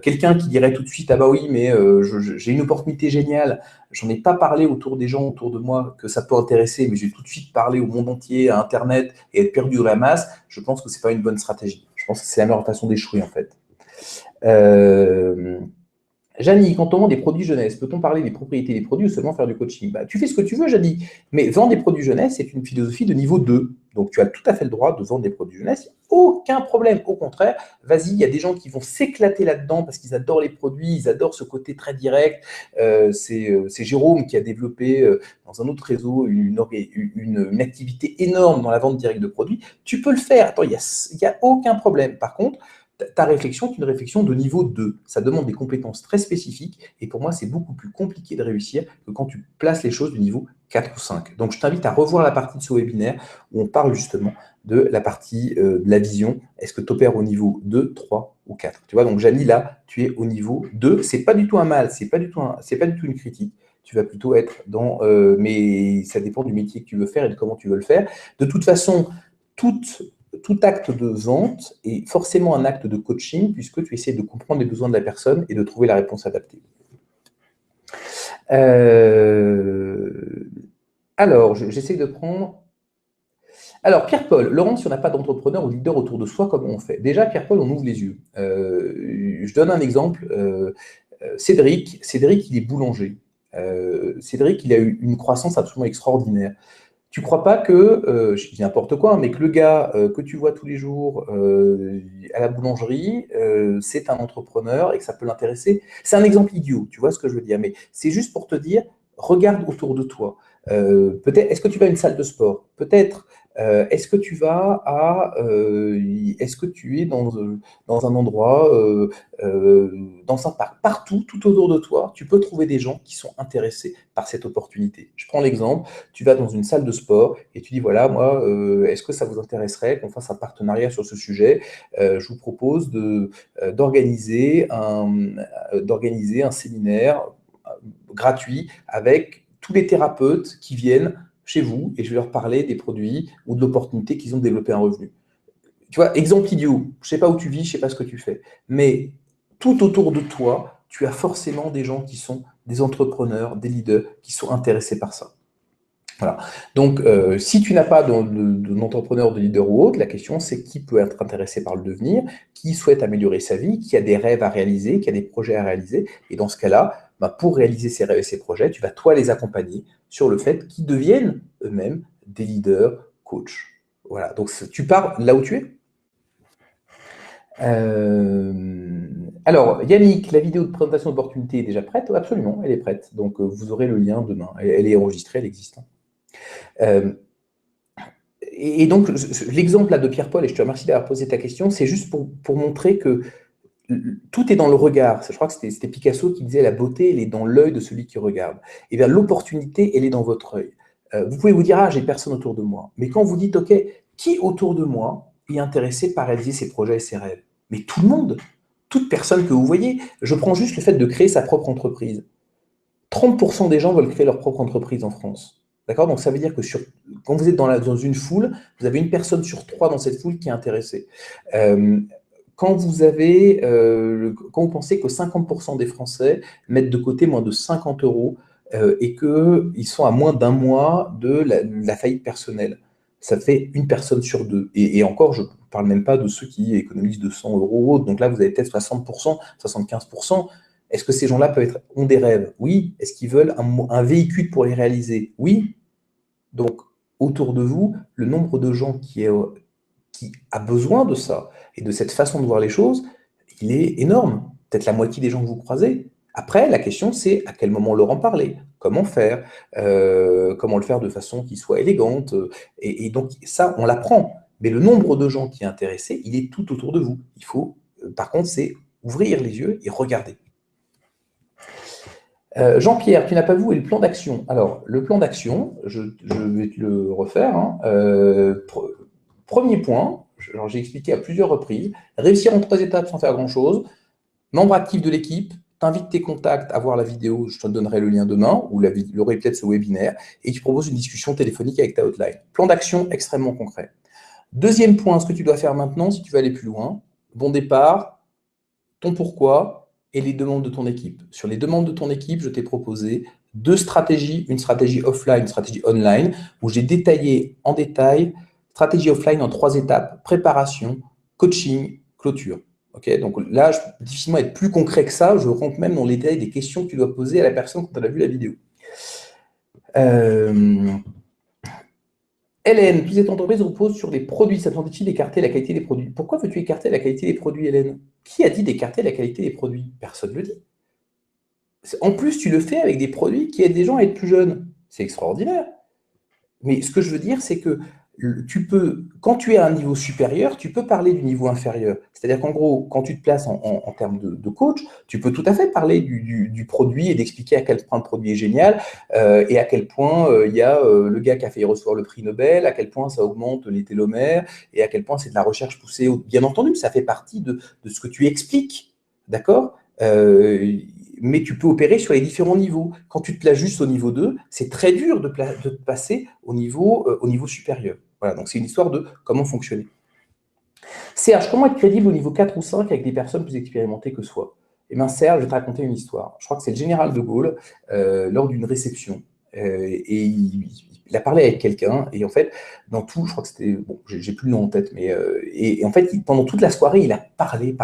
Quelqu'un qui dirait tout de suite, ah bah oui, mais j'ai une opportunité géniale, j'en ai pas parlé autour des gens autour de moi que ça peut intéresser, mais j'ai tout de suite parlé au monde entier, à Internet, et être perdu dans la masse, je pense que c'est pas une bonne stratégie. Je pense que c'est la meilleure façon d'échouer, en fait. Janie, quand on vend des produits jeunesse, peut-on parler des propriétés des produits ou seulement faire du coaching? Tu fais ce que tu veux, Janie, mais vendre des produits jeunesse, c'est une philosophie de niveau 2. Donc, tu as tout à fait le droit de vendre des produits jeunesse. Aucun problème. Au contraire, vas-y, il y a des gens qui vont s'éclater là-dedans parce qu'ils adorent les produits, ils adorent ce côté très direct. C'est Jérôme qui a développé dans un autre réseau une activité énorme dans la vente directe de produits. Tu peux le faire. Attends, il n'y a aucun problème. Par contre, ta réflexion est une réflexion de niveau 2. Ça demande des compétences très spécifiques et pour moi, c'est beaucoup plus compliqué de réussir que quand tu places les choses du niveau 4 ou 5. Donc, je t'invite à revoir la partie de ce webinaire où on parle justement de la partie de la vision. Est-ce que tu opères au niveau 2, 3 ou 4? Tu vois, donc Janie, là, tu es au niveau 2. C'est pas du tout un mal, c'est pas du tout une critique. Tu vas plutôt être dans... mais ça dépend du métier que tu veux faire et de comment tu veux le faire. De toute façon, tout acte de vente est forcément un acte de coaching puisque tu essaies de comprendre les besoins de la personne et de trouver la réponse adaptée. Alors, j'essaie de prendre... Alors, Pierre-Paul, Laurent, si on n'a pas d'entrepreneur ou de leader autour de soi, comment on fait? Déjà, Pierre-Paul, on ouvre les yeux. Je donne un exemple. Cédric, il est boulanger. Cédric, il a eu une croissance absolument extraordinaire. Tu ne crois pas que, je dis n'importe quoi, mais que le gars que tu vois tous les jours à la boulangerie, c'est un entrepreneur et que ça peut l'intéresser? C'est un exemple idiot, tu vois ce que je veux dire, mais c'est juste pour te dire, regarde autour de toi. Peut-être, est-ce que tu vas à une salle de sport? Peut-être. Est-ce que tu vas est-ce que tu es dans un endroit, dans un parc? Partout, tout autour de toi, tu peux trouver des gens qui sont intéressés par cette opportunité. Je prends l'exemple, tu vas dans une salle de sport et tu dis, voilà, moi, est-ce que ça vous intéresserait qu'on fasse un partenariat sur ce sujet? Je vous propose d'organiser un séminaire gratuit avec tous les thérapeutes qui viennent chez vous et je vais leur parler des produits ou de l'opportunité qu'ils ont de développer un revenu. Tu vois, exemple idiot, je ne sais pas où tu vis, je ne sais pas ce que tu fais, mais tout autour de toi, tu as forcément des gens qui sont des entrepreneurs, des leaders, qui sont intéressés par ça. Voilà. Donc, si tu n'as pas d'entrepreneur, de leader ou autre, la question c'est qui peut être intéressé par le devenir, qui souhaite améliorer sa vie, qui a des rêves à réaliser, qui a des projets à réaliser. Et dans ce cas-là, pour réaliser ses rêves et ses projets, tu vas toi les accompagner sur le fait qu'ils deviennent eux-mêmes des leaders, coachs. Voilà. Donc, tu pars là où tu es. Alors, Yannick, la vidéo de présentation d'opportunité est déjà prête? Absolument, elle est prête. Donc, vous aurez le lien demain. Elle est enregistrée, elle existe. Et donc, l'exemple là de Pierre-Paul, et je te remercie d'avoir posé ta question, c'est juste pour montrer que tout est dans le regard. Je crois que c'était Picasso qui disait la beauté, elle est dans l'œil de celui qui regarde. Et bien, l'opportunité, elle est dans votre œil. Vous pouvez vous dire, ah, j'ai personne autour de moi. Mais quand vous dites, OK, qui autour de moi est intéressé par réaliser ses projets et ses rêves? Mais tout le monde, toute personne que vous voyez. Je prends juste le fait de créer sa propre entreprise. 30% des gens veulent créer leur propre entreprise en France. D'accord? Donc, ça veut dire que quand vous êtes dans une foule, vous avez une personne sur 3 dans cette foule qui est intéressée. Quand vous pensez que 50% des Français mettent de côté moins de 50 € et qu'ils sont à moins d'un mois de la faillite personnelle, ça fait une personne sur 2. Et encore, je ne parle même pas de ceux qui économisent 200 € ou autre. Donc là, vous avez peut-être 60%, 75%. Est-ce que ces gens-là ont des rêves? Oui. Est-ce qu'ils veulent un véhicule pour les réaliser? Oui. Donc, autour de vous, le nombre de gens qui a besoin de ça et de cette façon de voir les choses, il est énorme. Peut-être la moitié des gens que vous croisez. Après, la question, c'est à quel moment leur en parler, comment faire, comment le faire de façon qui soit élégante. Et donc, ça, on l'apprend. Mais le nombre de gens qui est intéressé, il est tout autour de vous. Il faut, par contre, c'est ouvrir les yeux et regarder. Jean-Pierre, tu n'as pas vu où est le plan d'action? Alors, le plan d'action, je vais te le refaire. Hein. Premier point, j'ai expliqué à plusieurs reprises, réussir en 3 étapes sans faire grand-chose. Membre actif de l'équipe, t'invites tes contacts à voir la vidéo, je te donnerai le lien demain, ou le replay de ce webinaire, et tu proposes une discussion téléphonique avec ta hotline. Plan d'action extrêmement concret. Deuxième point, ce que tu dois faire maintenant, si tu veux aller plus loin, bon départ, ton pourquoi et les demandes de ton équipe. Sur les demandes de ton équipe, je t'ai proposé 2 stratégies, une stratégie offline, une stratégie online, où j'ai détaillé en détail stratégie offline en 3 étapes, préparation, coaching, clôture. Okay, donc là, je peux difficilement être plus concret que ça, je rentre même dans les détails des questions que tu dois poser à la personne quand elle a vu la vidéo. Hélène, toutes ces entreprises reposent sur des produits, ça te semble-t-il d'écarter la qualité des produits? Pourquoi veux-tu écarter la qualité des produits, Hélène? Qui a dit d'écarter la qualité des produits? Personne ne le dit. En plus, tu le fais avec des produits qui aident des gens à être plus jeunes. C'est extraordinaire. Mais ce que je veux dire, c'est que tu peux, quand tu es à un niveau supérieur, tu peux parler du niveau inférieur. C'est-à-dire qu'en gros, quand tu te places en termes de coach, tu peux tout à fait parler du produit et d'expliquer à quel point le produit est génial et à quel point il y a le gars qui a fait recevoir le prix Nobel, à quel point ça augmente les télomères et à quel point c'est de la recherche poussée. Bien entendu, ça fait partie de ce que tu expliques, d'accord mais tu peux opérer sur les différents niveaux. Quand tu te places juste au niveau 2, c'est très dur de te passer au niveau supérieur. Voilà, donc c'est une histoire de comment fonctionner. Serge, comment être crédible au niveau 4 ou 5 avec des personnes plus expérimentées que soi? Eh bien, Serge, je vais te raconter une histoire. Je crois que c'est le général de Gaulle, lors d'une réception. Et il a parlé avec quelqu'un, et en fait, dans tout, je crois que c'était, bon, j'ai plus le nom en tête, mais et en fait, pendant toute la soirée, il a parlé,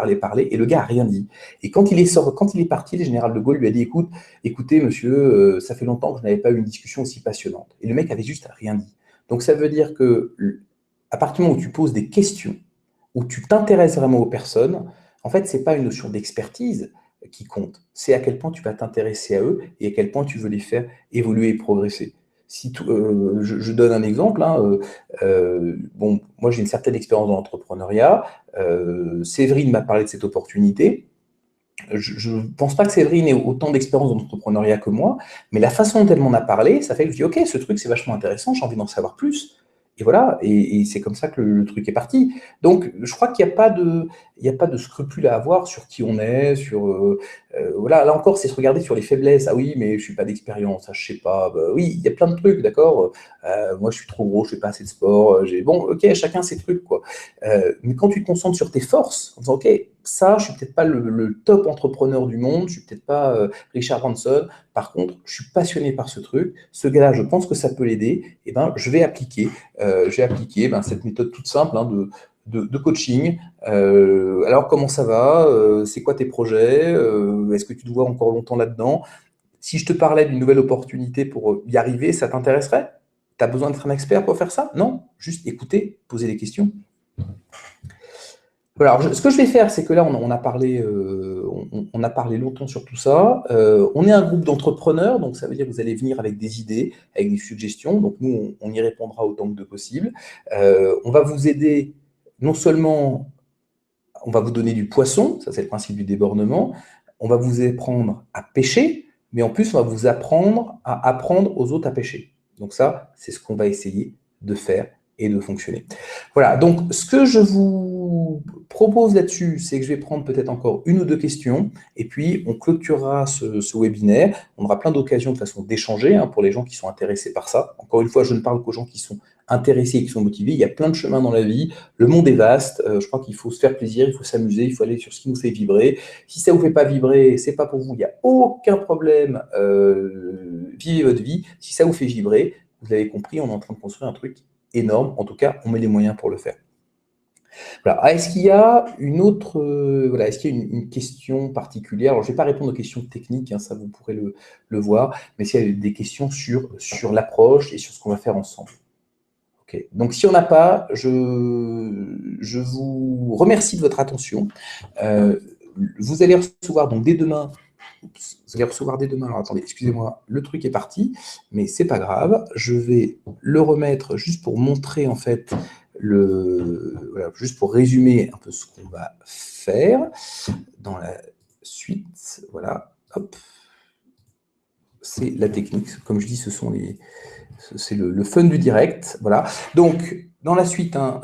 et le gars a rien dit. Et quand il est parti, le général de Gaulle lui a dit, écoutez, monsieur, ça fait longtemps que je n'avais pas eu une discussion aussi passionnante. Et le mec avait juste rien dit. Donc ça veut dire que à partir du moment où tu poses des questions, où tu t'intéresses vraiment aux personnes, en fait, ce n'est pas une notion d'expertise qui compte, c'est à quel point tu vas t'intéresser à eux et à quel point tu veux les faire évoluer et progresser. Si je donne un exemple. Hein, bon, moi, j'ai une certaine expérience dans l'entrepreneuriat. Séverine m'a parlé de cette opportunité. Je ne pense pas que Séverine ait autant d'expérience dans l'entrepreneuriat que moi, mais la façon dont elle m'en a parlé, ça fait que je dis, OK, ce truc, c'est vachement intéressant, j'ai envie d'en savoir plus. Et voilà, et c'est comme ça que le truc est parti. Donc, je crois qu'il n'y a pas de scrupule à avoir sur qui on est, voilà, là encore, c'est se regarder sur les faiblesses. Ah oui, mais je ne suis pas d'expérience, ah, je ne sais pas. Bah, oui, il y a plein de trucs, d'accord. Moi, je suis trop gros, je ne fais pas assez de sport. Bon, OK, chacun ses trucs, quoi. Mais quand tu te concentres sur tes forces, en disant, OK, ça, je suis peut-être pas le top entrepreneur du monde, je suis peut-être pas Richard Branson. Par contre, je suis passionné par ce truc. Ce gars-là, je pense que ça peut l'aider. Et ben, je vais appliquer cette méthode toute simple, hein, de coaching. Alors, comment ça va? C'est quoi tes projets? Est-ce que tu te vois encore longtemps là-dedans? Si je te parlais d'une nouvelle opportunité pour y arriver, ça t'intéresserait? Tu as besoin d'être un expert pour faire ça? Non, juste écouter, poser des questions. Voilà, alors ce que je vais faire, c'est que là, on a parlé longtemps sur tout ça. On est un groupe d'entrepreneurs, donc ça veut dire que vous allez venir avec des idées, avec des suggestions. Donc nous, on y répondra autant que de possible. On va vous aider, non seulement, on va vous donner du poisson, ça c'est le principe du débornement, on va vous apprendre à pêcher, mais en plus, on va vous apprendre à apprendre aux autres à pêcher. Donc ça, c'est ce qu'on va essayer de faire et de fonctionner. Voilà, donc ce que je vous propose là-dessus, c'est que je vais prendre peut-être encore une ou deux questions, et puis on clôturera ce webinaire. On aura plein d'occasions de façon d'échanger hein, pour les gens qui sont intéressés par ça. Encore une fois, je ne parle qu'aux gens qui sont intéressés et qui sont motivés. Il y a plein de chemins dans la vie. Le monde est vaste. Je crois qu'il faut se faire plaisir, il faut s'amuser, il faut aller sur ce qui nous fait vibrer. Si ça ne vous fait pas vibrer, c'est pas pour vous. Il n'y a aucun problème. Vivez votre vie. Si ça vous fait vibrer, vous l'avez compris, on est en train de construire un truc énorme. En tout cas, on met les moyens pour le faire. Voilà. Est-ce qu'il y a une autre, est-ce qu'il y a une question particulière? Alors, je ne vais pas répondre aux questions techniques, hein, ça vous pourrez le voir, mais s'il y a des questions sur l'approche et sur ce qu'on va faire ensemble. Okay. Donc, si on n'a pas, je vous remercie de votre attention. Vous allez recevoir donc dès demain Oups, vous allez recevoir dès demain. Alors attendez, excusez-moi, le truc est parti, mais c'est pas grave. Je vais le remettre juste pour montrer en fait voilà, juste pour résumer un peu ce qu'on va faire dans la suite. Voilà, hop. C'est la technique. Comme je dis, c'est le fun du direct. Voilà. Donc, dans la suite, hein,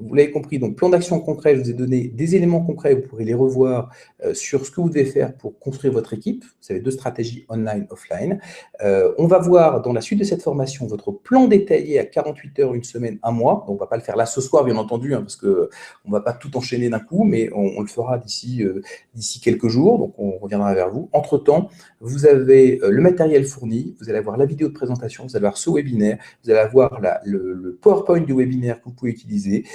vous l'avez compris, donc plan d'action concret, je vous ai donné des éléments concrets, vous pourrez les revoir sur ce que vous devez faire pour construire votre équipe. Vous avez 2 stratégies online, offline. On va voir dans la suite de cette formation votre plan détaillé à 48 heures, une semaine, un mois. Donc, on ne va pas le faire là ce soir, bien entendu, hein, parce qu'on ne va pas tout enchaîner d'un coup, mais on le fera d'ici quelques jours. Donc, on reviendra vers vous. Entre-temps, vous avez le matériel fourni, vous allez avoir la vidéo de présentation, vous allez avoir ce webinaire, vous allez avoir le PowerPoint du webinaire que vous pouvez utiliser.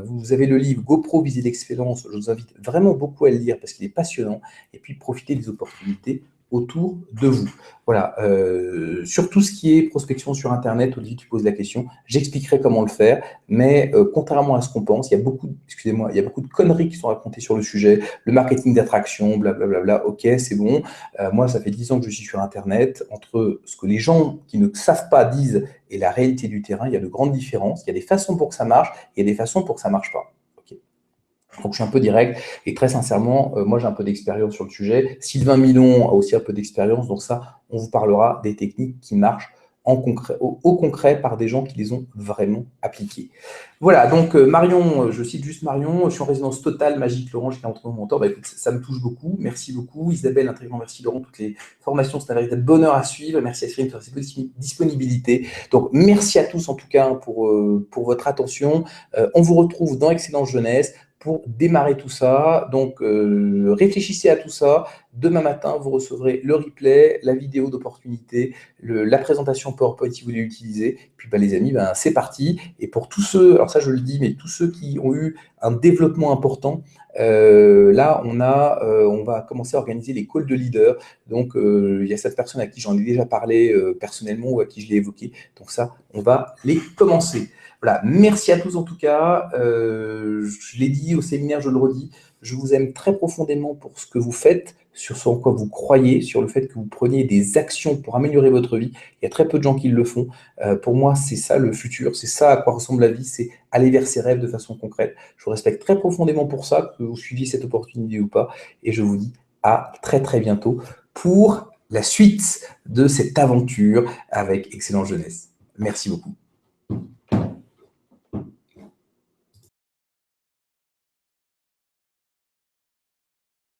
Vous avez le livre GoPro Visée d'Excellence. Je vous invite vraiment beaucoup à le lire parce qu'il est passionnant. Et puis, profitez des opportunités autour de vous. Voilà, sur tout ce qui est prospection sur Internet, Olivier, tu poses la question, j'expliquerai comment le faire, mais contrairement à ce qu'on pense, il y a beaucoup, excusez-moi, il y a beaucoup de conneries qui sont racontées sur le sujet, le marketing d'attraction, blablabla, ok, c'est bon. Moi, ça fait 10 ans que je suis sur Internet. Entre ce que les gens qui ne savent pas disent et la réalité du terrain, il y a de grandes différences. Il y a des façons pour que ça marche, il y a des façons pour que ça ne marche pas. Okay. Donc, je suis un peu direct et très sincèrement, moi, j'ai un peu d'expérience sur le sujet. Sylvain Milon a aussi un peu d'expérience. Donc ça, on vous parlera des techniques qui marchent au concret par des gens qui les ont vraiment appliquées. Voilà, donc Marion, je cite juste Marion, je suis en résidence totale, magique, Laurent, j'ai 49 mon temps. Bah, écoute, ça me touche beaucoup, merci beaucoup. Isabelle, un très grand merci, Laurent, toutes les formations, c'est un véritable bonheur à suivre. Merci à Cyril pour ses disponibilités. Donc, merci à tous en tout cas pour votre attention. On vous retrouve dans Excellence Jeunesse pour démarrer tout ça. Donc, réfléchissez à tout ça. Demain matin, vous recevrez le replay, la vidéo d'opportunité, la présentation PowerPoint si vous voulez l'utiliser. Puis, bah, les amis, ben, c'est parti. Et pour tous ceux, alors ça je le dis, mais tous ceux qui ont eu un développement important, là, on va commencer à organiser les calls de leaders. Donc, il y a cette personne à qui j'en ai déjà parlé personnellement ou à qui je l'ai évoqué. Donc ça, on va les commencer. Voilà, merci à tous en tout cas. Je l'ai dit au séminaire, je le redis, je vous aime très profondément pour ce que vous faites, sur ce en quoi vous croyez, sur le fait que vous preniez des actions pour améliorer votre vie. Il y a très peu de gens qui le font. Pour moi, c'est ça le futur, c'est ça à quoi ressemble la vie, c'est aller vers ses rêves de façon concrète. Je vous respecte très profondément pour ça, que vous suiviez cette opportunité ou pas, et je vous dis à très très bientôt pour la suite de cette aventure avec Excellence Jeunesse. Merci beaucoup.